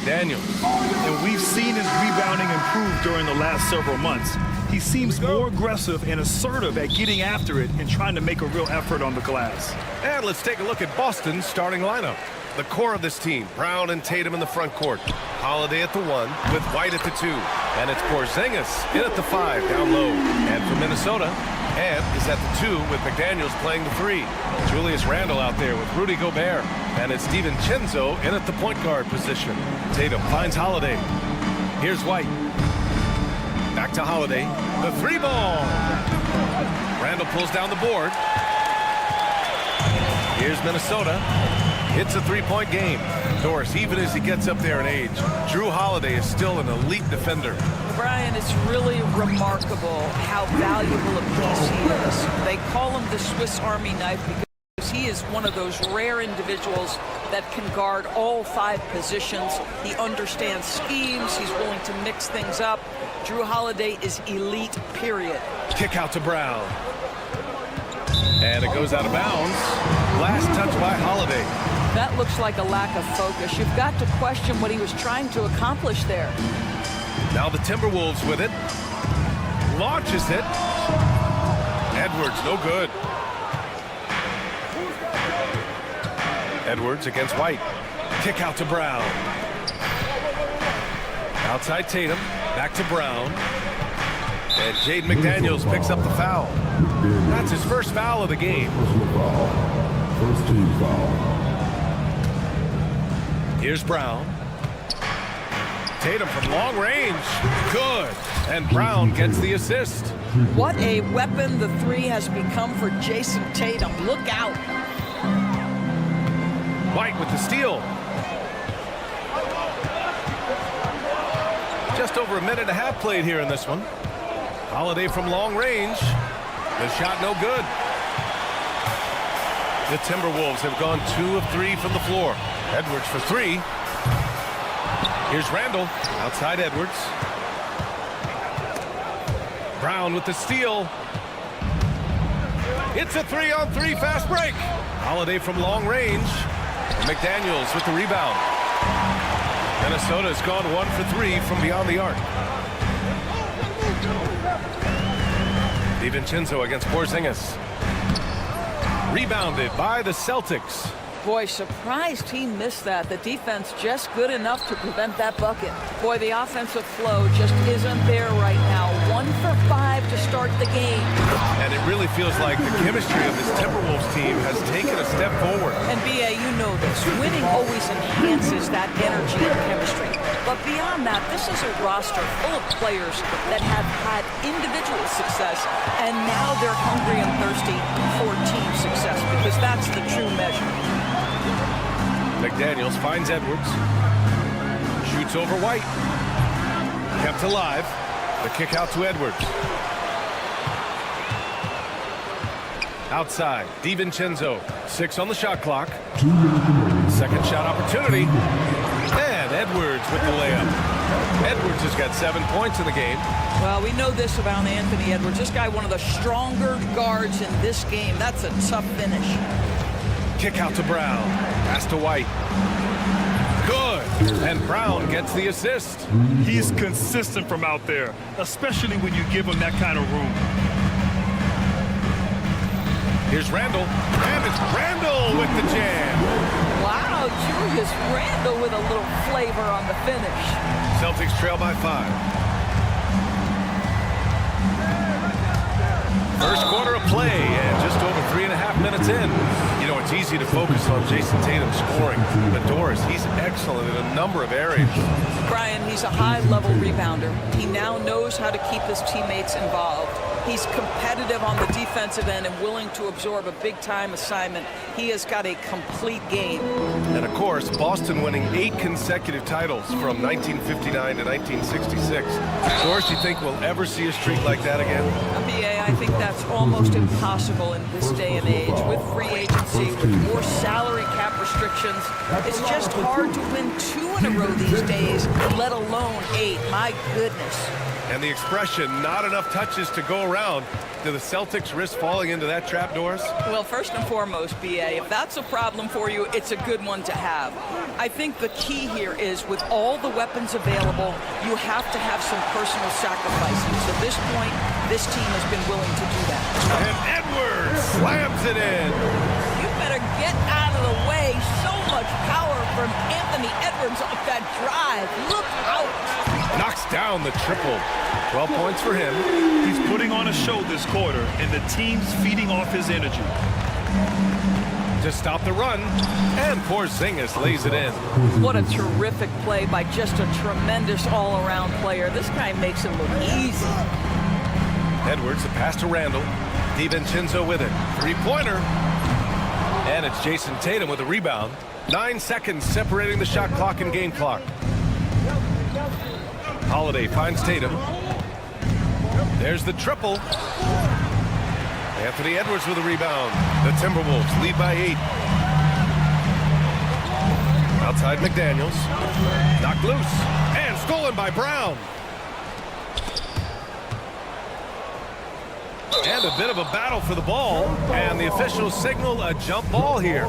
McDaniels. And we've seen his rebounding improve during the last several months. He seems more aggressive and assertive at getting after it and trying to make a real effort on the glass. And let's take a look at Boston's starting lineup. The core of this team, Brown and Tatum in the front court. Holiday at the 1 with White at the 2. And it's Porzingis in at the 5 down low. And for Minnesota, Ant is at the 2 with McDaniels playing the 3. Julius Randle out there with Rudy Gobert. And it's DiVincenzo in at the point guard position. Tatum finds Holiday. Here's White. Back to Holiday. The 3-ball. Randle pulls down the board. Here's Minnesota. It's a 3-point game. Doris, even as he gets up there in age, Drew Holiday is still an elite defender. Brian, it's really remarkable how valuable a piece he is. They call him the Swiss Army knife because he is one of those rare individuals that can guard all 5 positions. He understands schemes. He's willing to mix things up. Drew Holiday is elite, period. Kick out to Brown. And it goes out of bounds. Last touch by Holiday. That looks like a lack of focus. You've got to question what he was trying to accomplish there. Now the Timberwolves with it. Launches it. Edwards, no good. Edwards against White. Kick out to Brown. Outside Tatum. Back to Brown. And Jaden McDaniels picks up the foul. That's his first foul of the game. First team foul. Here's Brown. Tatum from long range. Good. And Brown gets the assist. What a weapon the 3 has become for Jason Tatum. Look out. White with the steal. Just over a minute and a half played here in this one. Holiday from long range. The shot no good. The Timberwolves have gone 2 of 3 from the floor. Edwards for 3. Here's Randle. Outside Edwards. Brown with the steal. It's a 3-on-3 fast break. Holiday from long range. McDaniels with the rebound. Minnesota's gone 1 for 3 from beyond the arc. DiVincenzo against Porzingis. Rebounded by the Celtics. Boy, surprised he missed that. The defense just good enough to prevent that bucket. Boy, the offensive flow just isn't there right now. 1 for 5 to start the game. And it really feels like the chemistry of this Timberwolves team has taken a step forward. And BA, you know this. Winning always enhances that energy and chemistry. But beyond that, this is a roster full of players that have had individual success, and now they're hungry and thirsty for team success, because that's the true measure. McDaniels finds Edwards. Shoots over White. Kept alive. The kick out to Edwards. Outside, DiVincenzo. 6 on the shot clock. Second shot opportunity. And Edwards with the layup. Edwards has got 7 points in the game. Well, we know this about Anthony Edwards. This guy, one of the stronger guards in this game. That's a tough finish. Kick out to Brown. Pass to White. Good. And Brown gets the assist. He's consistent from out there, especially when you give him that kind of room. Here's Randle. And it's Randle with the jam. Wow, Julius Randle with a little flavor on the finish. Celtics trail by 5. First quarter of play, and just over 3.5 minutes in. You know, it's easy to focus on Jason Tatum scoring, but Doris, he's excellent in a number of areas. Brian, he's a high-level rebounder. He now knows how to keep his teammates involved. He's competitive on the defensive end and willing to absorb a big-time assignment. He has got a complete game. And, of course, Boston winning 8 consecutive titles from 1959 to 1966. Doris, you think we'll ever see a streak like that again? BA, I think that's almost impossible in this day and age. With free agency, with more salary cap restrictions, it's just hard to win 2 in a row these days, let alone 8. My goodness. And the expression, not enough touches to go around, Do the Celtics risk falling into that trap, Doris? Well, first and foremost, BA, if that's a problem for you, it's a good one to have. I think the key here is with all the weapons available, you have to have some personal sacrificing. To this point, this team has been willing to do that. And Edwards slams it in. You better get out of the way. So much power from Anthony Edwards off that drive. Look out. Knocks down the triple. 12 points for him. He's putting on a show this quarter, and the team's feeding off his energy. To stop the run, and Porzingis lays it in. What a terrific play by just a tremendous all-around player. This guy makes it look easy. Edwards, the pass to Randall. DiVincenzo with it. Three-pointer. And it's Jason Tatum with a rebound. 9 seconds separating the shot clock and game clock. Holiday finds Tatum. There's the triple. Anthony Edwards with a rebound. The Timberwolves lead by 8. Outside McDaniels. Knocked loose. And stolen by Brown. And a bit of a battle for the ball. And the officials signal a jump ball here.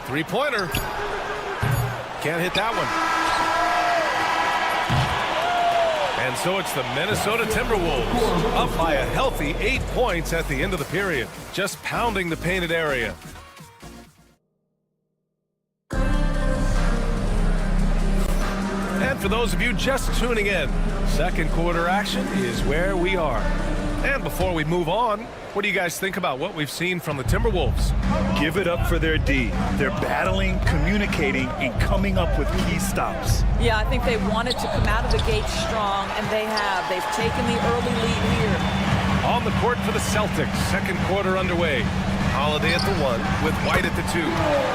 Three-pointer. Can't hit that one. And so it's the Minnesota Timberwolves up by a healthy 8 points at the end of the period. Just pounding the painted area. And for those of you just tuning in, second quarter action is where we are. And before we move on, what do you guys think about what we've seen from the Timberwolves? Give it up for their D. They're battling, communicating, and coming up with key stops. Yeah, I think they wanted to come out of the gate strong, and they have. They've taken the early lead here. On the court for the Celtics, second quarter underway. Holiday at the 1 with White at the 2.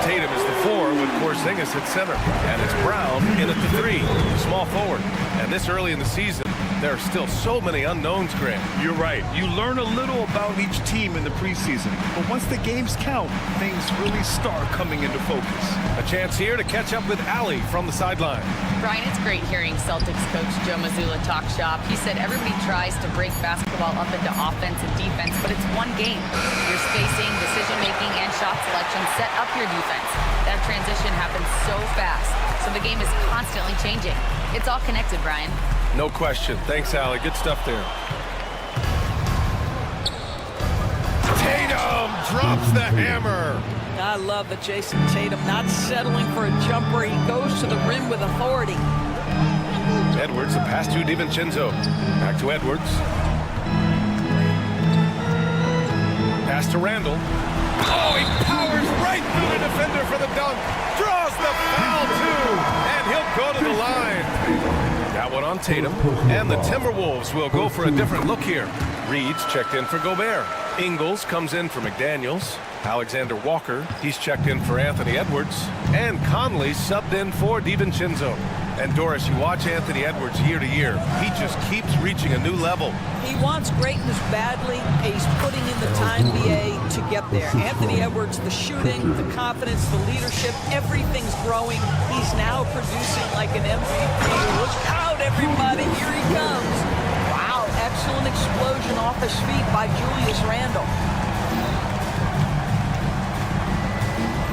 Tatum is the 4 with Porzingis at center. And it's Brown in at the 3, small forward. And this early in the season, there are still so many unknowns, Grant. You're right. You learn a little about each team in the preseason. But once the games count, things really start coming into focus. A chance here to catch up with Allie from the sideline. Brian, it's great hearing Celtics coach Joe Mazzulla talk shop. He said everybody tries to break basketball up into offense and defense, but it's one game. Your spacing, decision-making, and shot selection set up your defense. That transition happens so fast, so the game is constantly changing. It's all connected, Brian. No question. Thanks, Allie. Good stuff there. Tatum drops the hammer. I love that Jason Tatum not settling for a jumper. He goes to the rim with authority. Edwards, the pass to DiVincenzo. Back to Edwards. Pass to Randall. Oh, he powers right through the defender for the dunk. Draws the foul, too. And he'll go to the line. That one on Tatum. And the Timberwolves will go for a different look here. Reed's checked in for Gobert. Ingles comes in for McDaniels. Alexander Walker, he's checked in for Anthony Edwards. And Conley subbed in for DiVincenzo. And Doris, you watch Anthony Edwards year to year. He just keeps reaching a new level. He wants greatness badly. He's putting in the time, BA, to get there. Anthony Edwards, the shooting, the confidence, the leadership, everything's growing. He's now producing like an MVP. Look out, everybody. Here he comes. Wow, excellent explosion off his feet by Julius Randle.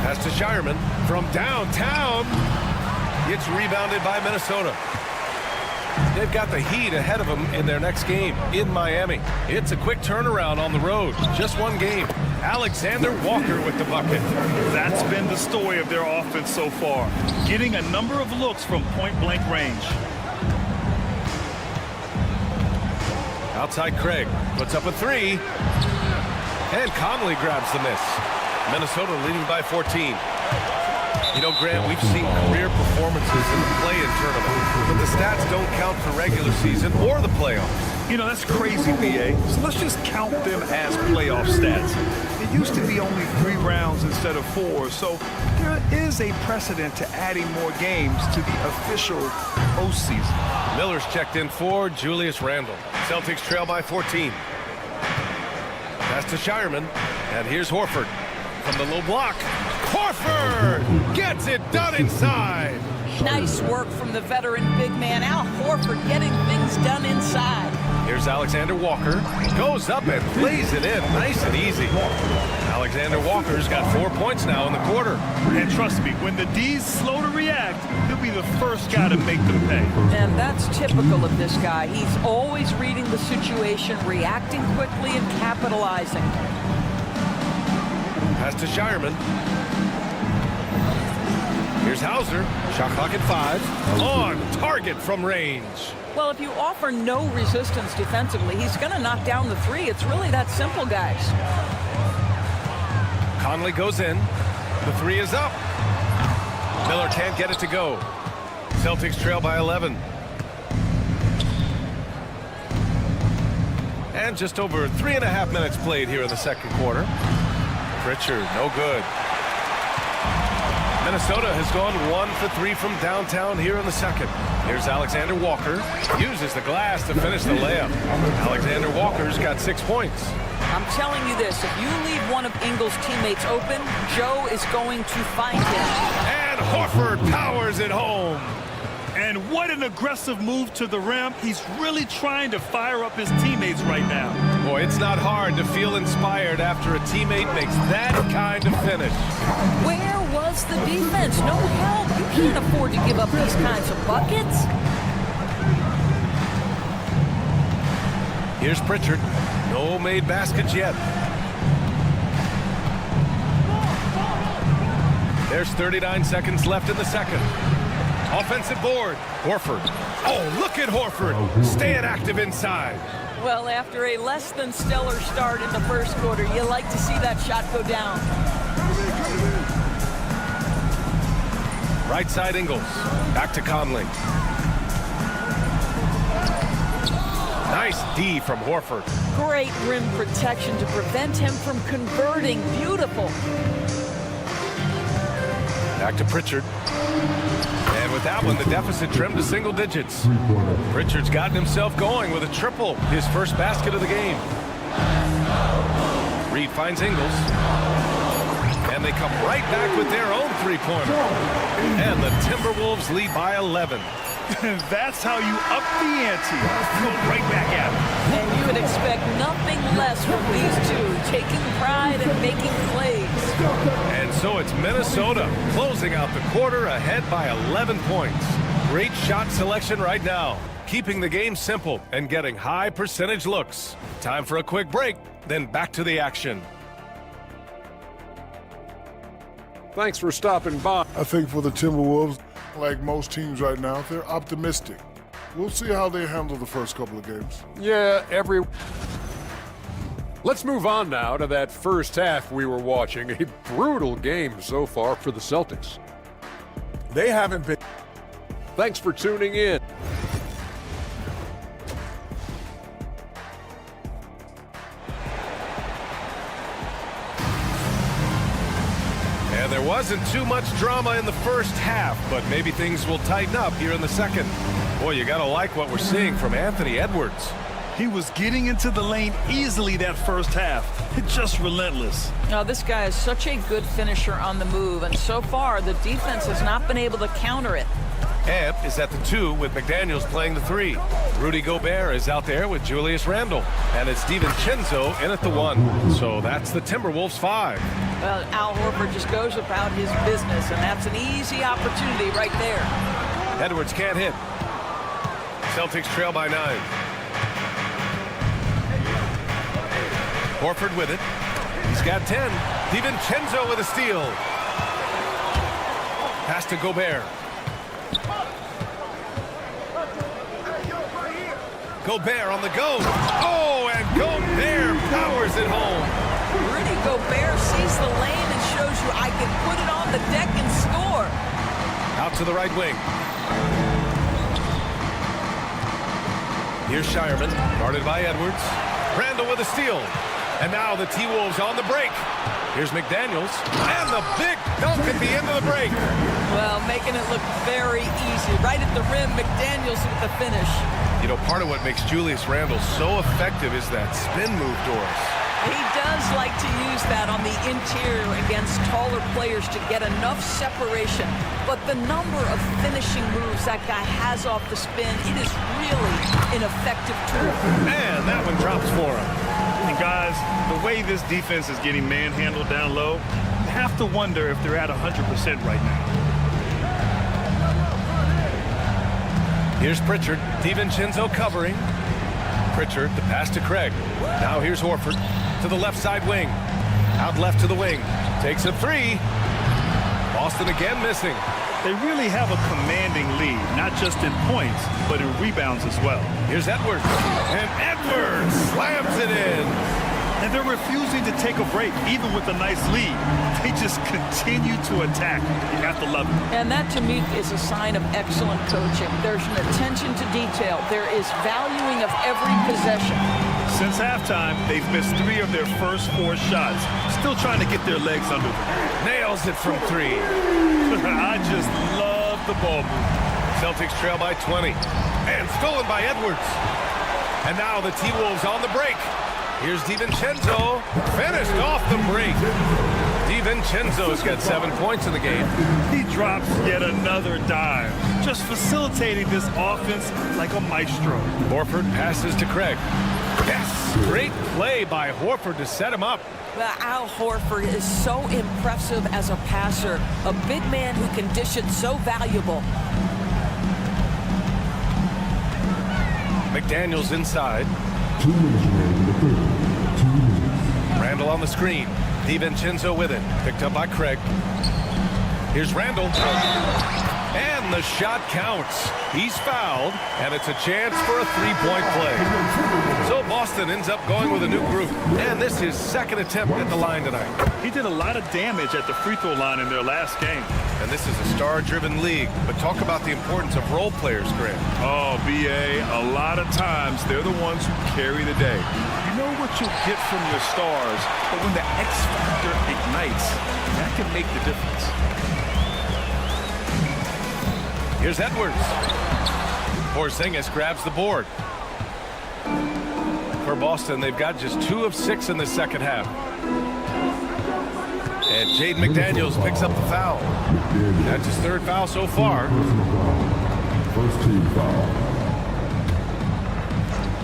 Pass to Shireman from downtown. It's rebounded by Minnesota. They've got the Heat ahead of them in their next game in Miami. It's a quick turnaround on the road. Just one game. Alexander Walker with the bucket. That's been the story of their offense so far. Getting a number of looks from point-blank range. Outside Craig puts up a 3. And Conley grabs the miss. Minnesota leading by 14. You know, Grant, we've seen career performances in the play-in tournament, but the stats don't count for regular season or the playoffs. You know, that's crazy, BA. So let's just count them as playoff stats. It used to be only 3 rounds instead of 4, so there is a precedent to adding more games to the official postseason. Miller's checked in for Julius Randle. Celtics trail by 14. Pass to Shireman, and here's Horford. from the low block. Horford gets it done inside. Nice work from the veteran big man. Al Horford getting things done inside. Here's Alexander Walker. Goes up and plays it in. Nice and easy. Alexander Walker's got 4 points now in the quarter. And trust me, when the D's slow to react, he'll be the first guy to make them pay. And that's typical of this guy. He's always reading the situation, reacting quickly, and capitalizing. Pass to Shireman. Here's Hauser. Shot clock at 5. On target from range. Well, if you offer no resistance defensively, he's going to knock down the three. It's really that simple, guys. Conley goes in. The three is up. Miller can't get it to go. Celtics trail by 11. And just over 3.5 minutes played here in the second quarter. Pritchard, no good. Minnesota has gone 1 for 3 from downtown here in the second. Here's Alexander Walker. Uses the glass to finish the layup. Alexander Walker's got 6 points. I'm telling you this, if you leave one of Ingles' teammates open, Joe is going to find him. And Horford powers it home. And what an aggressive move to the rim. He's really trying to fire up his teammates right now. Boy, it's not hard to feel inspired after a teammate makes that kind of finish. Where was the defense? No help. You can't afford to give up these kinds of buckets. Here's Pritchard. No made baskets yet. There's 39 seconds left in the second. Offensive board. Horford. Oh, look at Horford. Staying active inside. Well, after a less than stellar start in the first quarter, you like to see that shot go down. Right side Ingles. Back to Conley. Nice D from Horford. Great rim protection to prevent him from converting. Beautiful. Back to Pritchard. And with that one, the deficit trimmed to single digits. Pritchard's gotten himself going with a triple, his first basket of the game. Reed finds Ingles. And they come right back with their own three-pointer. And the Timberwolves lead by 11. That's how you up the ante. Go right back at him. And you would expect nothing less from these two, taking pride and making plays. And so it's Minnesota closing out the quarter ahead by 11 points. Great shot selection right now, keeping the game simple and getting high percentage looks. Time for a quick break, then back to the action. Thanks for stopping by. I think for the Timberwolves, like most teams right now, they're optimistic. We'll see how they handle the first couple of games. Yeah, Let's move on now to that first half we were watching. A brutal game so far for the Celtics. They haven't been. Thanks for tuning in. And there wasn't too much drama in the first half, but maybe things will tighten up here in the second. Boy, you gotta like what we're seeing from Anthony Edwards. He was getting into the lane easily that first half. It's just relentless. Now, this guy is such a good finisher on the move, and so far the defense has not been able to counter it. Amp is at the 2 with McDaniels playing the 3. Rudy Gobert is out there with Julius Randle. And it's DiVincenzo in at the 1. So that's the Timberwolves 5. Well, Al Horford just goes about his business, and that's an easy opportunity right there. Edwards can't hit. Celtics trail by 9. Horford with it. He's got 10. DiVincenzo with a steal. Pass to Gobert. Gobert on the go. Oh, and Gobert powers it home. Rudy Gobert sees the lane and shows you I can put it on the deck and score. Out to the right wing. Here's Shireman, guarded by Edwards. Randle with a steal. And now the T-Wolves on the break. Here's McDaniels. And the big dunk at the end of the break. Well, making it look very easy. Right at the rim, McDaniels with the finish. You know, part of what makes Julius Randle so effective is that spin move, Doris. He does like to use that on the interior against taller players to get enough separation. But the number of finishing moves that guy has off the spin, it is really an effective tool. Man, that one drops for him. And guys, the way this defense is getting manhandled down low, you have to wonder if they're at 100% right now. Here's Pritchard. DiVincenzo covering. Pritchard, the pass to Craig. Now here's Horford to the left side wing. Out left to the wing. Takes a three. Boston again missing. They really have a commanding lead, not just in points, but in rebounds as well. Here's Edwards. And Edwards slams it in. And they're refusing to take a break, even with a nice lead. They just continue to attack. You have to love it. And that, to me, is a sign of excellent coaching. There's an attention to detail. There is valuing of every possession. Since halftime, they've missed 3 of their first 4 shots. Still trying to get their legs under them. Nails it from 3. I just love the ball move. Celtics trail by 20. And stolen by Edwards. And now the T-Wolves on the break. Here's DiVincenzo, finished off the break. DiVincenzo's got 7 points in the game. He drops yet another dime, just facilitating this offense like a maestro. Horford passes to Craig. Yes, great play by Horford to set him up. Al Horford is so impressive as a passer, a big man who can dish it, so valuable. McDaniels inside. Randall on the screen. DiVincenzo with it. Picked up by Craig. Here's Randall. And the shot counts. He's fouled, and it's a chance for a three-point play. So Boston ends up going with a new group. And this is second attempt at the line tonight. He did a lot of damage at the free throw line in their last game. And this is a star-driven league. But talk about the importance of role players, Grant. Oh, B.A., a lot of times they're the ones who carry the day. You know what you'll get from your stars, but when the X factor ignites, that can make the difference. Here's Edwards. Porzingis grabs the board. For Boston, they've got just 2 of 6 in the second half. And Jaden McDaniels picks up the foul. That's his 3rd foul so far. First team foul.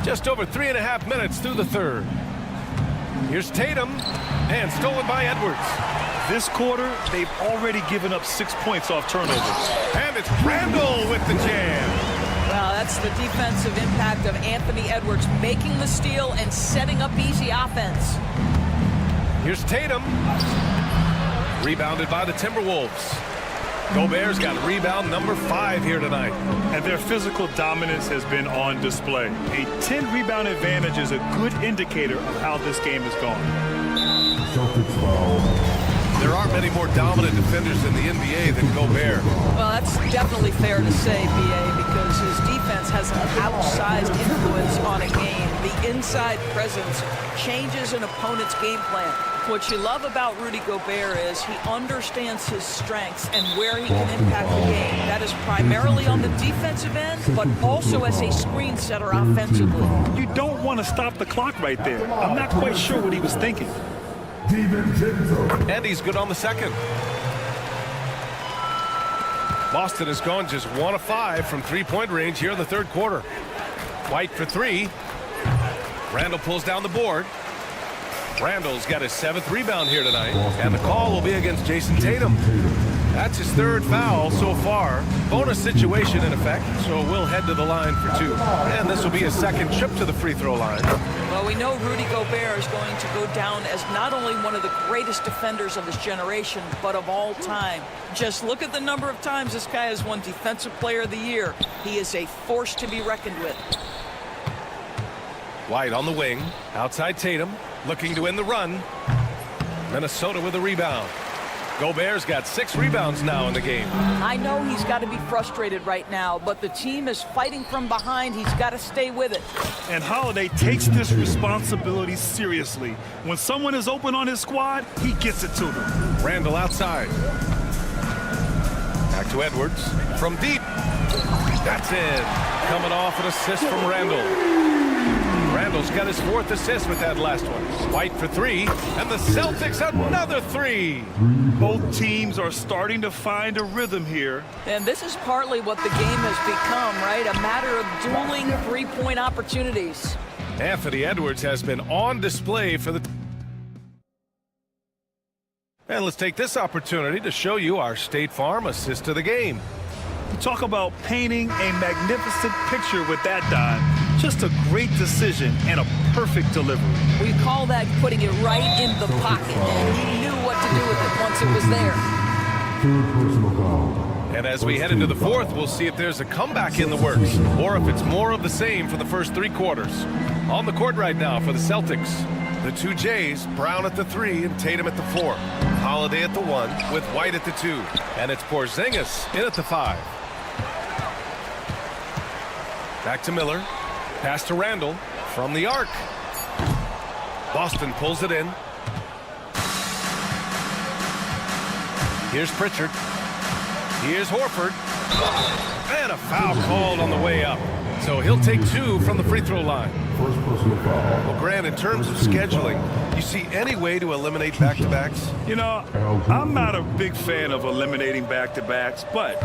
Just over 3.5 minutes through the 3rd. Here's Tatum, and stolen by Edwards. This quarter, they've already given up 6 points off turnovers. And it's Randall with the jam. Well, that's the defensive impact of Anthony Edwards, making the steal and setting up easy offense. Here's Tatum. Rebounded by the Timberwolves. Gobert's got rebound number 5 here tonight. And their physical dominance has been on display. A 10-rebound advantage is a good indicator of how this game has gone. Celtics foul. There aren't many more dominant defenders in the NBA than Gobert. Well, that's definitely fair to say, B.A., because his defense has an outsized influence on a game. The inside presence changes an opponent's game plan. What you love about Rudy Gobert is he understands his strengths and where he can impact the game. That is primarily on the defensive end, but also as a screen setter offensively. You don't want to stop the clock right there. I'm not quite sure what he was thinking. And he's good on the second. Boston has gone just 1 of 5 from 3-point range here in the 3rd quarter. White for 3. Randall pulls down the board. Randall's got his 7th rebound here tonight. And the call will be against Jason Tatum. That's his 3rd foul so far. Bonus situation in effect, so we'll head to the line for 2. And this will be his 2nd trip to the free throw line. Well, we know Rudy Gobert is going to go down as not only one of the greatest defenders of his generation, but of all time. Just look at the number of times this guy has won Defensive Player of the Year. He is a force to be reckoned with. White on the wing, outside Tatum, looking to end the run. Minnesota with a rebound. Gobert's got 6 rebounds now in the game. I know he's got to be frustrated right now, but the team is fighting from behind. He's got to stay with it. And Holiday takes this responsibility seriously. When someone is open on his squad, he gets it to them. Randall outside. Back to Edwards. From deep. That's in. Coming off an assist from Randall. Randall's got his 4th assist with that last one. White for 3, and the Celtics another 3. Both teams are starting to find a rhythm here. And this is partly what the game has become, right? A matter of dueling three-point opportunities. Anthony Edwards has been on display for the... And let's take this opportunity to show you our State Farm assist of the game. Talk about painting a magnificent picture with that dive. Just a great decision and a perfect delivery. We call that putting it right in the pocket, and he knew what to do with it once it was there. And as we head into the 4th, we'll see if there's a comeback in the works, or if it's more of the same for the first 3 quarters. On the court right now for the Celtics, the 2 Jays, Brown at the 3 and Tatum at the 4. Holiday at the 1 with White at the 2. And it's Porzingis in at the 5. Back to Miller. Pass to Randall from the arc. Boston pulls it in. Here's Pritchard. Here's Horford. And a foul called on the way up. So he'll take 2 from the free throw line. Well, Grant, in terms of scheduling, you see any way to eliminate back-to-backs? You know, I'm not a big fan of eliminating back-to-backs, but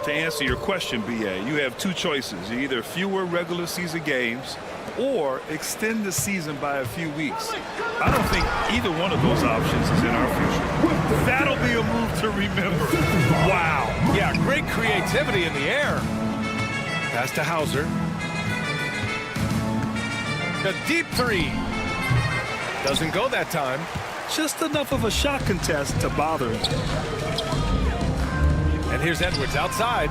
to answer your question, BA, you have 2 choices. Either fewer regular season games or extend the season by a few weeks. I don't think either one of those options is in our future. That'll be a move to remember. Wow. Yeah, great creativity in the air. Pass to Hauser. A deep 3. Doesn't go that time. Just enough of a shot contest to bother him. And here's Edwards outside.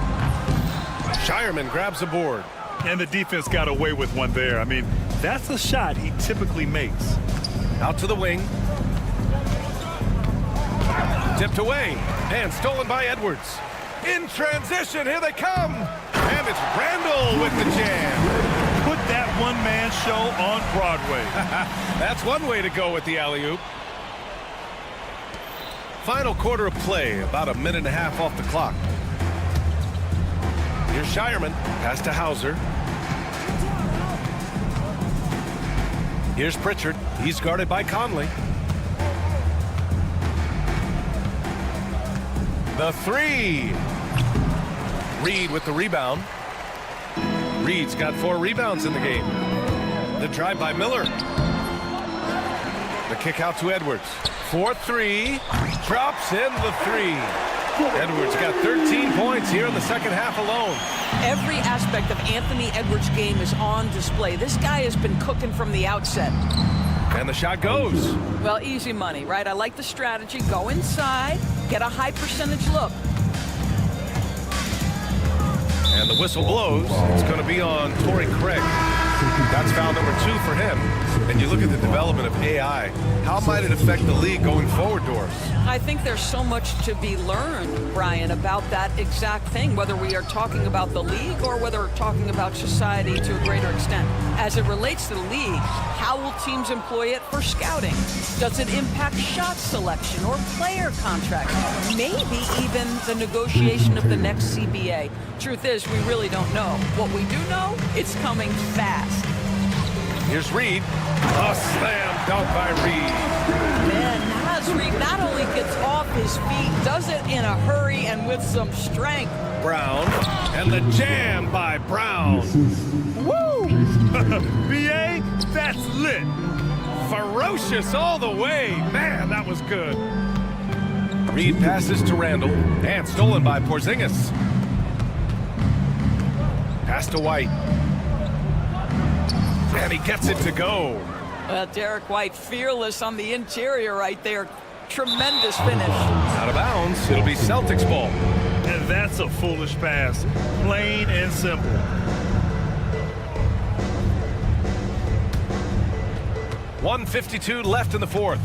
Shireman grabs a board. And the defense got away with one there. I mean, that's a shot he typically makes. Out to the wing. Tipped away. And stolen by Edwards. In transition, here they come. And it's Randall with the jam. Put that one-man show on Broadway. That's one way to go with the alley-oop. Final quarter of play, about a minute and a half off the clock. Here's Shireman, pass to Hauser. Here's Pritchard, he's guarded by Conley. The 3. Reed with the rebound. Reed's got 4 rebounds in the game. The drive by Miller. The kick out to Edwards. 4-3. Drops in the 3. Edwards got 13 points here in the second half alone. Every aspect of Anthony Edwards' game is on display. This guy has been cooking from the outset. And the shot goes. Well, easy money, right? I like the strategy. Go inside, get a high percentage look. And the whistle blows. It's going to be on Torrey Craig. That's foul number 2 for him. And you look at the development of AI. How might it affect the league going forward, Doris? I think there's so much to be learned, Brian, about that exact thing, whether we are talking about the league or whether we're talking about society to a greater extent. As it relates to the league, how will teams employ it for scouting? Does it impact shot selection or player contracts? Maybe even the negotiation of the next CBA. Truth is, we really don't know. What we do know, it's coming fast. Here's Reed. A slam dunk by Reed. Man, Naz Reed not only gets off his feet, does it in a hurry and with some strength. Brown. And the jam by Brown. Woo! BA, that's lit. Ferocious all the way. Man, that was good. Reed passes to Randall. And stolen by Porzingis. Pass to White. And he gets it to go. Well, Derek White fearless on the interior right there. Tremendous finish. Out of bounds. It'll be Celtics ball. And that's a foolish pass. Plain and simple. .152 left in the 4th.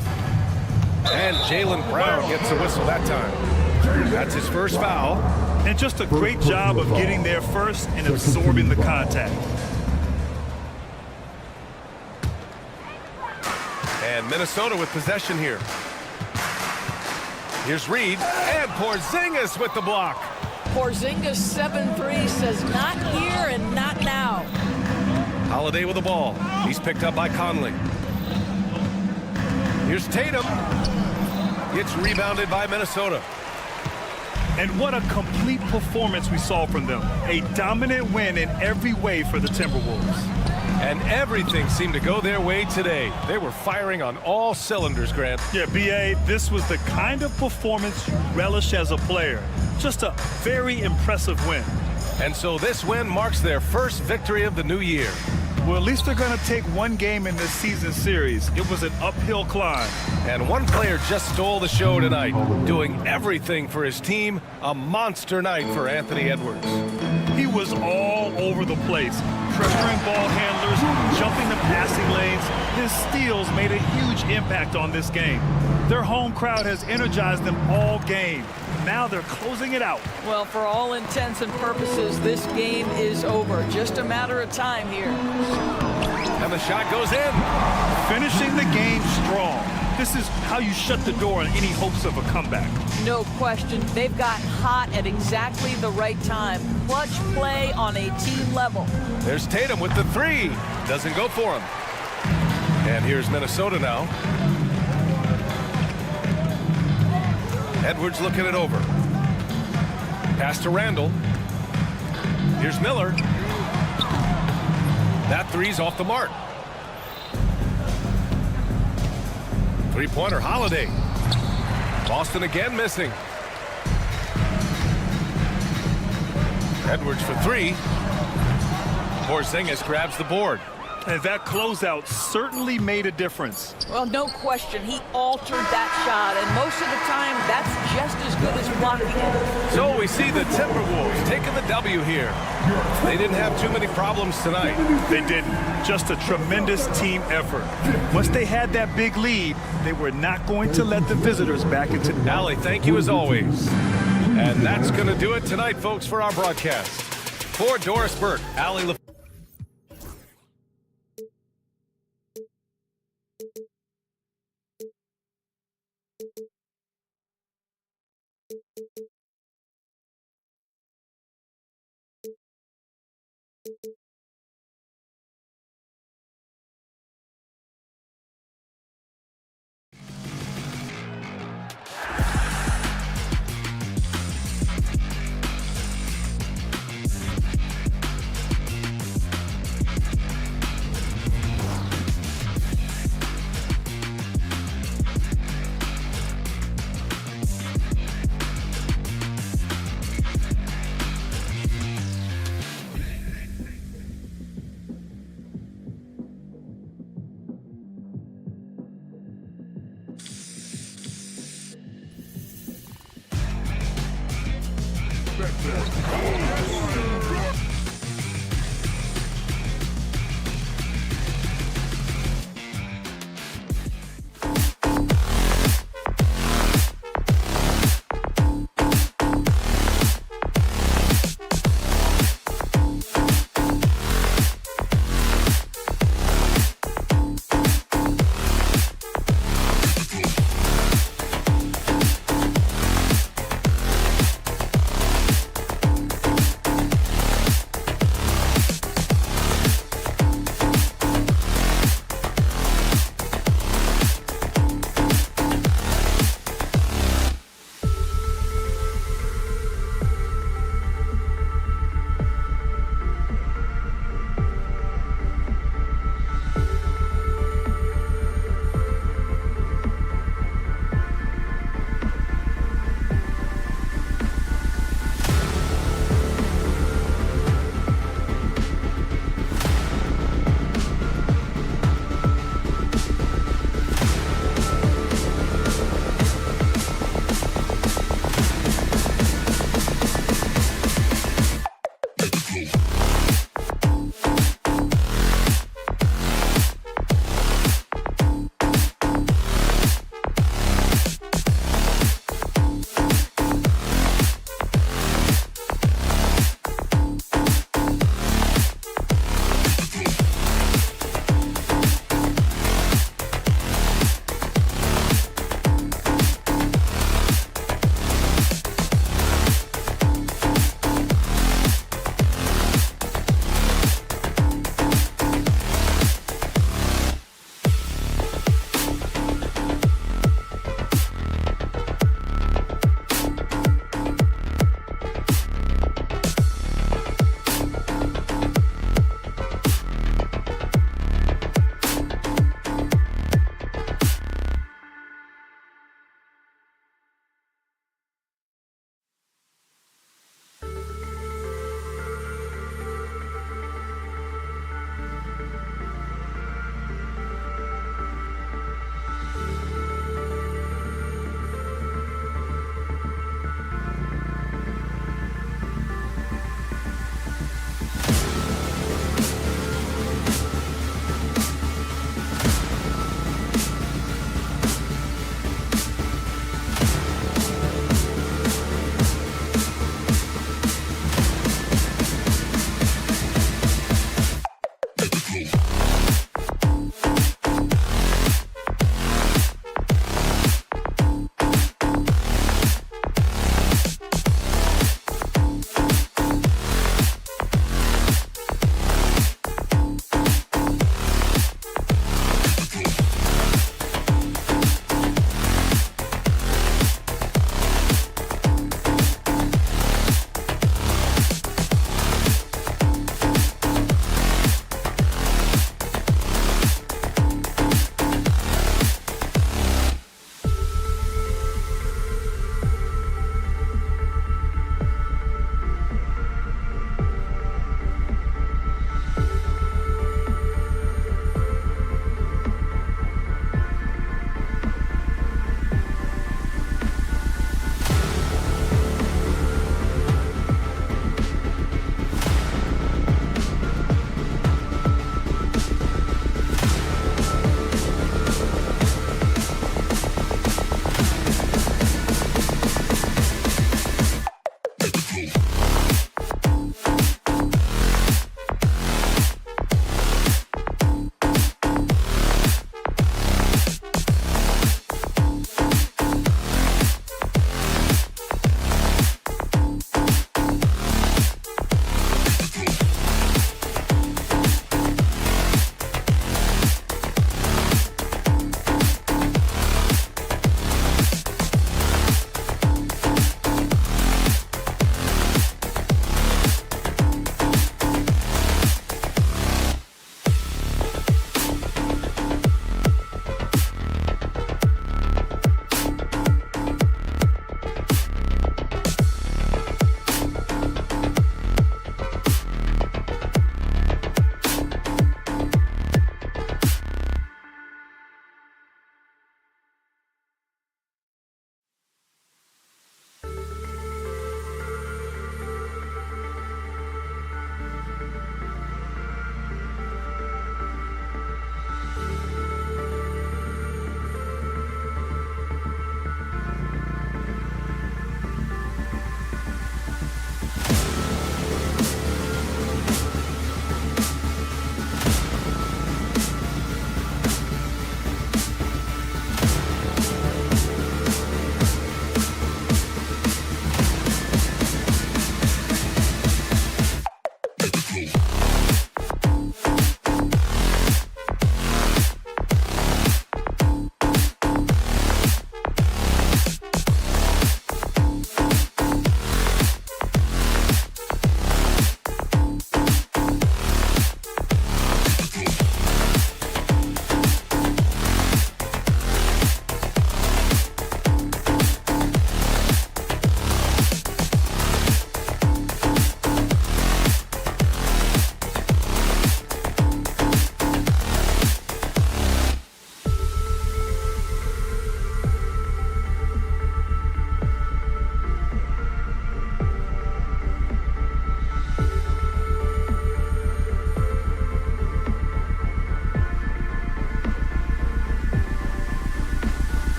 And Jaylen Brown gets a whistle that time. That's his first foul. And just a great job of getting there first and absorbing the contact. And Minnesota with possession here. Here's Reed and Porzingis with the block. Porzingis 7-3 says not here and not now. Holiday with the ball. He's picked up by Conley. Here's Tatum. It's rebounded by Minnesota. And what a complete performance we saw from them. A dominant win in every way for the Timberwolves. And everything seemed to go their way today. They were firing on all cylinders, Grant. Yeah, B.A., this was the kind of performance you relish as a player. Just a very impressive win. And so this win marks their first victory of the new year. Well, at least they're going to take one game in this season series. It was an uphill climb. And one player just stole the show tonight, doing everything for his team. A monster night for Anthony Edwards. He was all over the place, pressuring ball handlers, jumping the passing lanes. His steals made a huge impact on this game. Their home crowd has energized them all game. Now they're closing it out. Well, for all intents and purposes, this game is over. Just a matter of time here. And the shot goes in. Finishing the game strong. This is how you shut the door on any hopes of a comeback. No question. They've got hot at exactly the right time. Clutch play on a team level. There's Tatum with the three. Doesn't go for him. And here's Minnesota now. Edwards looking it over. Pass to Randall. Here's Miller. That three's off the mark. Three-pointer, Holiday. Boston again missing. Edwards for three. Porzingis grabs the board. And that closeout certainly made a difference. Well, no question. He altered that shot, and most of the time, that's just as good as blocking it. So we see the Timberwolves taking the W here. They didn't have too many problems tonight. They didn't. Just a tremendous team effort. Once they had that big lead, they were not going to let the visitors back into the... Allie, thank you as always. And that's going to do it tonight, folks, for our broadcast. For Doris Burke, Allie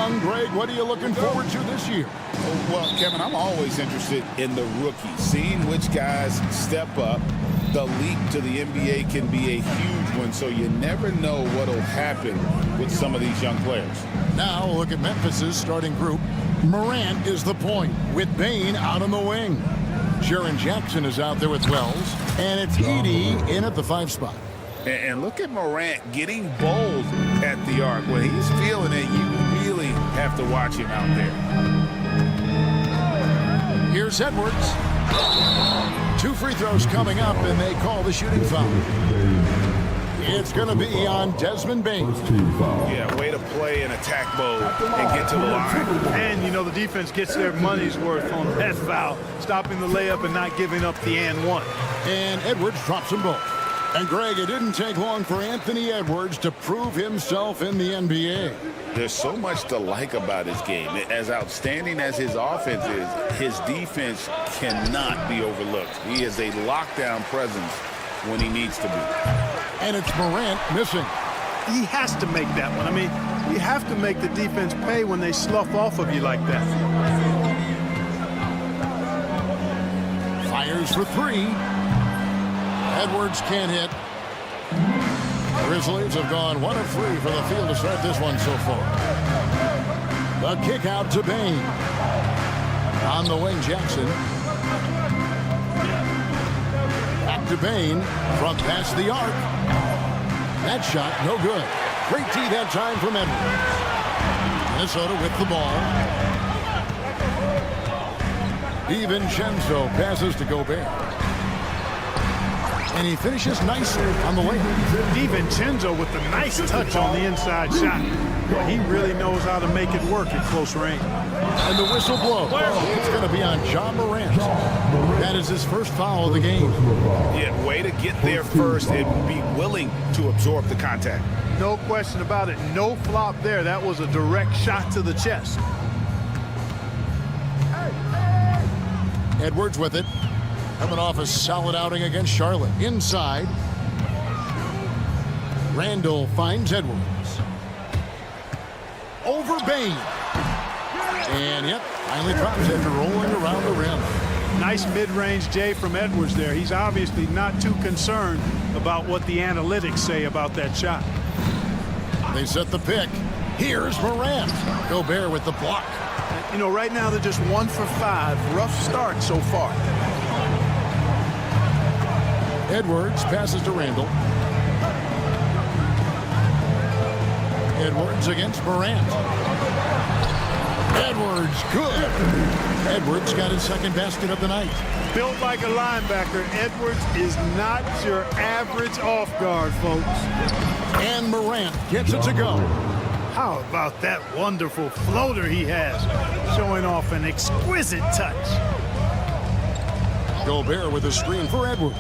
young. Greg, what are you looking forward to this year? Well, Kevin, I'm always interested in the rookies, seeing which guys step up. The leap to the NBA can be a huge one, so you never know what will happen with some of these young players. Now look at Memphis's starting group. Morant is the point, with Bane out on the wing. Jaren Jackson is out there with Wells, and it's Edey in at the 5 spot. And look at Morant getting bold at the arc. When he's feeling it, you really have to watch him out there. Here's Edwards. 2 free throws coming up, and they call the shooting foul. It's going to be on Desmond Bane. Yeah, way to play in attack mode and get to the line. And, you know, the defense gets their money's worth on that foul, stopping the layup and not giving up the and one. And Edwards drops them both. And, Greg, it didn't take long for Anthony Edwards to prove himself in the NBA. There's so much to like about his game. As outstanding as his offense is, his defense cannot be overlooked. He is a lockdown presence when he needs to be. And it's Morant missing. He has to make that one. I mean, you have to make the defense pay when they slough off of you like that. Fires for 3. Edwards can't hit. Grizzlies have gone 1 of 3 from the field to start this one so far. The kick out to Bane. On the wing, Jackson. Back to Bane. From past the arc. That shot, no good. Great tee that time from Edwards. Minnesota with the ball. DiVincenzo passes to Gobert. And he finishes nicely on the way. DiVincenzo with a nice touch on the inside shot. He really knows how to make it work at close range. And the whistle blows. It's going to be on John Morant. That is his first foul of the game. Yeah, way to get there first and be willing to absorb the contact. No question about it. No flop there. That was a direct shot to the chest. Edwards with it. Coming off a solid outing against Charlotte. Inside. Randall finds Edwards. Over Bane. And, yep, finally drops it, rolling around the rim. Nice mid-range J from Edwards there. He's obviously not too concerned about what the analytics say about that shot. They set the pick. Here's Morant. Gobert with the block. You know, right now they're just 1 for 5. Rough start so far. Edwards passes to Randall. Edwards against Morant. Edwards, good. Edwards got his second basket of the night. Built like a linebacker, Edwards is not your average off guard, folks. And Morant gets it to go. How about that wonderful floater he has, showing off an exquisite touch. Gobert with a screen for Edwards.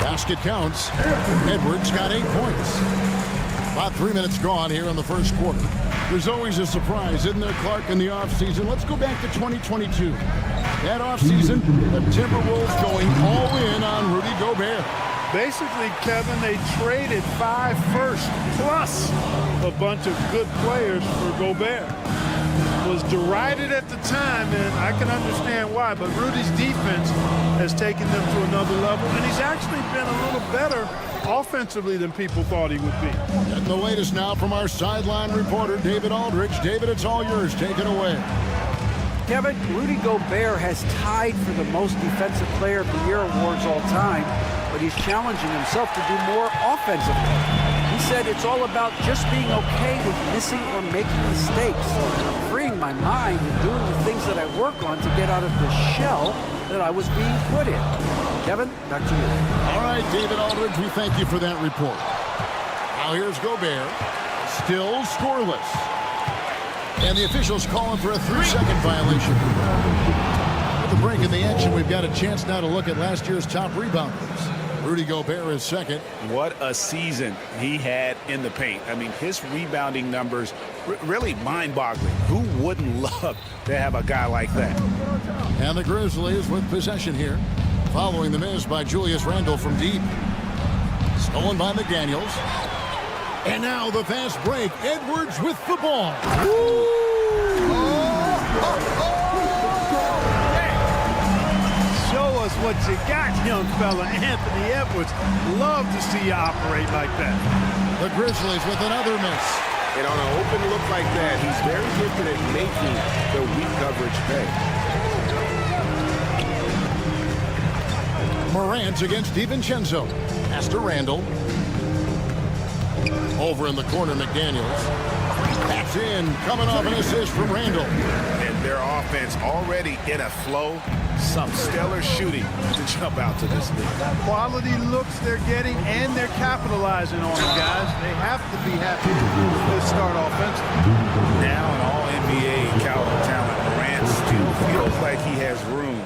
Basket counts. Edwards got 8 points. About 3 minutes gone here in the first quarter. There's always a surprise, isn't there, Clark, in the offseason? Let's go back to 2022. That offseason, the Timberwolves going all in on Rudy Gobert. Basically, Kevin, they traded 5 firsts plus a bunch of good players for Gobert. Was derided at the time, and I can understand why, but Rudy's defense has taken them to another level, and he's actually been a little better offensively than people thought he would be. And the latest now from our sideline reporter, David Aldridge. David, it's all yours. Take it away. Kevin, Rudy Gobert has tied for the most Defensive Player of the Year awards all time, but he's challenging himself to do more offensively. He said it's all about just being okay with missing or making mistakes, freeing my mind and doing the things that I work on to get out of the shell that I was being put in. Kevin, back to you. All right, David Aldridge, we thank you for that report. Now here's Gobert, still scoreless. And the officials calling for a 3-second violation. With the break in the action, we've got a chance now to look at last year's top rebounders. Rudy Gobert is second. What a season he had in the paint. I mean, his rebounding numbers, really mind-boggling. Who wouldn't love to have a guy like that? And the Grizzlies with possession here. Following the miss by Julius Randle from deep. Stolen by McDaniels. And now the fast break. Edwards with the ball. Show us what you got, young fella. Anthony Edwards. Love to see you operate like that. The Grizzlies with another miss. And on an open look like that, he's very gifted at making the weak coverage pay. Morant against DiVincenzo. Pass to Randall. Over in the corner, McDaniels. That's in, coming off an assist from Randall. And their offense already in a flow. Some stellar shooting to jump out to this league. Quality looks they're getting, and they're capitalizing on it, guys. They have to be happy with this start offensively. Now an all-NBA caliber talent, Morant still feels like he has room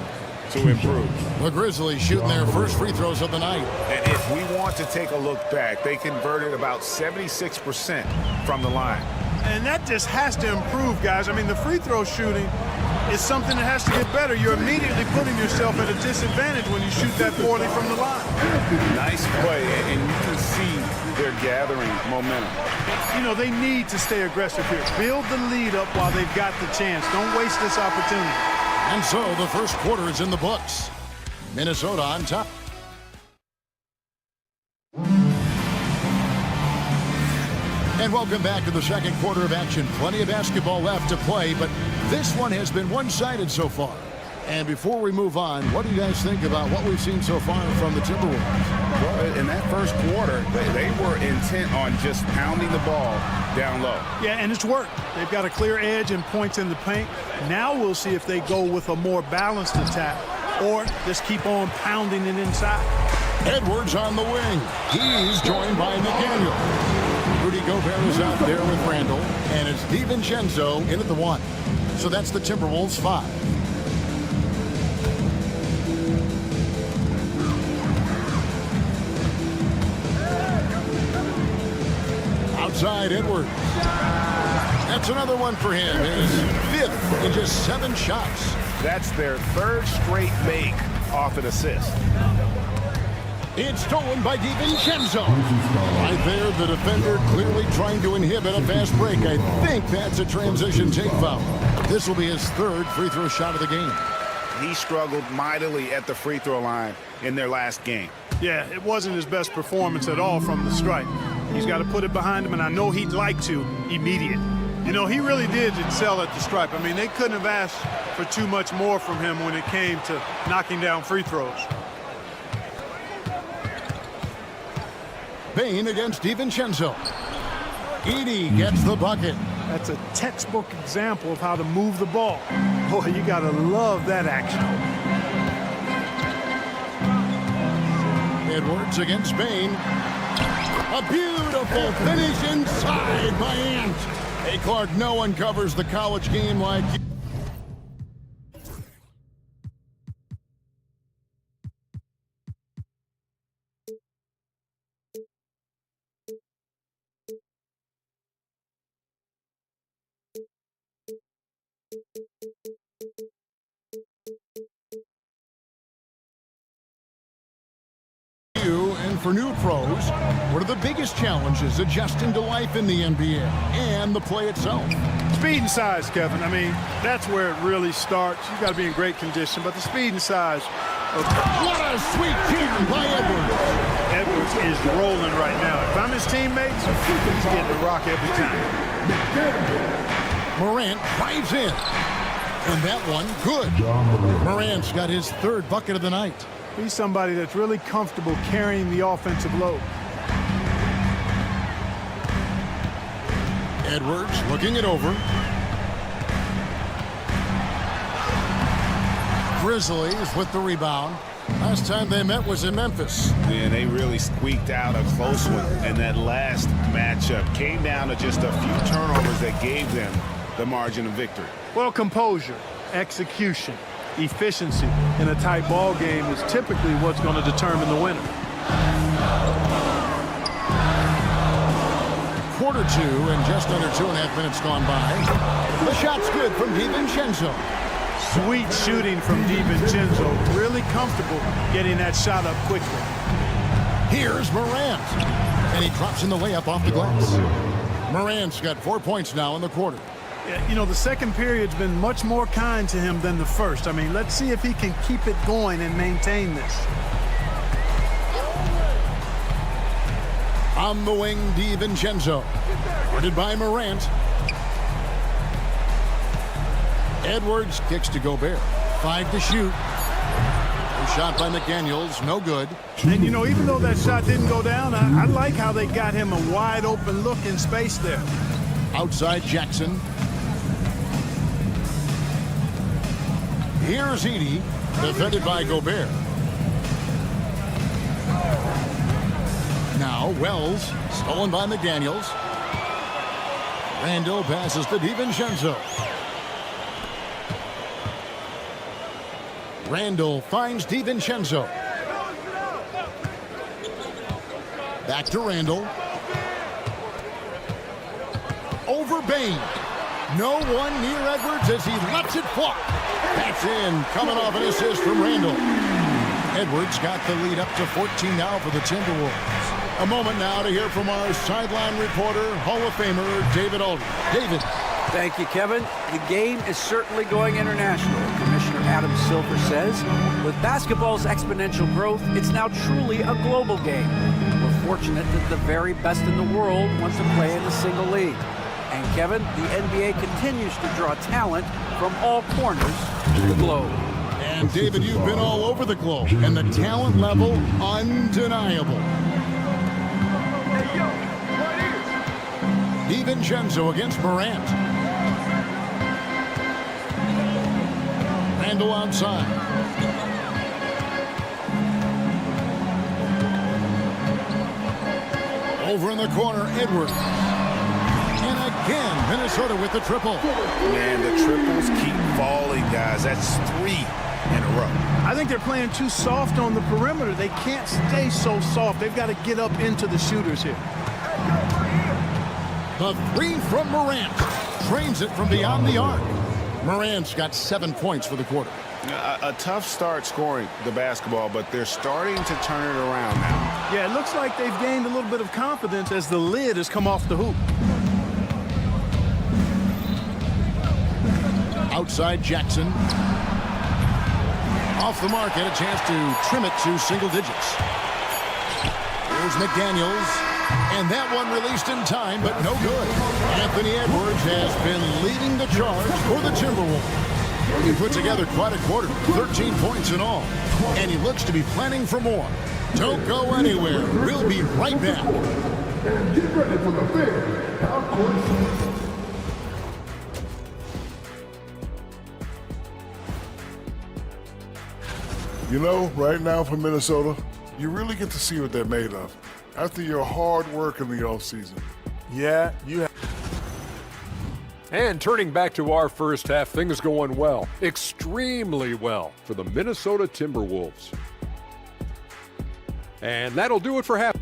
to improve. The Grizzlies shooting their first free throws of the night. And if we want to take a look back, they converted about 76% from the line. And that just has to improve, guys. I mean, the free throw shooting is something that has to get better. You're immediately putting yourself at a disadvantage when you shoot that poorly from the line. Nice play, and you can see they're gathering momentum. You know, they need to stay aggressive here. Build the lead up while they've got the chance. Don't waste this opportunity. And so the first quarter is in the books. Minnesota on top. And welcome back to the second quarter of action. Plenty of basketball left to play, but this one has been one-sided so far. And before we move on, what do you guys think about what we've seen so far from the Timberwolves? Well, in that first quarter, they were intent on just pounding the ball down low. Yeah, and it's worked. They've got a clear edge and points in the paint. Now we'll see if they go with a more balanced attack or just keep on pounding it inside. Edwards on the wing. He's joined by McDaniel. Rudy Gobert is out there with Randall, and it's DiVincenzo in at the 1. So that's the Timberwolves 5. Outside Edwards. That's another one for him. His 5th in just 7 shots. That's their 3rd straight make off an assist. It's stolen by DiVincenzo. Right there, the defender clearly trying to inhibit a fast break. I think that's a transition take foul. This will be his 3rd free throw shot of the game. He struggled mightily at the free throw line in their last game. Yeah, it wasn't his best performance at all from the stripe. He's got to put it behind him, and I know he'd like to immediate. You know, he really did excel at the stripe. I mean, they couldn't have asked for too much more from him when it came to knocking down free throws. Bain against DiVincenzo. Edey gets the bucket. That's a textbook example of how to move the ball. Boy, you got to love that action. Edwards against Bain. A beautiful finish inside by Ant. Hey, Clark, no one covers the college game like you. And for new pros, what are the biggest challenges adjusting to life in the NBA and the play itself? Speed and size, Kevin. I mean, that's where it really starts. You've got to be in great condition, but the speed and size. What a sweet jam by Edwards. Edwards is rolling right now. If I'm his teammates, he's getting the rock every time. Morant drives in. And that one, good. Morant's got his 3rd bucket of the night. He's somebody that's really comfortable carrying the offensive load. Edwards looking it over. Grizzlies with the rebound. Last time they met was in Memphis. Yeah, they really squeaked out a close one. And that last matchup came down to just a few turnovers that gave them the margin of victory. Well, composure, execution, efficiency in a tight ball game is typically what's going to determine the winner. Quarter 2 and just under 2.5 minutes gone by. The shot's good from DiVincenzo. Sweet shooting from DiVincenzo. Really comfortable getting that shot up quickly. Here's Morant. And he drops in the layup off the glass. Morant's got 4 points now in the quarter. Yeah, you know, the second period's been much more kind to him than the first. I mean, let's see if he can keep it going and maintain this. On the wing, DiVincenzo. Guarded by Morant. Edwards kicks to Gobert. 5 to shoot. Shot by McDaniels, no good. And, you know, even though that shot didn't go down, I like how they got him a wide open look in space there. Outside Jackson. Here's Edey, defended by Gobert. Now Wells, stolen by McDaniels. Randall passes to DiVincenzo. Randall finds DiVincenzo. Back to Randall. Over Bain. No one near Edwards as he lets it fly. That's in, coming off an assist from Randall. Edwards got the lead up to 14 now for the Timberwolves. A moment now to hear from our sideline reporter, Hall of Famer David Aldridge. David. Thank you, Kevin. The game is certainly going international. Commissioner Adam Silver says, with basketball's exponential growth, it's now truly a global game. We're fortunate that the very best in the world wants to play in a single league. And Kevin, the NBA continues to draw talent from all corners of the globe. And David, you've been all over the globe, and the talent level undeniable. DiVincenzo against Morant. Randall outside. Over in the corner, Edwards. And again, Minnesota with the triple. Man, the triples keep falling, guys. That's 3 in a row. I think they're playing too soft on the perimeter. They can't stay so soft. They've got to get up into the shooters here. The 3 from Morant. Trains it from beyond the arc. Morant's got 7 points for the quarter. A tough start scoring the basketball, but they're starting to turn it around now. Yeah, it looks like they've gained a little bit of confidence as the lid has come off the hoop. Outside Jackson. Off the mark, and a chance to trim it to single digits. Here's McDaniels. And that one released in time, but no good. Anthony Edwards has been leading the charge for the Timberwolves. He put together quite a quarter, 13 points in all. And he looks to be planning for more. Don't go anywhere. We'll be right back. And get ready for the big half-court. You know, right now for Minnesota, you really get to see what they're made of. After your hard work in the offseason. Yeah, you have. And turning back to our first half, things going well, extremely well for the Minnesota Timberwolves. And that'll do it for half.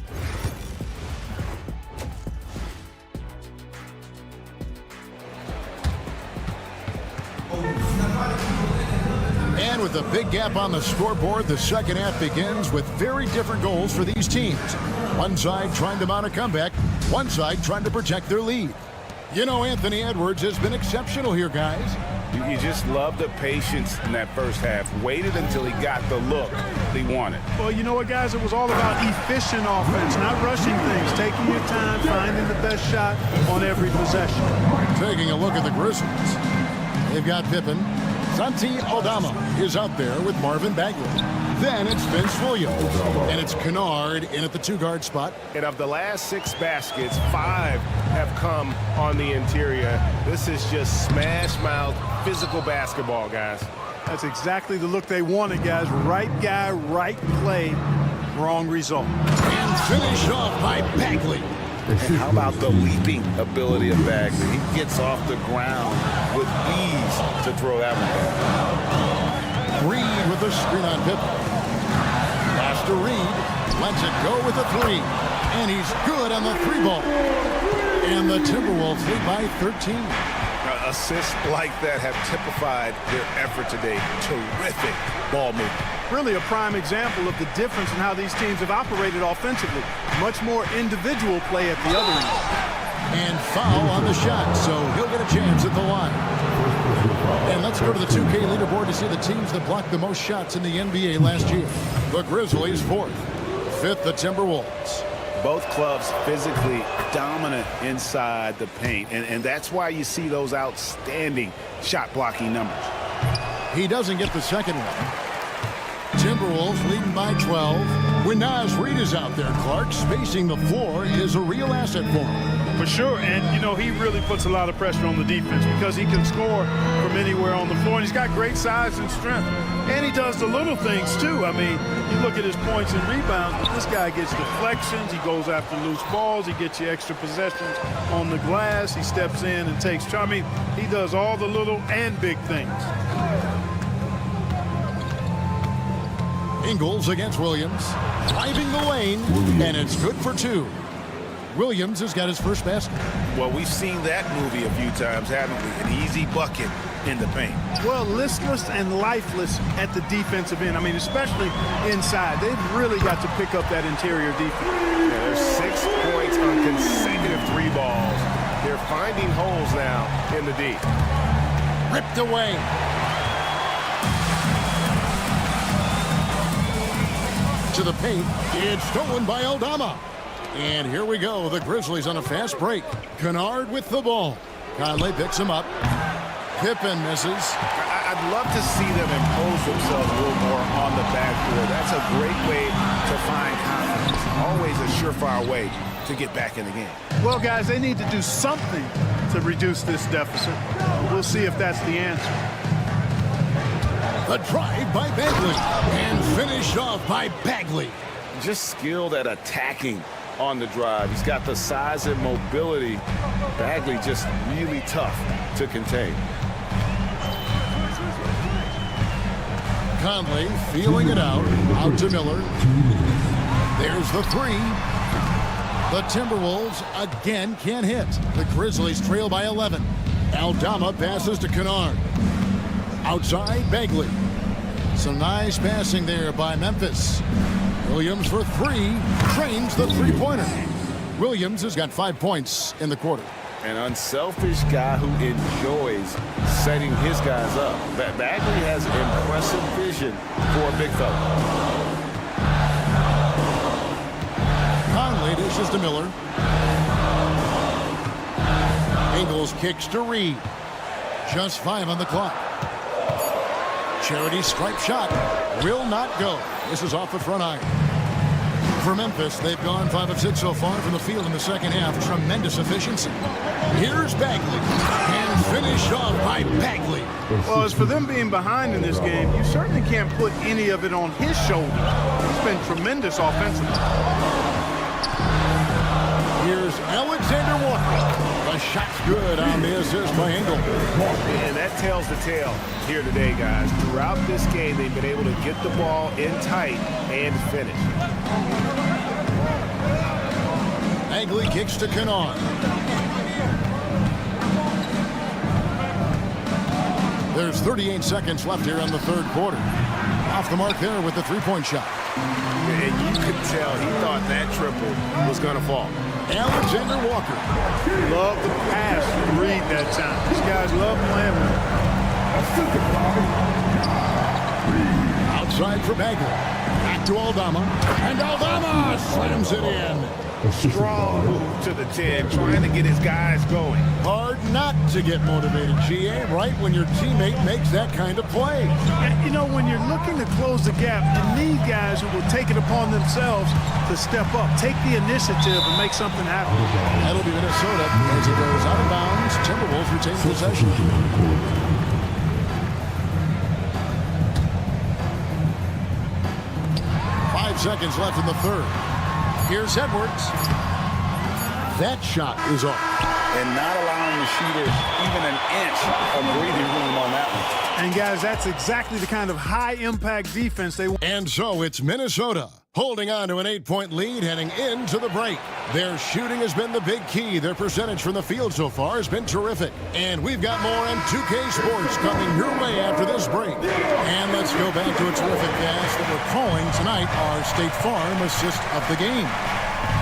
And with a big gap on the scoreboard, the second half begins with very different goals for these teams. One side trying to mount a comeback, one side trying to protect their lead. You know, Anthony Edwards has been exceptional here, guys. You just love the patience in that first half. Waited until he got the look he wanted. Well, you know what, guys? It was all about efficient offense, not rushing things, taking your time, finding the best shot on every possession. Taking a look at the Grizzlies. They've got Pippen. Santi Aldama is out there with Marvin Bagley. Then it's Vince Williams. And it's Kennard in at the 2-guard spot. And of the last 6 baskets, 5 have come on the interior. This is just smash-mouth, physical basketball, guys. That's exactly the look they wanted, guys. Right guy, right play, wrong result. And finished off by Bagley. And how about the leaping ability of Bagley? He gets off the ground with ease to throw that one down. Reed with the screen on Pippen. Pass to Reed. Lets it go with the 3. And he's good on the 3 ball. And the Timberwolves lead by 13. assists like that have typified their effort today. Terrific ball movement. Really a prime example of the difference in how these teams have operated offensively. Much more individual play at the other end. And foul on the shot, so he'll get a chance at the line. And let's go to the 2K leaderboard to see the teams that blocked the most shots in the NBA last year. The Grizzlies 4th. 5th, the Timberwolves. Both clubs physically dominant inside the paint, and that's why you see those outstanding shot blocking numbers. He doesn't get the second one. Timberwolves leading by 12. When Naz Reid is out there, Clark, spacing the floor is a real asset for him. For sure, and you know, he really puts a lot of pressure on the defense because he can score from anywhere on the floor, and he's got great size and strength. And he does the little things too. I mean, you look at his points and rebounds, but this guy gets deflections, he goes after loose balls, he gets you extra possessions on the glass, he steps in and takes charge. I mean, he does all the little and big things. Ingles against Williams, driving the lane, and it's good for 2. Williams has got his first basket. Well, we've seen that movie a few times, haven't we? An easy bucket in the paint. Well, listless and lifeless at the defensive end. I mean, especially inside. They've really got to pick up that interior defense. Yeah, there's 6 points on consecutive 3 balls. They're finding holes now in the D. Ripped away. To the paint. It's stolen by Aldama. And here we go. The Grizzlies on a fast break. Kennard with the ball. Conley picks him up. Pippen misses. I'd love to see them impose themselves a little more on the backboard. That's a great way to find confidence. Always a surefire way to get back in the game. Well, guys, they need to do something to reduce this deficit. We'll see if that's the answer. A drive by Bagley. And finished off by Bagley. Just skilled at attacking on the drive. He's got the size and mobility. Bagley just really tough to contain. Conley feeling it out. Out to Miller. There's the 3. The Timberwolves again can't hit. The Grizzlies trail by 11. Aldama passes to Kennard. Outside, Bagley. Some nice passing there by Memphis. Williams for 3. Trains the three-pointer. Williams has got 5 points in the quarter. An unselfish guy who enjoys setting his guys up. Bagley has impressive vision for a big fella. Conley dishes to Miller. Ingles kicks to Reid. Just 5 on the clock. Charity stripe shot will not go. This is off the front iron. For Memphis, they've gone 5 of 6 so far from the field in the second half. Tremendous efficiency. Here's Bagley. And finished off by Bagley. Well, as for them being behind in this game, you certainly can't put any of it on his shoulders. He's been tremendous offensively. Here's Alexander Walker. The shot's good on the assist by Engel. And that tells the tale here today, guys. Throughout this game, they've been able to get the ball in tight and finish. Bagley kicks to Kennard. There's 38 seconds left here in the third quarter. Off the mark there with the three-point shot. And you could tell he thought that triple was going to fall. Alexander Walker. Love the pass from Reid that time. These guys love playing with him. Outside for Bagley. Back to Aldama. And Aldama slams it in. Strong move to the 10, trying to get his guys going. Hard not to get motivated, GA, right when your teammate makes that kind of play. You know, when you're looking to close the gap, you need guys who will take it upon themselves to step up, take the initiative, and make something happen. That'll be Minnesota as it goes out of bounds. Timberwolves retain possession. Seconds left in the third. Here's Edwards. That shot is off. And not allowing the shooter even an inch of breathing room on that one. And guys, that's exactly the kind of high-impact defense they want. And so it's Minnesota Holding on to an 8-point lead heading into the break. Their shooting has been the big key. Their percentage from the field so far has been terrific. And we've got more on 2K Sports coming your way after this break. And let's go back to a terrific pass that we're calling tonight our State Farm assist of the game.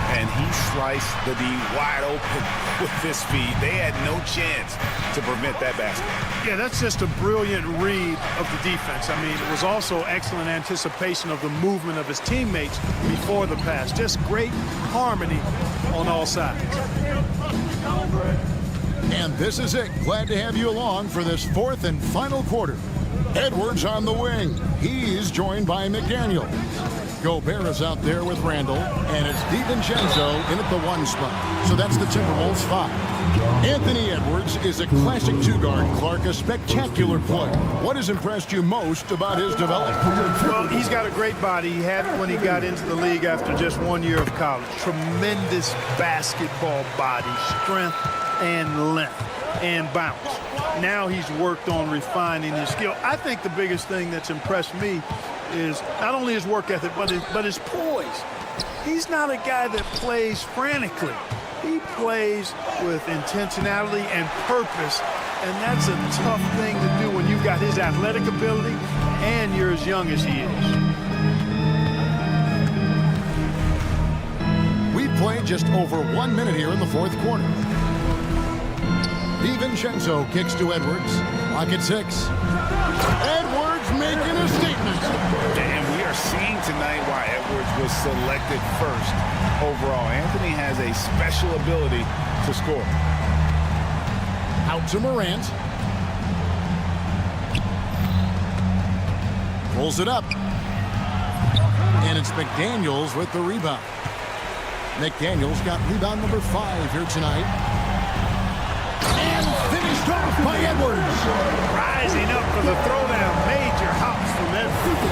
And he sliced the D wide open with his feet. They had no chance to prevent that basket. Yeah, that's just a brilliant read of the defense. I mean, it was also excellent anticipation of the movement of his teammates before the pass. Just great harmony on all sides. And this is it. Glad to have you along for this fourth and final quarter. Edwards on the wing. He's joined by McDaniel. Gobert is out there with Randall, and it's DiVincenzo in at the 1 spot. So that's the Timberwolves 5. Anthony Edwards is a classic 2-guard. Clark, a spectacular player. What has impressed you most about his development? Well, he's got a great body. He had it when he got into the league after just 1 year of college. Tremendous basketball body, strength and length and bounce. Now he's worked on refining his skill. I think the biggest thing that's impressed me is not only his work ethic, but his poise. He's not a guy that plays frantically. He plays with intentionality and purpose, and that's a tough thing to do when you've got his athletic ability and you're as young as he is. We've played just over 1 minute here in the fourth quarter. DiVincenzo kicks to Edwards. Lock at 6. Edwards making a statement. And we are seeing tonight why Edwards was selected first overall. Anthony has a special ability to score. Out to Morant. Pulls it up. And it's McDaniels with the rebound. McDaniels got rebound number 5 here tonight. And finished off by Edwards. Rising up for the throwdown. Major hops from Edwards.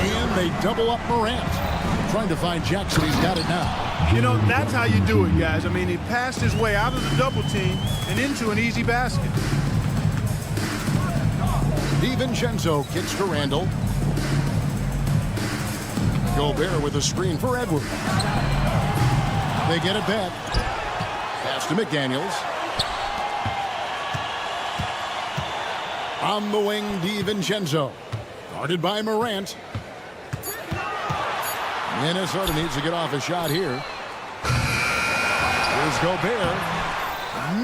And they double up Morant. Trying to find Jackson. He's got it now. You know, that's how you do it, guys. I mean, he passed his way out of the double team and into an easy basket. DiVincenzo kicks to Randall. Gobert with a screen for Edwards. They get it back. Pass to McDaniels. On the wing, DiVincenzo. Guarded by Morant. Minnesota needs to get off a shot here. Here's Gobert.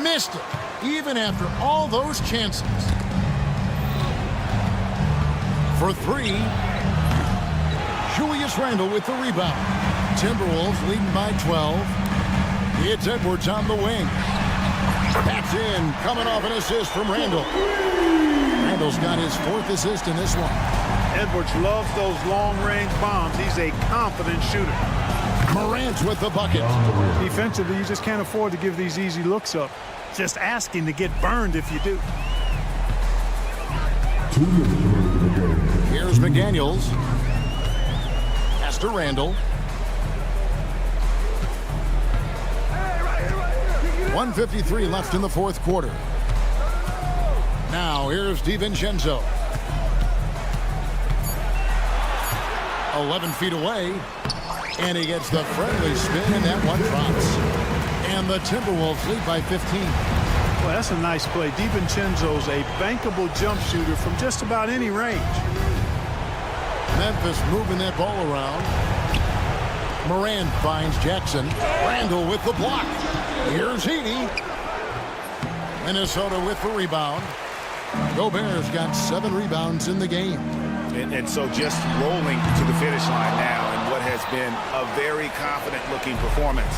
Missed it, even after all those chances. For 3, Julius Randle with the rebound. Timberwolves leading by 12. It's Edwards on the wing. That's in, coming off an assist from Randle. Randle's got his 4th assist in this one. Edwards loves those long-range bombs. He's a confident shooter. Morant with the bucket. Defensively, you just can't afford to give these easy looks up. Just asking to get burned if you do. Here's McDaniels. Pass to Randle. 1:53 left in the fourth quarter. Now here's DiVincenzo. 11 feet away. And he gets the friendly spin, and that one drops. And the Timberwolves lead by 15. Well, that's a nice play. DiVincenzo's a bankable jump shooter from just about any range. Memphis moving that ball around. Morant finds Jackson. Randle with the block. Here's Heaney. Minnesota with the rebound. Gobert's got 7 rebounds in the game. And so just rolling to the finish line now in what has been a very confident-looking performance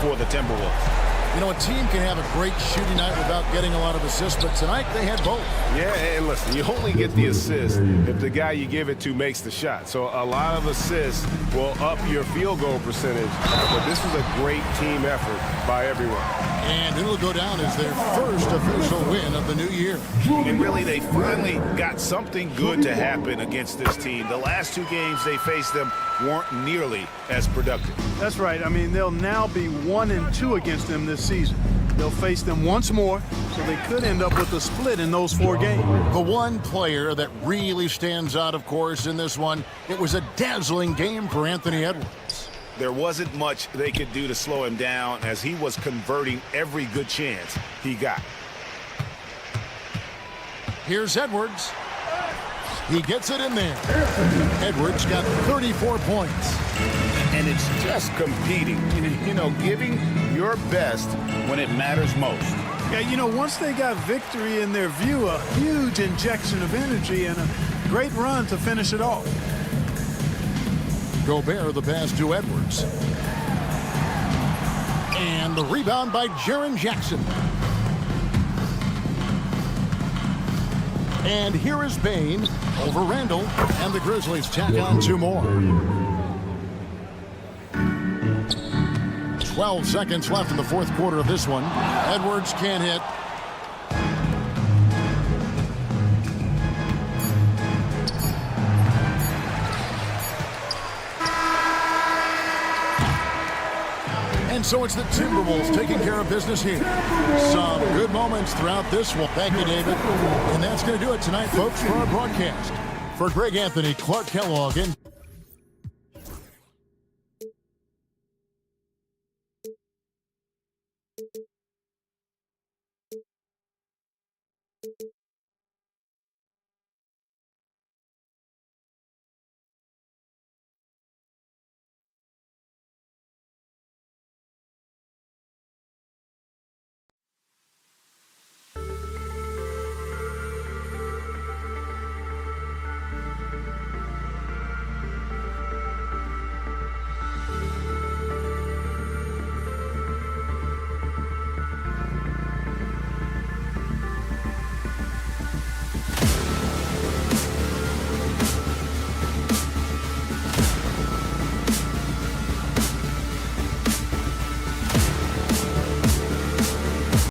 for the Timberwolves. You know, a team can have a great shooting night without getting a lot of assists, but tonight they had both. Yeah, and listen, you only get the assist if the guy you give it to makes the shot. So a lot of assists will up your field goal percentage, but this was a great team effort by everyone. And it'll go down as their first official win of the new year. And really, they finally got something good to happen against this team. The last 2 games they faced them weren't nearly as productive. That's right. I mean, they'll now be 1-2 against them this season. They'll face them once more, so they could end up with a split in those 4 games. The one player that really stands out, of course, in this one, it was a dazzling game for Anthony Edwards. There wasn't much they could do to slow him down as he was converting every good chance he got. Here's Edwards. He gets it in there. Edwards got 34 points. And it's just competing, you know, giving your best when it matters most. Yeah, you know, once they got victory in their view, a huge injection of energy and a great run to finish it off. Gobert the pass to Edwards. And the rebound by Jaren Jackson. And here is Bane over Randall, and the Grizzlies tack on 2 more. 12 seconds left in the 4th quarter of this one. Edwards can't hit. And so it's the Timberwolves taking care of business here. Some good moments throughout this one. Thank you, David. And that's going to do it tonight, folks, for our broadcast. For Greg Anthony, Clark Kellogg, and